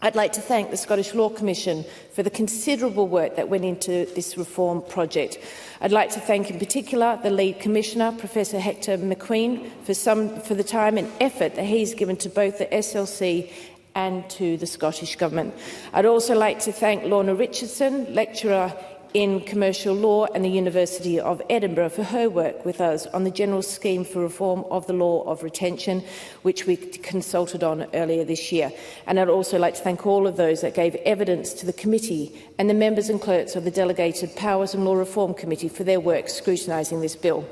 I'd like to thank the Scottish Law Commission for the considerable work that went into this reform project. I'd like to thank in particular the lead Commissioner, Professor Hector McQueen, for the time and effort that he's given to both the SLC and to the Scottish Government. I'd also like to thank Lorna Richardson, lecturer in commercial law at the University of Edinburgh, for her work with us on the general scheme for reform of the law of retention, which we consulted on earlier this year. And I'd also like to thank all of those that gave evidence to the committee and the members and clerks of the Delegated Powers and Law Reform Committee for their work scrutinising this bill.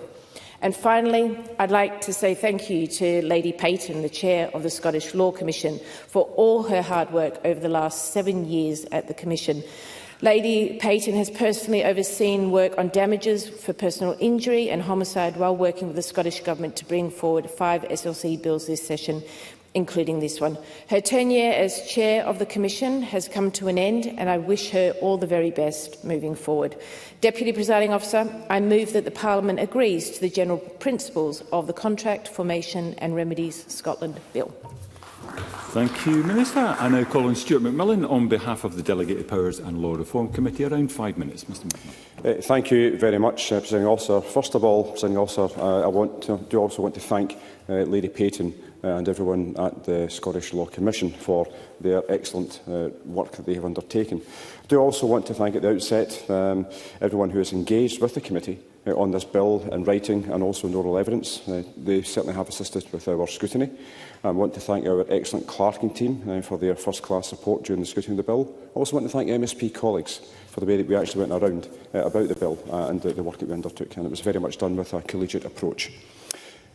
And finally, I'd like to say thank you to Lady Payton, the Chair of the Scottish Law Commission, for all her hard work over the last 7 years at the Commission. Lady Payton has personally overseen work on damages for personal injury and homicide while working with the Scottish Government to bring forward 5 SLC bills this session, including this one. Her tenure as Chair of the Commission has come to an end, and I wish her all the very best moving forward. Deputy Presiding Officer, I move that the Parliament agrees to the general principles of the Contract, Formation and Remedies Scotland Bill. Thank you, Minister. I now call on Stuart McMillan on behalf of the Delegated Powers and Law Reform Committee. Around 5 minutes, Mr McMillan. Thank you very much, Presiding Officer. First of all, Presiding Officer, I do also want to thank Lady Payton and everyone at the Scottish Law Commission for their excellent work that they have undertaken. I do also want to thank at the outset everyone who has engaged with the committee on this bill in writing and also in oral evidence. They certainly have assisted with our scrutiny. I want to thank our excellent clerking team for their first-class support during the scrutiny of the bill. I also want to thank MSP colleagues for the way that we actually went around about the bill and the work that we undertook, and it was very much done with a collegiate approach.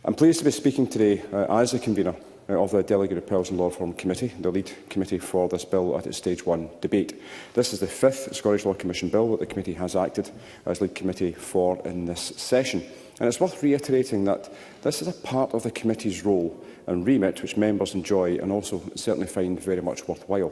I'm pleased to be speaking today as the convener of the Delegated Powers and Law Reform Committee, the lead committee for this bill at its Stage 1 debate. This is the 5th Scottish Law Commission bill that the committee has acted as lead committee for in this session. And it's worth reiterating that this is a part of the committee's role and remit which members enjoy and also certainly find very much worthwhile.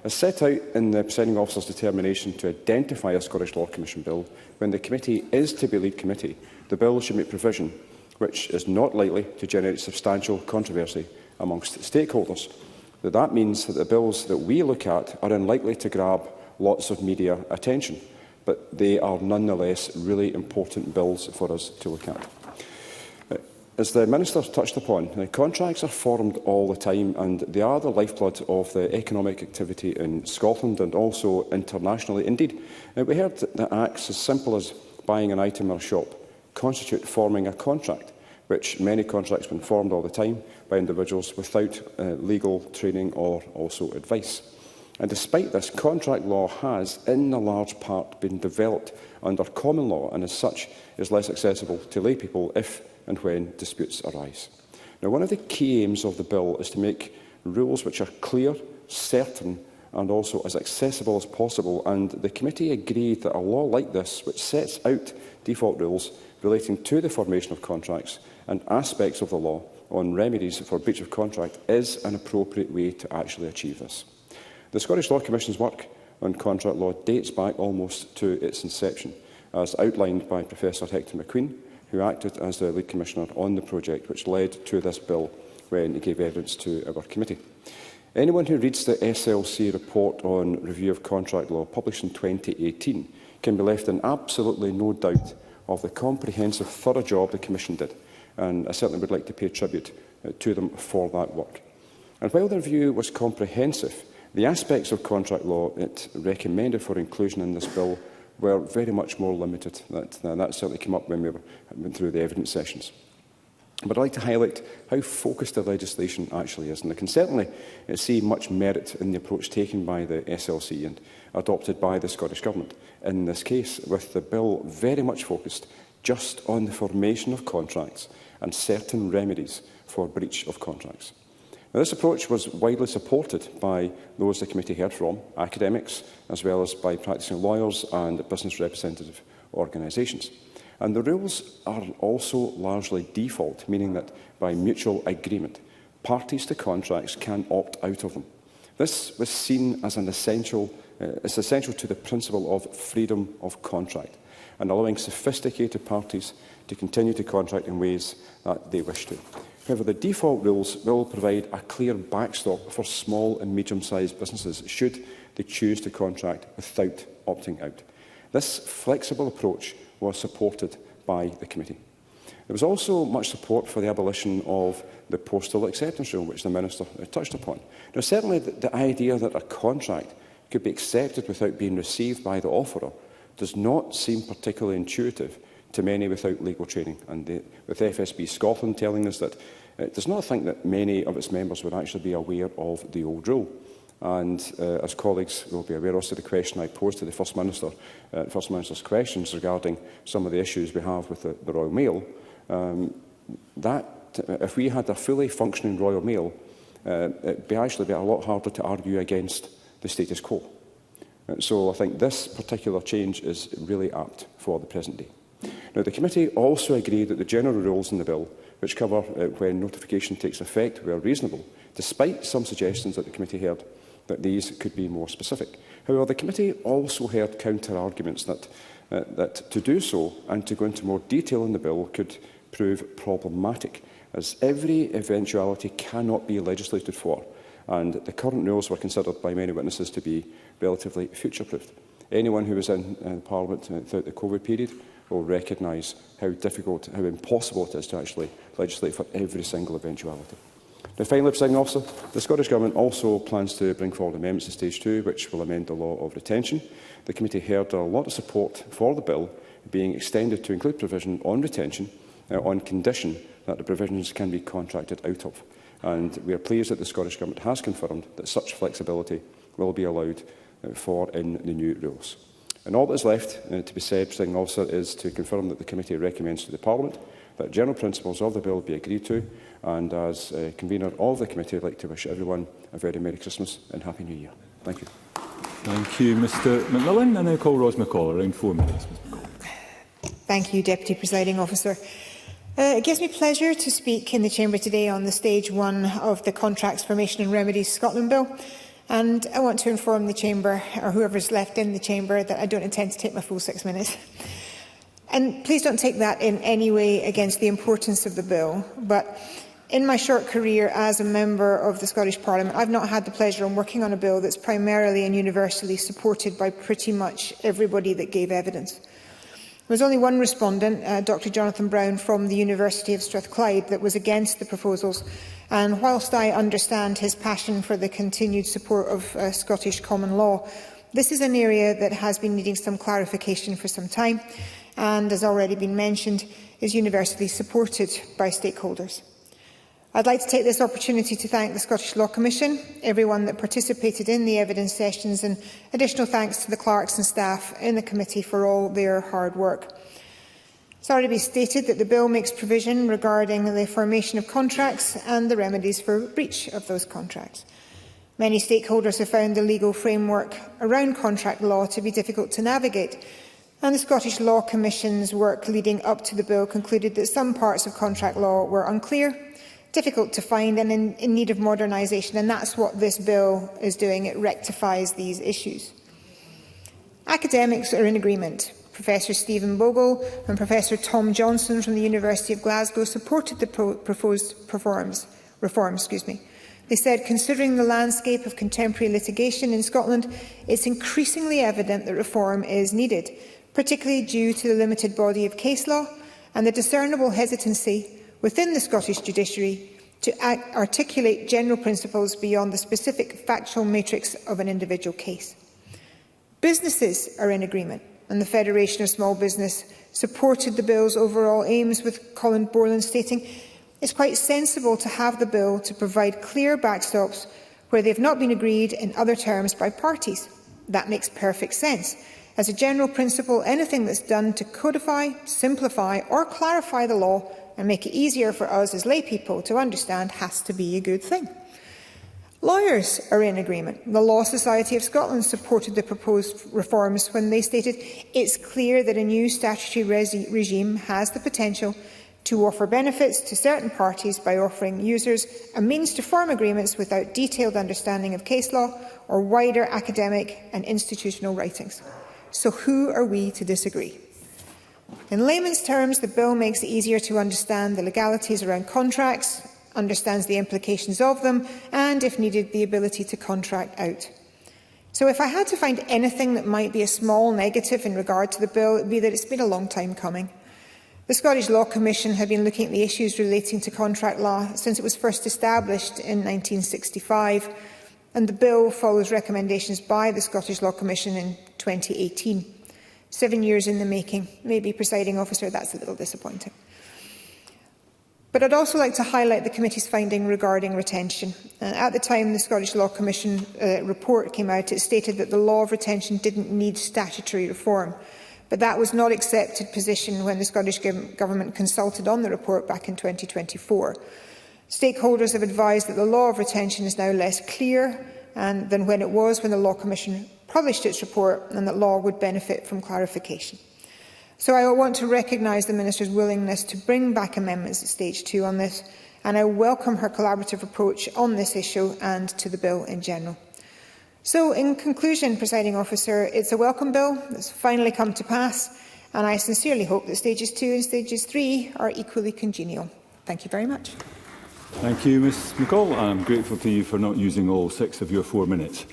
As set out in the Presiding Officer's determination to identify a Scottish Law Commission bill, when the committee is to be lead committee, the bill should make provision which is not likely to generate substantial controversy amongst stakeholders. That means that the bills that we look at are unlikely to grab lots of media attention, but they are nonetheless really important bills for us to look at. As the Minister touched upon, contracts are formed all the time and they are the lifeblood of the economic activity in Scotland and also internationally. Indeed, we heard that acts as simple as buying an item in a shop constitute forming a contract, which many contracts have been formed all the time by individuals without legal training or also advice. And despite this, contract law has, in a large part, been developed under common law and as such is less accessible to lay people if and when disputes arise. Now, one of the key aims of the bill is to make rules which are clear, certain and also as accessible as possible, and the committee agreed that a law like this, which sets out default rules relating to the formation of contracts and aspects of the law on remedies for breach of contract, is an appropriate way to actually achieve this. The Scottish Law Commission's work on contract law dates back almost to its inception, as outlined by Professor Hector McQueen, who acted as the lead commissioner on the project which led to this bill when he gave evidence to our committee. Anyone who reads the SLC report on review of contract law, published in 2018, can be left in absolutely no doubt of the comprehensive, thorough job the Commission did, and I certainly would like to pay tribute to them for that work. And while the review was comprehensive, the aspects of contract law it recommended for inclusion in this bill were very much more limited. That certainly came up when we went through the evidence sessions. But I'd like to highlight how focused the legislation actually is, and I can certainly see much merit in the approach taken by the SLC and adopted by the Scottish Government in this case, with the bill very much focused just on the formation of contracts and certain remedies for breach of contracts. Now, this approach was widely supported by those the committee heard from, academics, as well as by practising lawyers and business representative organisations. And the rules are also largely default, meaning that by mutual agreement, parties to contracts can opt out of them. This was seen as essential to the principle of freedom of contract and allowing sophisticated parties to continue to contract in ways that they wish to. However, the default rules will provide a clear backstop for small and medium-sized businesses should they choose to contract without opting out. This flexible approach was supported by the committee. There was also much support for the abolition of the postal acceptance rule, which the Minister touched upon. Now, certainly the idea that a contract could be accepted without being received by the offerer does not seem particularly intuitive to many without legal training. And with FSB Scotland telling us that it does not think that many of its members would actually be aware of the old rule. And as colleagues will be aware, also the question I posed to the First Minister, First Minister's questions regarding some of the issues we have with the Royal Mail, that if we had a fully functioning Royal Mail, it would actually be a lot harder to argue against the status quo. So I think this particular change is really apt for the present day. Now, the committee also agreed that the general rules in the bill, which cover when notification takes effect, were reasonable, despite some suggestions that the committee heard that these could be more specific. However, the committee also heard counter-arguments that to do so and to go into more detail in the bill could prove problematic, as every eventuality cannot be legislated for, and the current rules were considered by many witnesses to be relatively future-proofed. Anyone who was in Parliament throughout the COVID period will recognise how difficult, how impossible it is to actually legislate for every single eventuality. Now, finally, Presiding Officer, the Scottish Government also plans to bring forward amendments to Stage 2, which will amend the law of retention. The committee heard a lot of support for the bill being extended to include provision on retention on condition that the provisions can be contracted out of. And we are pleased that the Scottish Government has confirmed that such flexibility will be allowed for in the new rules. And all that is left to be said, Presiding Officer, is to confirm that the committee recommends to the Parliament that general principles of the bill be agreed to, and as convener of the committee, I'd like to wish everyone a very Merry Christmas and Happy New Year. Thank you. Thank you, Mr McMillan. And I call Ros McCall, around 4 minutes. Thank you, Deputy Presiding Officer. It gives me pleasure to speak in the Chamber today on the Stage 1 of the Contracts, Formation and Remedies Scotland Bill. And I want to inform the Chamber, or whoever is left in the Chamber, that I don't intend to take my full 6 minutes. And please don't take that in any way against the importance of the bill. But in my short career as a member of the Scottish Parliament, I've not had the pleasure of working on a bill that's primarily and universally supported by pretty much everybody that gave evidence. There was only one respondent, Dr Jonathan Brown from the University of Strathclyde, that was against the proposals. And whilst I understand his passion for the continued support of Scottish common law, this is an area that has been needing some clarification for some time and, has already been mentioned, is universally supported by stakeholders. I'd like to take this opportunity to thank the Scottish Law Commission, everyone that participated in the evidence sessions, and additional thanks to the clerks and staff in the committee for all their hard work. It's already been stated that the bill makes provision regarding the formation of contracts and the remedies for breach of those contracts. Many stakeholders have found the legal framework around contract law to be difficult to navigate, and the Scottish Law Commission's work leading up to the bill concluded that some parts of contract law were unclear, difficult to find and in need of modernisation, and that's what this bill is doing. It rectifies these issues. Academics are in agreement. Professor Stephen Bogle and Professor Tom Johnson from the University of Glasgow supported the proposed reforms. They said, considering the landscape of contemporary litigation in Scotland, it's increasingly evident that reform is needed, particularly due to the limited body of case law and the discernible hesitancy within the Scottish judiciary to articulate general principles beyond the specific factual matrix of an individual case. Businesses are in agreement, and the Federation of Small Business supported the bill's overall aims, with Colin stating, "It's quite sensible to have the bill to provide clear backstops where they have not been agreed in other terms by parties. That makes perfect sense. As a general principle, anything that's done to codify, simplify or clarify the law and make it easier for us as lay people to understand has to be a good thing." Lawyers are in agreement. The Law Society of Scotland supported the proposed reforms when they stated, "It's clear that a new statutory regime has the potential to offer benefits to certain parties by offering users a means to form agreements without detailed understanding of case law or wider academic and institutional writings." So who are we to disagree? In layman's terms, the bill makes it easier to understand the legalities around contracts, understands the implications of them, and, if needed, the ability to contract out. So if I had to find anything that might be a small negative in regard to the bill, it would be that it's been a long time coming. The Scottish Law Commission had been looking at the issues relating to contract law since it was first established in 1965, and the bill follows recommendations by the Scottish Law Commission in 2018. 7 years in the making. Maybe, Presiding Officer, that's a little disappointing. But I'd also like to highlight the committee's finding regarding retention. At the time the Scottish Law Commission report came out, it stated that the law of retention didn't need statutory reform. But that was not accepted position when the Scottish Government consulted on the report back in 2024. Stakeholders have advised that the law of retention is now less clear than when it was when the Law Commission published its report and that law would benefit from clarification. So I want to recognise the Minister's willingness to bring back amendments at stage 2 on this, and I welcome her collaborative approach on this issue and to the bill in general. So, in conclusion, Presiding Officer, it's a welcome bill that's finally come to pass, and I sincerely hope that stages 2 and stages 3 are equally congenial. Thank you very much. Thank you, Ms McCall. I'm grateful to you for not using all 6 of your 4 minutes.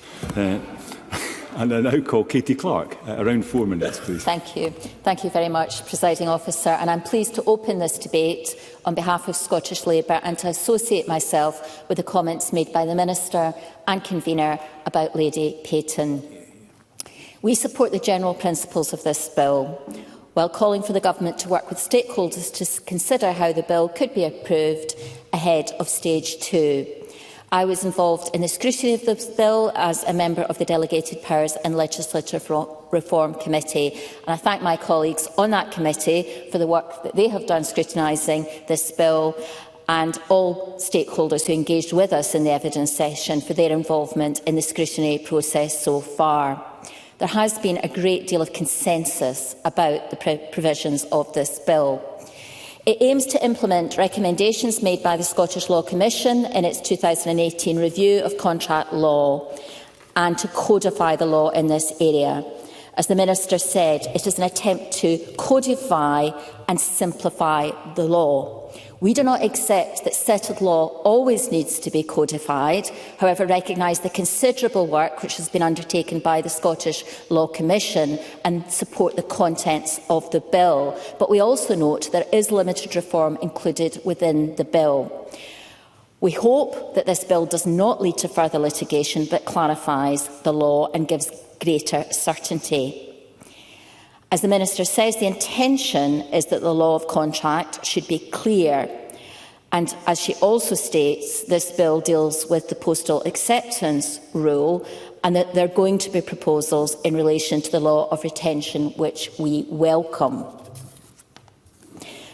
And I now call Katie Clark. Around 4 minutes, please. Thank you. Thank you very much, Presiding Officer. And I'm pleased to open this debate on behalf of Scottish Labour and to associate myself with the comments made by the Minister and Convener about Lady Payton. We support the general principles of this bill, while calling for the Government to work with stakeholders to consider how the bill could be approved ahead of stage 2. I was involved in the scrutiny of this bill as a member of the Delegated Powers and Legislative Reform Committee, and I thank my colleagues on that committee for the work that they have done scrutinising this bill, and all stakeholders who engaged with us in the evidence session for their involvement in the scrutiny process so far. There has been a great deal of consensus about the provisions of this bill. It aims to implement recommendations made by the Scottish Law Commission in its 2018 review of contract law and to codify the law in this area. As the Minister said, it is an attempt to codify and simplify the law. We do not accept that settled law always needs to be codified, however recognise the considerable work which has been undertaken by the Scottish Law Commission and support the contents of the bill. But we also note there is limited reform included within the bill. We hope that this bill does not lead to further litigation but clarifies the law and gives greater certainty. As the Minister says, the intention is that the law of contract should be clear. And as she also states, this bill deals with the postal acceptance rule and that there are going to be proposals in relation to the law of retention, which we welcome.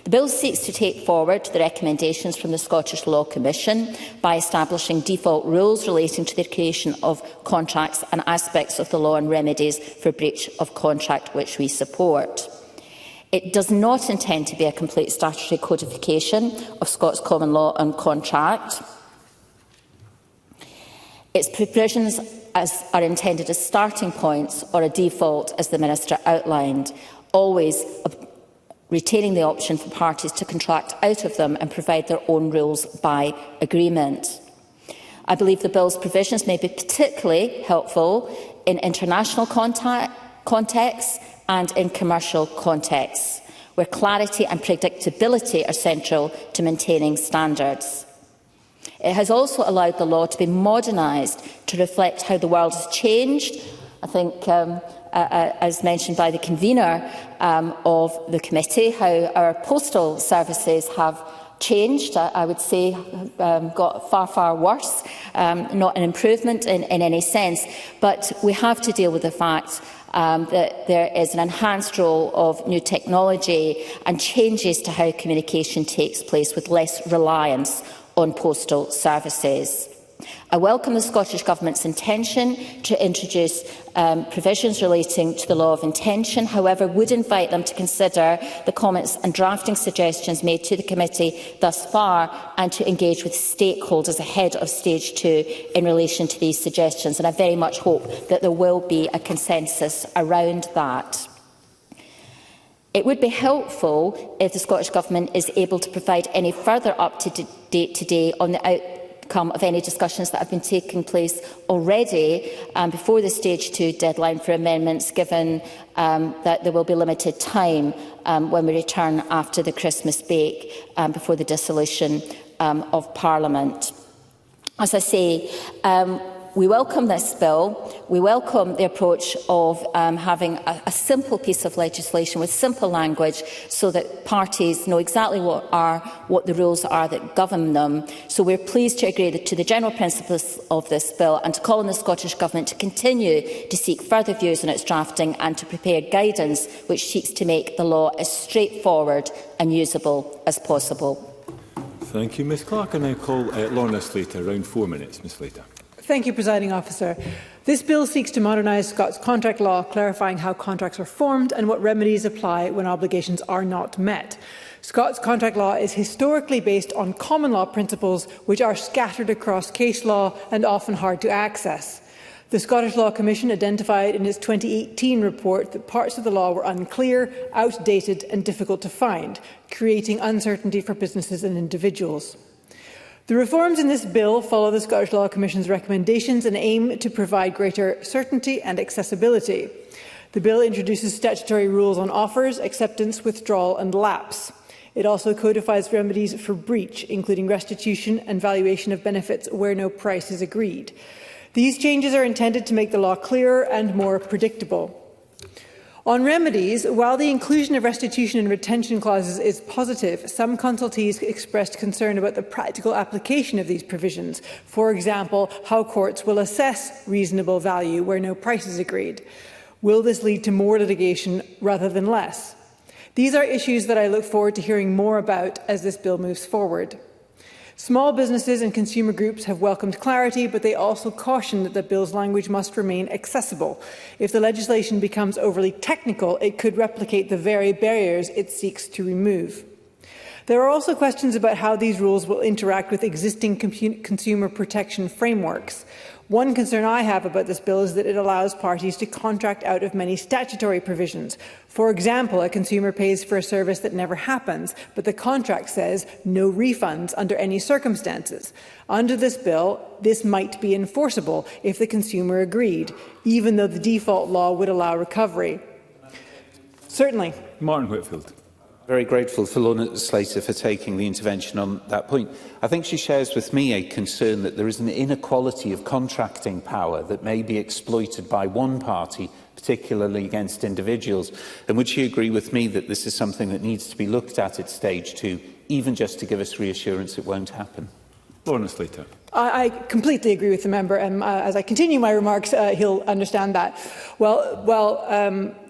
The bill seeks to take forward the recommendations from the Scottish Law Commission by establishing default rules relating to the creation of contracts and aspects of the law and remedies for breach of contract, which we support. It does not intend to be a complete statutory codification of Scots common law on contract. Its provisions are intended as starting points or a default, as the Minister outlined, always retaining the option for parties to contract out of them and provide their own rules by agreement. I believe the bill's provisions may be particularly helpful in international contexts and in commercial contexts, where clarity and predictability are central to maintaining standards. It has also allowed the law to be modernised to reflect how the world has changed. I think, as mentioned by the convener of the committee, how our postal services have changed, I would say, got far, far worse, not an improvement in any sense. But we have to deal with the fact that there is an enhanced role of new technology and changes to how communication takes place with less reliance on postal services. I welcome the Scottish Government's intention to introduce provisions relating to the law of intention. However, would invite them to consider the comments and drafting suggestions made to the committee thus far and to engage with stakeholders ahead of stage 2 in relation to these suggestions. And I very much hope that there will be a consensus around that. It would be helpful if the Scottish Government is able to provide any further up-to-date today on the outcome of any discussions that have been taking place already before the stage 2 deadline for amendments, given that there will be limited time when we return after the Christmas break before the dissolution of Parliament. As I say, we welcome this bill. We welcome the approach of having a simple piece of legislation with simple language so that parties know exactly what the rules are that govern them. So we're pleased to agree to the general principles of this bill and to call on the Scottish Government to continue to seek further views on its drafting and to prepare guidance which seeks to make the law as straightforward and usable as possible. Thank you, Ms Clark. I now call Lorna Slater. Around 4 minutes, Ms Slater. Thank you, Presiding Officer. This bill seeks to modernise Scots contract law, clarifying how contracts are formed and what remedies apply when obligations are not met. Scots contract law is historically based on common law principles which are scattered across case law and often hard to access. The Scottish Law Commission identified in its 2018 report that parts of the law were unclear, outdated and difficult to find, creating uncertainty for businesses and individuals. The reforms in this bill follow the Scottish Law Commission's recommendations and aim to provide greater certainty and accessibility. The bill introduces statutory rules on offers, acceptance, withdrawal and lapse. It also codifies remedies for breach, including restitution and valuation of benefits where no price is agreed. These changes are intended to make the law clearer and more predictable. On remedies, while the inclusion of restitution and retention clauses is positive, some consultees expressed concern about the practical application of these provisions. For example, how courts will assess reasonable value where no price is agreed. Will this lead to more litigation rather than less? These are issues that I look forward to hearing more about as this bill moves forward. Small businesses and consumer groups have welcomed clarity, but they also caution that the bill's language must remain accessible. If the legislation becomes overly technical, it could replicate the very barriers it seeks to remove. There are also questions about how these rules will interact with existing consumer protection frameworks. One concern I have about this bill is that it allows parties to contract out of many statutory provisions. For example, a consumer pays for a service that never happens, but the contract says no refunds under any circumstances. Under this bill, this might be enforceable if the consumer agreed, even though the default law would allow recovery. Certainly. Martin Whitfield. Very grateful for Leonard Slater for taking the intervention on that point. I think she shares with me a concern that there is an inequality of contracting power that may be exploited by one party, particularly against individuals. And would she agree with me that this is something that needs to be looked at stage 2, even just to give us reassurance it won't happen? Leonard Slater. I completely agree with the member, and as I continue my remarks, he'll understand that.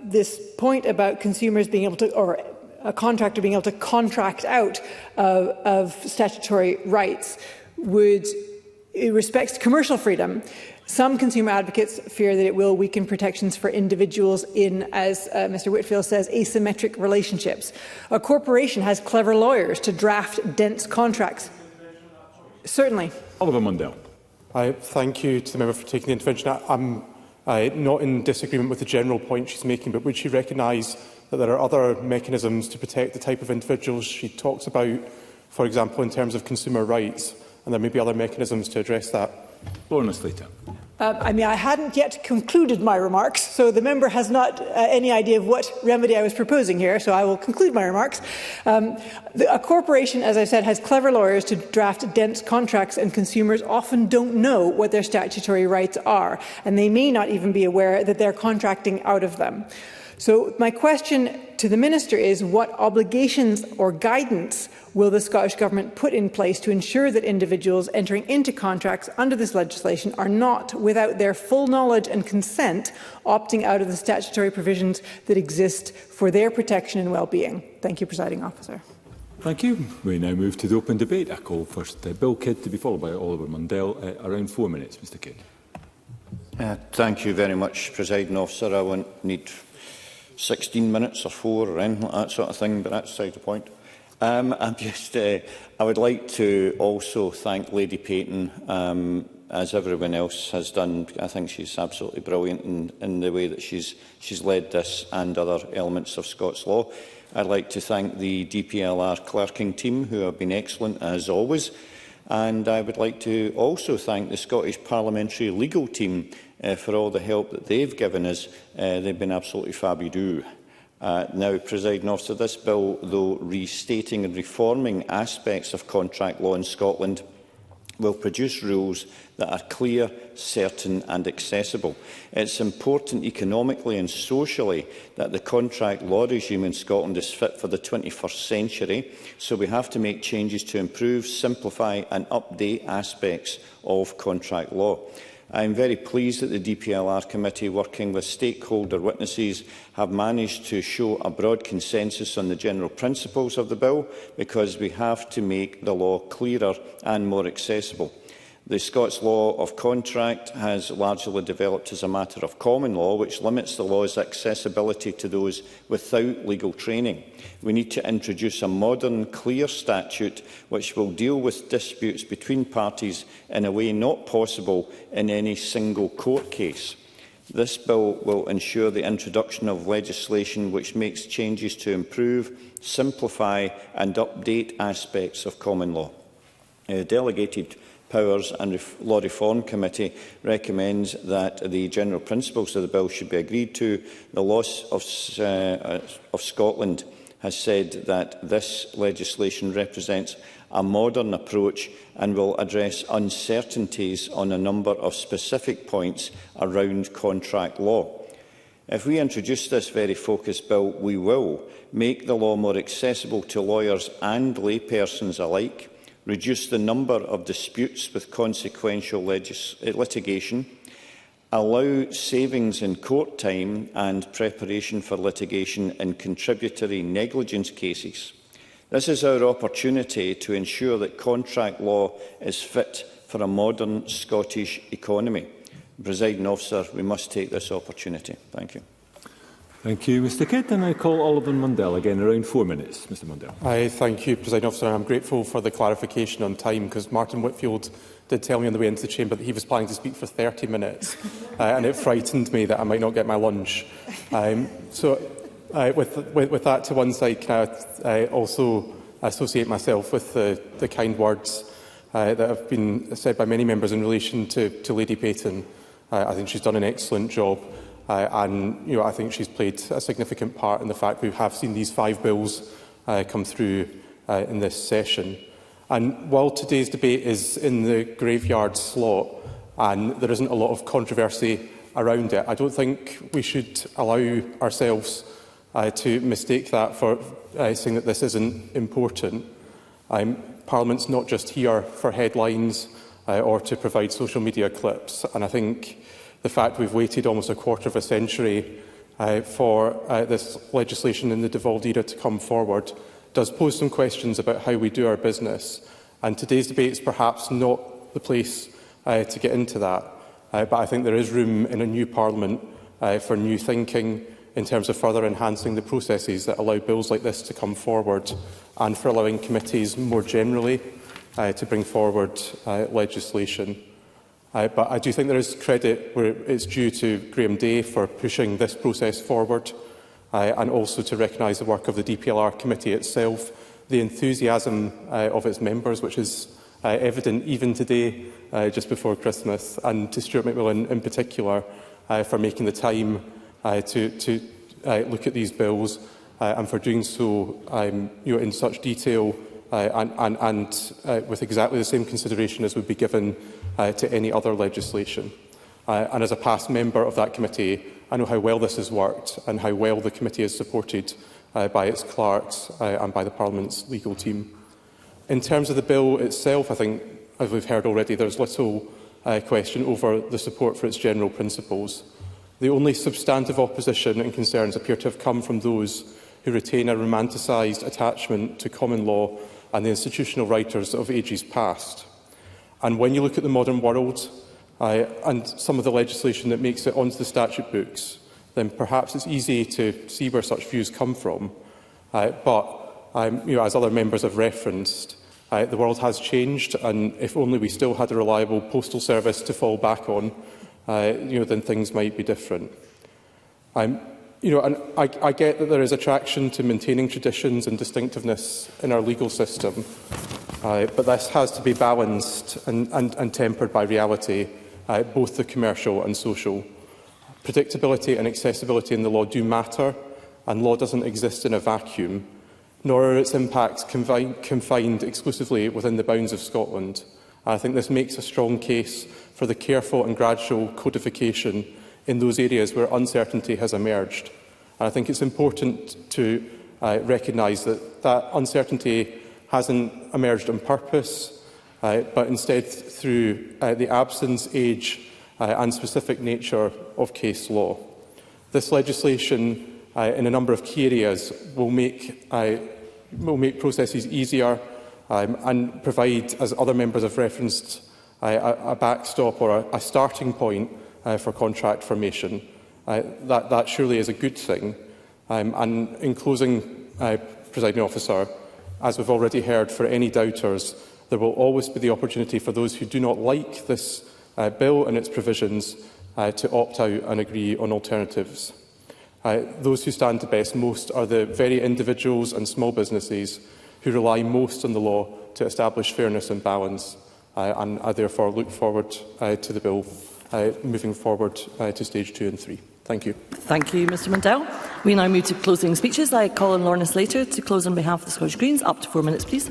This point about consumers being able to, or a contractor being able to contract out of statutory rights it respects commercial freedom. Some consumer advocates fear that it will weaken protections for individuals in, as Mr Whitfield says, asymmetric relationships. A corporation has clever lawyers to draft dense contracts. Certainly. Oliver Mundell. Thank you to the member for taking the intervention. I'm not in disagreement with the general point she's making, but would she recognise that there are other mechanisms to protect the type of individuals she talks about, for example, in terms of consumer rights, and there may be other mechanisms to address that? Leonard Slater. I hadn't yet concluded my remarks, so the member has not any idea of what remedy I was proposing here, so I will conclude my remarks. A corporation, as I said, has clever lawyers to draft dense contracts, and consumers often don't know what their statutory rights are, and they may not even be aware that they're contracting out of them. So my question to the Minister is, what obligations or guidance will the Scottish Government put in place to ensure that individuals entering into contracts under this legislation are not, without their full knowledge and consent, opting out of the statutory provisions that exist for their protection and well-being? Thank you, Presiding Officer. Thank you. We now move to the open debate. I call first Bill Kidd to be followed by Oliver Mundell. Around 4 minutes, Mr Kidd. Thank you very much, Presiding Officer. I won't need 16 minutes or 4 or anything like that sort of thing, but that's beside the point. I would like to also thank Lady Payton, as everyone else has done. I think she's absolutely brilliant in the way that she's led this and other elements of Scots law. I'd like to thank the DPLR clerking team, who have been excellent as always. And I would like to also thank the Scottish Parliamentary Legal Team for all the help that they've given us. They've been absolutely fabulous. Now, Presiding Officer, this bill, though restating and reforming aspects of contract law in Scotland, will produce rules that are clear, certain and accessible. It's important economically and socially that the contract law regime in Scotland is fit for the 21st century, so we have to make changes to improve, simplify and update aspects of contract law. I am very pleased that the DPLR Committee, working with stakeholder witnesses, have managed to show a broad consensus on the general principles of the bill, because we have to make the law clearer and more accessible. The Scots law of contract has largely developed as a matter of common law, which limits the law's accessibility to those without legal training. We need to introduce a modern, clear statute which will deal with disputes between parties in a way not possible in any single court case. This bill will ensure the introduction of legislation which makes changes to improve, simplify and update aspects of common law. Delegated Powers and Law Reform Committee recommends that the general principles of the bill should be agreed to. The Law of Scotland has said that this legislation represents a modern approach and will address uncertainties on a number of specific points around contract law. If we introduce this very focused bill, we will make the law more accessible to lawyers and laypersons alike, reduce the number of disputes with consequential litigation, allow savings in court time and preparation for litigation in contributory negligence cases. This is our opportunity to ensure that contract law is fit for a modern Scottish economy. Presiding Officer, we must take this opportunity. Thank you. Thank you, Mr Kidd. And I call Oliver Mundell again, around 4 minutes. Mr Mundell. Thank you, Presiding Officer. I'm grateful for the clarification on time, because Martin Whitfield did tell me on the way into the chamber that he was planning to speak for 30 minutes, and it frightened me that I might not get my lunch. With that to one side, can I also associate myself with the kind words that have been said by many members in relation to Lady Payton. I think she's done an excellent job. And I think she's played a significant part in the fact we have seen these 5 bills come through in this session. And while today's debate is in the graveyard slot and there isn't a lot of controversy around it, I don't think we should allow ourselves to mistake that for saying that this isn't important. Parliament's not just here for headlines or to provide social media clips, and I think the fact we've waited almost a quarter of a century for this legislation in the devolved era to come forward does pose some questions about how we do our business. And today's debate is perhaps not the place to get into that. But I think there is room in a new Parliament for new thinking in terms of further enhancing the processes that allow bills like this to come forward, and for allowing committees more generally to bring forward legislation. But I do think there is credit where it's due to Graham Day for pushing this process forward, and also to recognise the work of the DPLR committee itself, the enthusiasm of its members, which is evident even today, just before Christmas, and to Stuart McMillan in particular for making the time to look at these bills, and for doing so in such detail and with exactly the same consideration as would be given to any other legislation. And as a past member of that committee, I know how well this has worked and how well the committee is supported by its clerks and by the Parliament's legal team. In terms of the bill itself, I think, as we've heard already, there's little question over the support for its general principles. The only substantive opposition and concerns appear to have come from those who retain a romanticised attachment to common law and the institutional writers of ages past. And when you look at the modern world and some of the legislation that makes it onto the statute books, then perhaps it's easy to see where such views come from. As other members have referenced, the world has changed, and if only we still had a reliable postal service to fall back on, then things might be different. And I get that there is attraction to maintaining traditions and distinctiveness in our legal system, but this has to be balanced and tempered by reality, both the commercial and social. Predictability and accessibility in the law do matter, and law doesn't exist in a vacuum, nor are its impacts confined exclusively within the bounds of Scotland. I think this makes a strong case for the careful and gradual codification in those areas where uncertainty has emerged. And I think it's important to recognise that that uncertainty hasn't emerged on purpose, but instead through the absence, age and specific nature of case law. This legislation in a number of key areas will make processes easier and provide, as other members have referenced, a backstop or a starting point for contract formation. That surely is a good thing. And in closing, Presiding Officer, as we've already heard, for any doubters, there will always be the opportunity for those who do not like this bill and its provisions to opt out and agree on alternatives. Those who stand to best most are the very individuals and small businesses who rely most on the law to establish fairness and balance, and I therefore look forward to the bill moving forward to stage 2 and 3. Thank you. Thank you, Mr Mundell. We now move to closing speeches. I call on Lorna Slater to close on behalf of the Scottish Greens. Up to 4 minutes, please.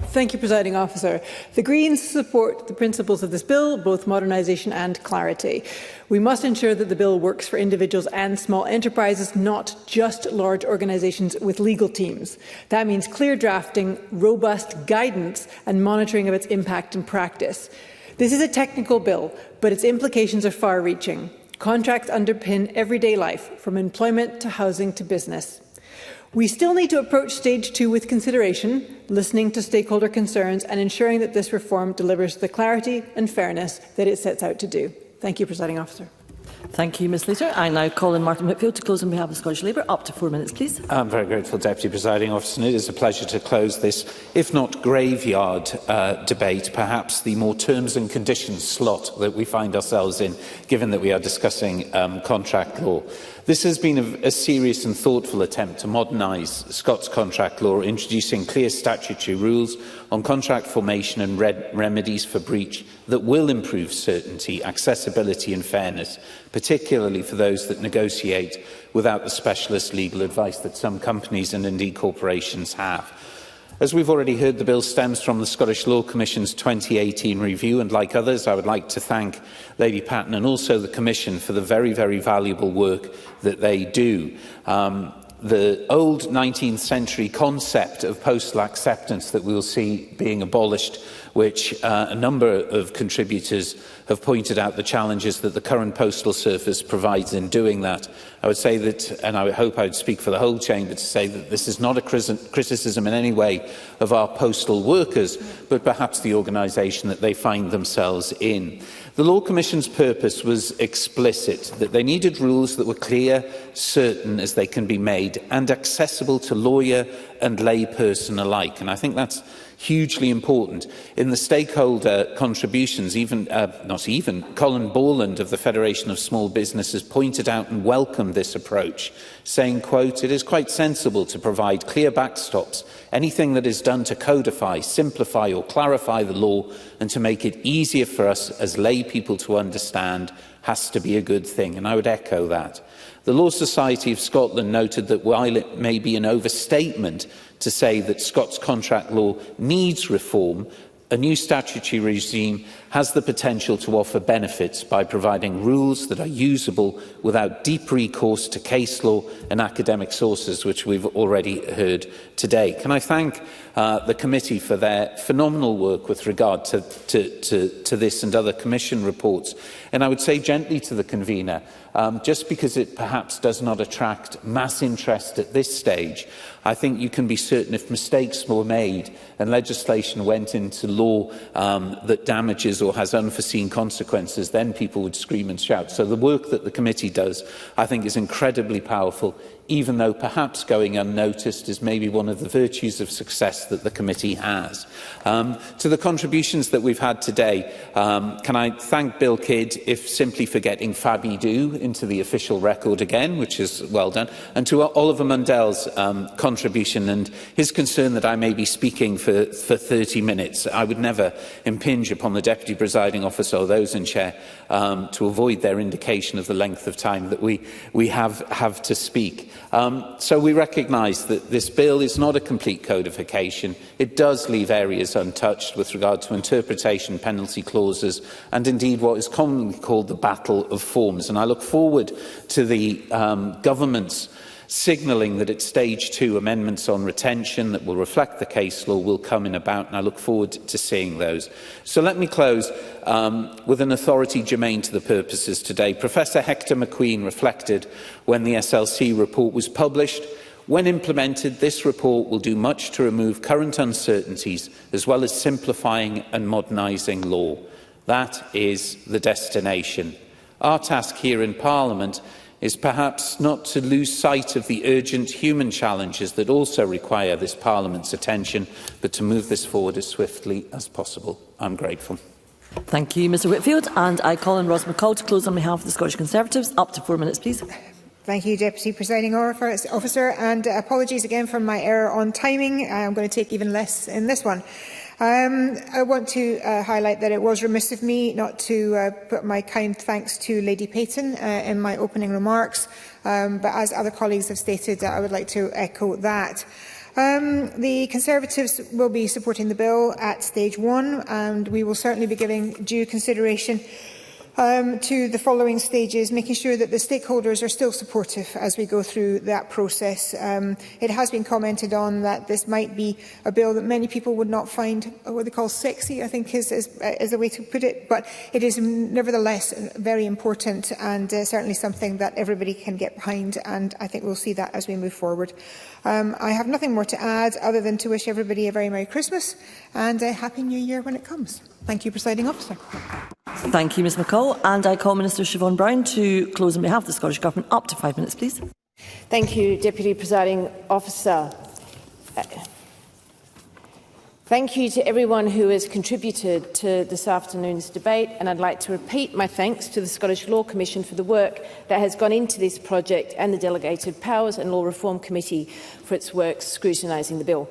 Thank you, Presiding Officer. The Greens support the principles of this bill, both modernisation and clarity. We must ensure that the bill works for individuals and small enterprises, not just large organisations with legal teams. That means clear drafting, robust guidance and monitoring of its impact in practice. This is a technical bill, but its implications are far-reaching. Contracts underpin everyday life, from employment to housing to business. We still need to approach stage 2 with consideration, listening to stakeholder concerns and ensuring that this reform delivers the clarity and fairness that it sets out to do. Thank you, Presiding Officer. Thank you, Ms Slater. I now call on Martin Whitfield to close on behalf of Scottish Labour. Up to 4 minutes, please. I'm very grateful, Deputy Presiding Officer, and it is a pleasure to close this, if not graveyard debate, perhaps the more terms and conditions slot that we find ourselves in, given that we are discussing contract law. This has been a serious and thoughtful attempt to modernise Scots contract law, introducing clear statutory rules on contract formation and remedies for breach that will improve certainty, accessibility and fairness, particularly for those that negotiate without the specialist legal advice that some companies and indeed corporations have. As we've already heard, the bill stems from the Scottish Law Commission's 2018 review, and like others, I would like to thank Lady Patten and also the Commission for the very, very valuable work that they do. The old 19th century concept of postal acceptance that we will see being abolished, which a number of contributors have pointed out the challenges that the current postal service provides in doing that. I would say that, and I hope I would speak for the whole chamber to say that this is not a criticism in any way of our postal workers, but perhaps the organisation that they find themselves in. The Law Commission's purpose was explicit, that they needed rules that were clear, certain as they can be made, and accessible to lawyer and layperson alike. And I think that's hugely important. In the stakeholder contributions, Colin Borland of the Federation of Small Businesses pointed out and welcomed this approach, saying, quote, "It is quite sensible to provide clear backstops. Anything that is done to codify, simplify or clarify the law and to make it easier for us as lay people to understand has to be a good thing." And I would echo that. The Law Society of Scotland noted that while it may be an overstatement to say that Scots contract law needs reform, a new statutory regime has the potential to offer benefits by providing rules that are usable without deep recourse to case law and academic sources, which we've already heard today. Can I thank the committee for their phenomenal work with regard to this and other Commission reports? And I would say gently to the convener, just because it perhaps does not attract mass interest at this stage, I think you can be certain if mistakes were made and legislation went into law that damages or has unforeseen consequences, then people would scream and shout. So the work that the committee does, I think, is incredibly powerful, even though perhaps going unnoticed is maybe one of the virtues of success that the committee has. To the contributions that we've had today, can I thank Bill Kidd, if simply for getting Fabi Do into the official record again, which is well done, and to Oliver Mundell's contribution and his concern that I may be speaking for 30 minutes. I would never impinge upon the Deputy Presiding Officer or those in chair to avoid their indication of the length of time that we have to speak. So we recognise that this bill is not a complete codification. It does leave areas untouched with regard to interpretation, penalty clauses, and indeed what is commonly called the battle of forms. And I look forward to the government's signalling that at stage 2 amendments on retention that will reflect the case law will come in about, and I look forward to seeing those. So let me close with an authority germane to the purposes today. Professor Hector McQueen reflected when the SLC report was published, when implemented, this report will do much to remove current uncertainties as well as simplifying and modernising law. That is the destination. Our task here in Parliament is perhaps not to lose sight of the urgent human challenges that also require this Parliament's attention, but to move this forward as swiftly as possible. I'm grateful. Thank you, Mr Whitfield. And I call on Ros McCall to close on behalf of the Scottish Conservatives. Up to 4 minutes, please. Thank you, Deputy Presiding Officer, and apologies again for my error on timing. I'm going to take even less in this one. I want to highlight that it was remiss of me not to put my kind thanks to Lady Payton in my opening remarks, but as other colleagues have stated, I would like to echo that. The Conservatives will be supporting the bill at stage 1, and we will certainly be giving due consideration to the following stages, making sure that the stakeholders are still supportive as we go through that process. It has been commented on that this might be a bill that many people would not find what they call sexy, I think is a way to put it, but it is nevertheless very important and certainly something that everybody can get behind, and I think we'll see that as we move forward. I have nothing more to add other than to wish everybody a very Merry Christmas and a Happy New Year when it comes. Thank you, Presiding Officer. Thank you, Ms McCall. And I call Minister Siobhan Brown to close on behalf of the Scottish Government. Up to 5 minutes, please. Thank you, Deputy Presiding Officer. Thank you to everyone who has contributed to this afternoon's debate, and I'd like to repeat my thanks to the Scottish Law Commission for the work that has gone into this project and the Delegated Powers and Law Reform Committee for its work scrutinising the bill.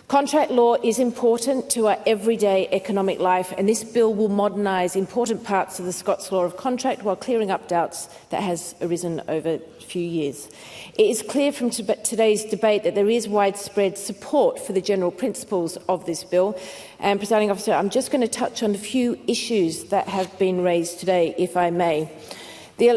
Contract law is important to our everyday economic life, and this bill will modernise important parts of the Scots law of contract while clearing up doubts that has arisen over a few years. It is clear from today's debate that there is widespread support for the general principles of this bill. And, Presiding Officer, I'm just going to touch on a few issues that have been raised today, if I may. The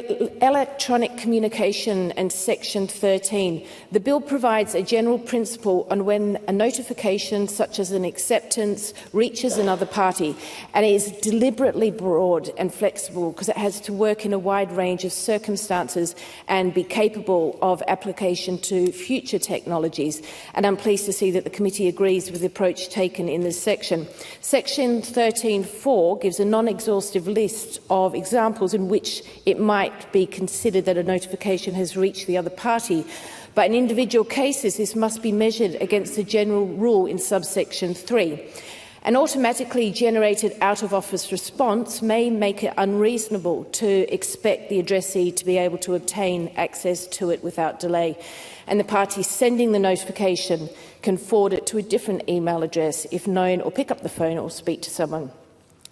electronic communication and Section 13. The bill provides a general principle on when a notification, such as an acceptance, reaches another party, and it is deliberately broad and flexible because it has to work in a wide range of circumstances and be capable of application to future technologies. And I'm pleased to see that the committee agrees with the approach taken in this section. Section 13(4) gives a non-exhaustive list of examples in which it might be considered that a notification has reached the other party. But in individual cases, this must be measured against the general rule in subsection 3. An automatically generated out-of-office response may make it unreasonable to expect the addressee to be able to obtain access to it without delay, and the party sending the notification can forward it to a different email address if known, or pick up the phone or speak to someone.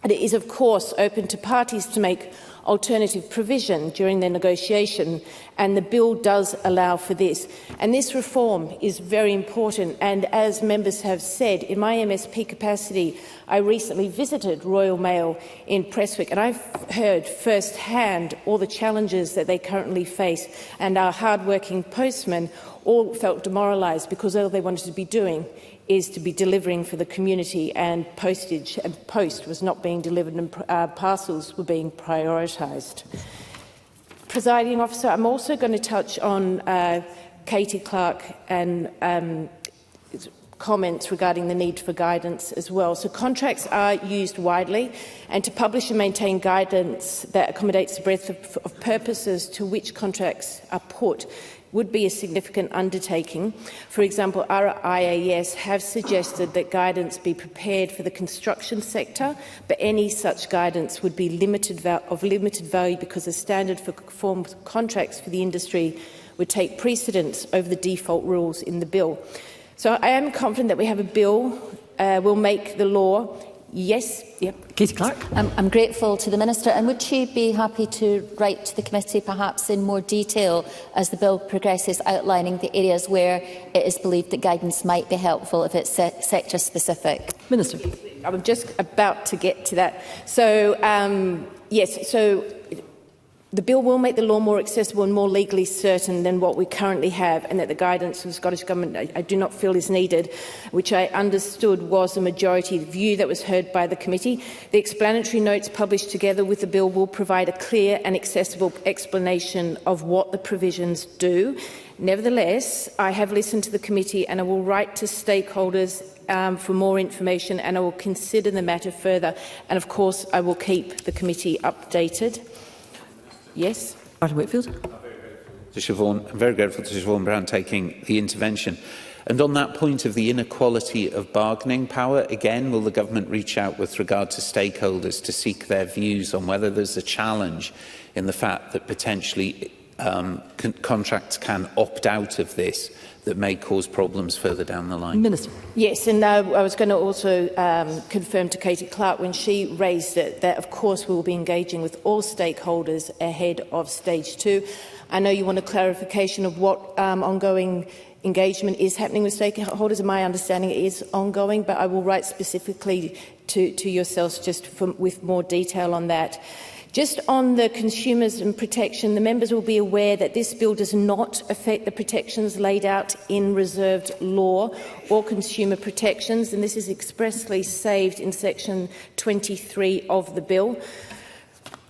And it is, of course, open to parties to make alternative provision during their negotiation, and the bill does allow for this. And this reform is very important, and as members have said, in my MSP capacity, I recently visited Royal Mail in Prestwick, and I've heard first-hand all the challenges that they currently face, and our hard-working postmen all felt demoralised because all they wanted to be doing is to be delivering for the community, and postage and post was not being delivered, and parcels were being prioritised. Presiding Officer, I'm also going to touch on Katie Clark and comments regarding the need for guidance as well. So contracts are used widely, and to publish and maintain guidance that accommodates the breadth of purposes to which contracts are put would be a significant undertaking. For example, our IAS have suggested that guidance be prepared for the construction sector, but any such guidance would be of limited value because the standard for formed contracts for the industry would take precedence over the default rules in the bill. So I am confident that we have a bill will make the law. Yes. Yep. Katie Clark. I'm grateful to the Minister, and would she be happy to write to the committee perhaps in more detail as the bill progresses, outlining the areas where it is believed that guidance might be helpful if it's sector specific? Minister. I'm just about to get to that. So yes, so The bill will make the law more accessible and more legally certain than what we currently have, and that the guidance of the Scottish Government I do not feel is needed, which I understood was a majority view that was heard by the committee. The explanatory notes published together with the bill will provide a clear and accessible explanation of what the provisions do. Nevertheless, I have listened to the committee and I will write to stakeholders for more information, and I will consider the matter further. And of course, I will keep the committee updated. Yes. Martin Whitfield. I'm very grateful to Siobhan Brown taking the intervention. And on that point of the inequality of bargaining power, again, will the government reach out with regard to stakeholders to seek their views on whether there's a challenge in the fact that potentially contracts can opt out of this that may cause problems further down the line? Minister. Yes, and I was going to also confirm to Katie Clark when she raised it that, of course, we will be engaging with all stakeholders ahead of stage 2. I know you want a clarification of what ongoing engagement is happening with stakeholders, and my understanding it is ongoing, but I will write specifically to yourselves just with more detail on that. Just on the consumers and protection, the members will be aware that this bill does not affect the protections laid out in reserved law or consumer protections, and this is expressly saved in section 23 of the bill.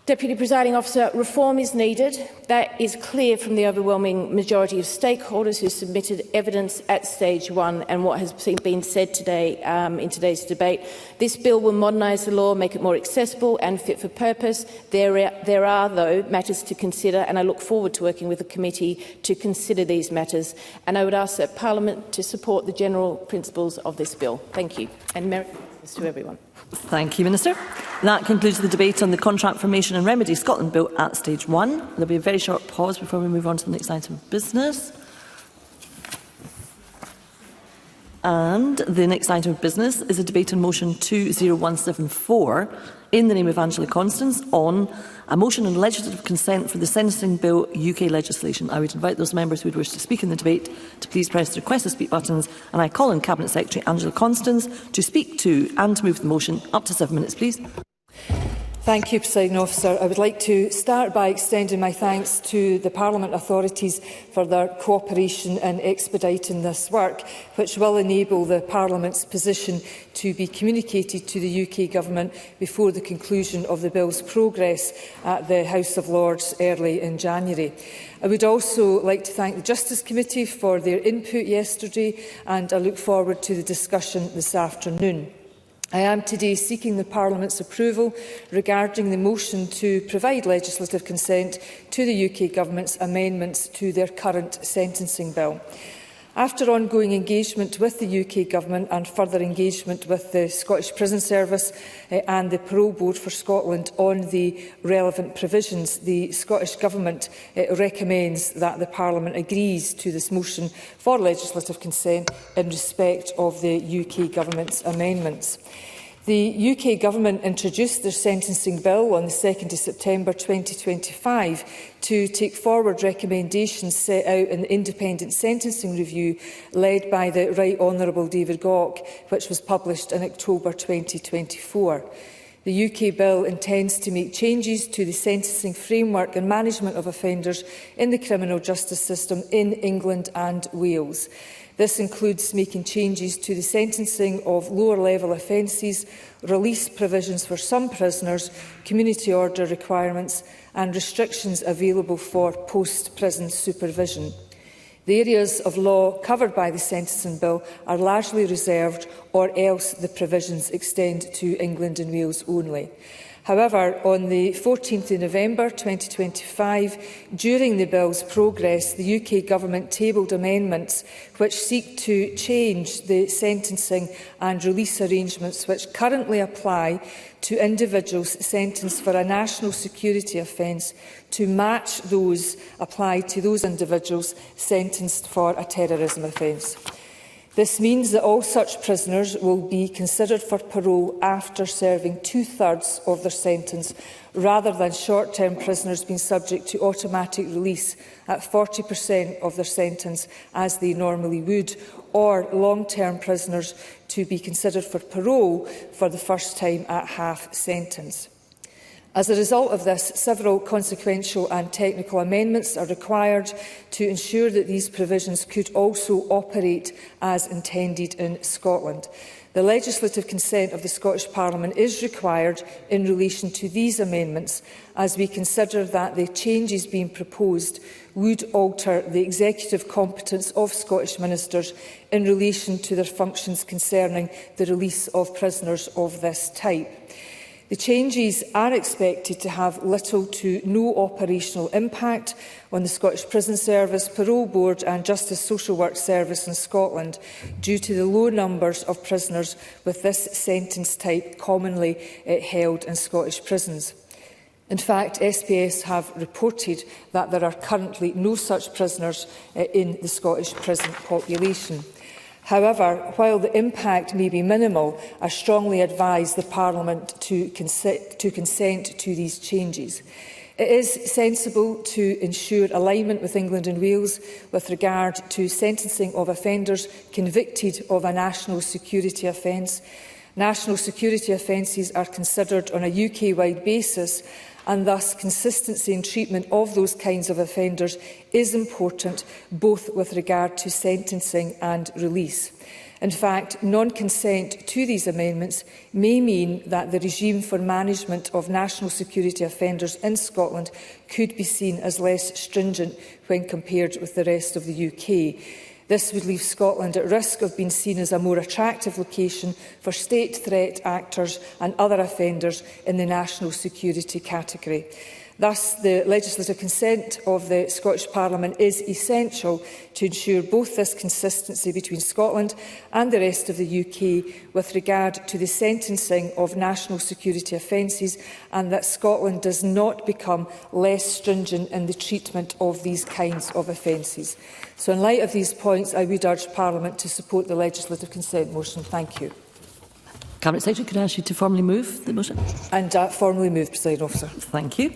Deputy Presiding Officer, reform is needed. That is clear from the overwhelming majority of stakeholders who submitted evidence at stage 1 and what has been said today in today's debate. This bill will modernise the law, make it more accessible and fit for purpose. There are, though, matters to consider, and I look forward to working with the committee to consider these matters. And I would ask that Parliament to support the general principles of this bill. Thank you. And Merry Christmas to everyone. Thank you, Minister. That concludes the debate on the Contract Formation and Remedy Scotland Bill at stage 1. There will be a very short pause before we move on to the next item of business. And the next item of business is a debate on motion 20174 in the name of Angela Constance on a motion on legislative consent for the Sentencing Bill UK legislation. I would invite those members who would wish to speak in the debate to please press the request to speak buttons, and I call on Cabinet Secretary Angela Constance to speak to and to move the motion. Up to 7 minutes, please. Thank you, Presiding Officer. I would like to start by extending my thanks to the Parliament authorities for their cooperation in expediting this work, which will enable the Parliament's position to be communicated to the UK Government before the conclusion of the bill's progress at the House of Lords early in January. I would also like to thank the Justice Committee for their input yesterday, and I look forward to the discussion this afternoon. I am today seeking the Parliament's approval regarding the motion to provide legislative consent to the UK Government's amendments to their current sentencing bill. After ongoing engagement with the UK Government and further engagement with the Scottish Prison Service and the Parole Board for Scotland on the relevant provisions, the Scottish Government recommends that the Parliament agrees to this motion for legislative consent in respect of the UK Government's amendments. The UK Government introduced their sentencing bill on the 2nd of September 2025 to take forward recommendations set out in the Independent Sentencing Review led by the Right Honourable David Gauke, which was published in October 2024. The UK Bill intends to make changes to the sentencing framework and management of offenders in the criminal justice system in England and Wales. This includes making changes to the sentencing of lower-level offences, release provisions for some prisoners, community order requirements and restrictions available for post-prison supervision. The areas of law covered by the Sentencing Bill are largely reserved, or else the provisions extend to England and Wales only. However, on the 14th of November 2025, during the Bill's progress, the UK Government tabled amendments which seek to change the sentencing and release arrangements which currently apply to individuals sentenced for a national security offence to match those applied to those individuals sentenced for a terrorism offence. This means that all such prisoners will be considered for parole after serving 2/3 of their sentence, rather than short-term prisoners being subject to automatic release at 40% of their sentence, as they normally would, or long-term prisoners to be considered for parole for the first time at half sentence. As a result of this, several consequential and technical amendments are required to ensure that these provisions could also operate as intended in Scotland. The legislative consent of the Scottish Parliament is required in relation to these amendments, as we consider that the changes being proposed would alter the executive competence of Scottish ministers in relation to their functions concerning the release of prisoners of this type. The changes are expected to have little to no operational impact on the Scottish Prison Service, Parole Board and Justice Social Work Service in Scotland, due to the low numbers of prisoners with this sentence type commonly held in Scottish prisons. In fact, SPS have reported that there are currently no such prisoners in the Scottish prison population. However, while the impact may be minimal, I strongly advise the Parliament to consent to these changes. It is sensible to ensure alignment with England and Wales with regard to sentencing of offenders convicted of a national security offence. National security offences are considered on a UK-wide basis, and thus consistency in treatment of those kinds of offenders is important, both with regard to sentencing and release. In fact, non-consent to these amendments may mean that the regime for management of national security offenders in Scotland could be seen as less stringent when compared with the rest of the UK. This would leave Scotland at risk of being seen as a more attractive location for state threat actors and other offenders in the national security category. Thus, the legislative consent of the Scottish Parliament is essential to ensure both this consistency between Scotland and the rest of the UK with regard to the sentencing of national security offences, and that Scotland does not become less stringent in the treatment of these kinds of offences. So, in light of these points, I would urge Parliament to support the legislative consent motion. Thank you. Cabinet Secretary, could I ask you to formally move the motion? And formally move, Presiding Officer. Thank you.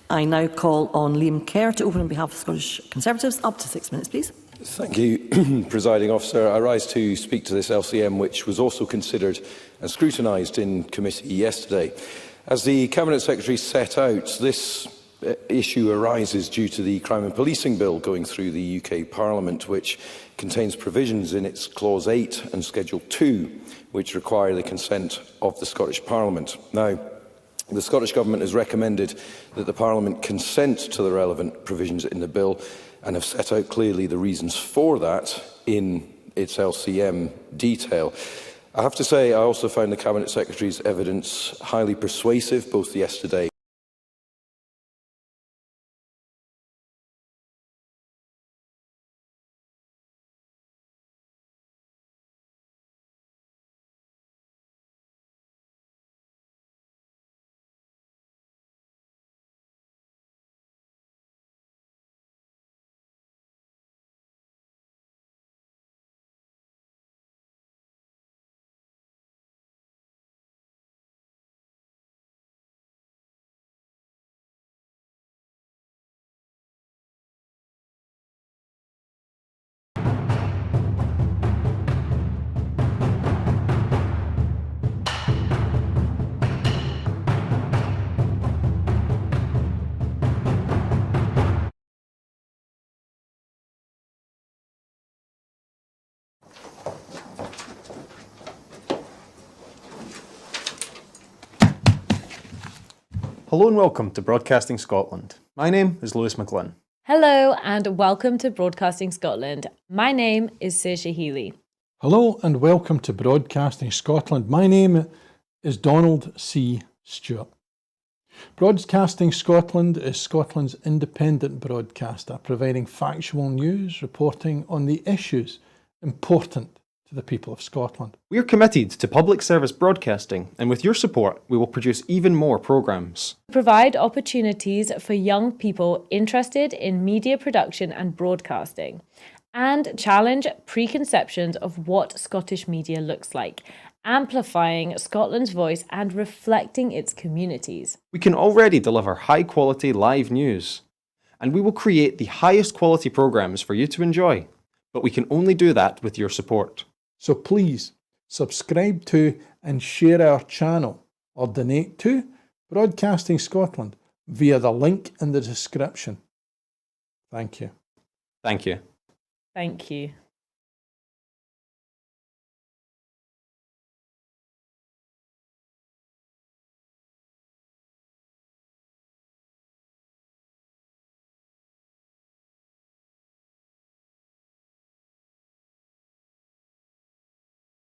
I now call on Liam Kerr to open on behalf of Scottish Conservatives. Up to 6 minutes, please. Thank you, Presiding Officer. I rise to speak to this LCM, which was also considered and scrutinised in committee yesterday. As the Cabinet Secretary set out, this issue arises due to the Crime and Policing Bill going through the UK Parliament, which contains provisions in its Clause 8 and Schedule 2, which require the consent of the Scottish Parliament. Now, the Scottish Government has recommended that the Parliament consent to the relevant provisions in the bill and have set out clearly the reasons for that in its LCM detail. I have to say I also found the Cabinet Secretary's evidence highly persuasive, both yesterday Hello and welcome to Broadcasting Scotland. My name is Lewis McGlynn. Hello and welcome to Broadcasting Scotland. My name is Saoirse Healy. Hello and welcome to Broadcasting Scotland. My name is Donald C. Stewart. Broadcasting Scotland is Scotland's independent broadcaster, providing factual news, reporting on the issues important to the people of Scotland. We are committed to public service broadcasting, and with your support, we will produce even more programmes. Provide opportunities for young people interested in media production and broadcasting, and challenge preconceptions of what Scottish media looks like, amplifying Scotland's voice and reflecting its communities. We can already deliver high-quality live news, and we will create the highest quality programmes for you to enjoy. But we can only do that with your support. So please subscribe to and share our channel or donate to Broadcasting Scotland via the link in the description. Thank you. Thank you. Thank you.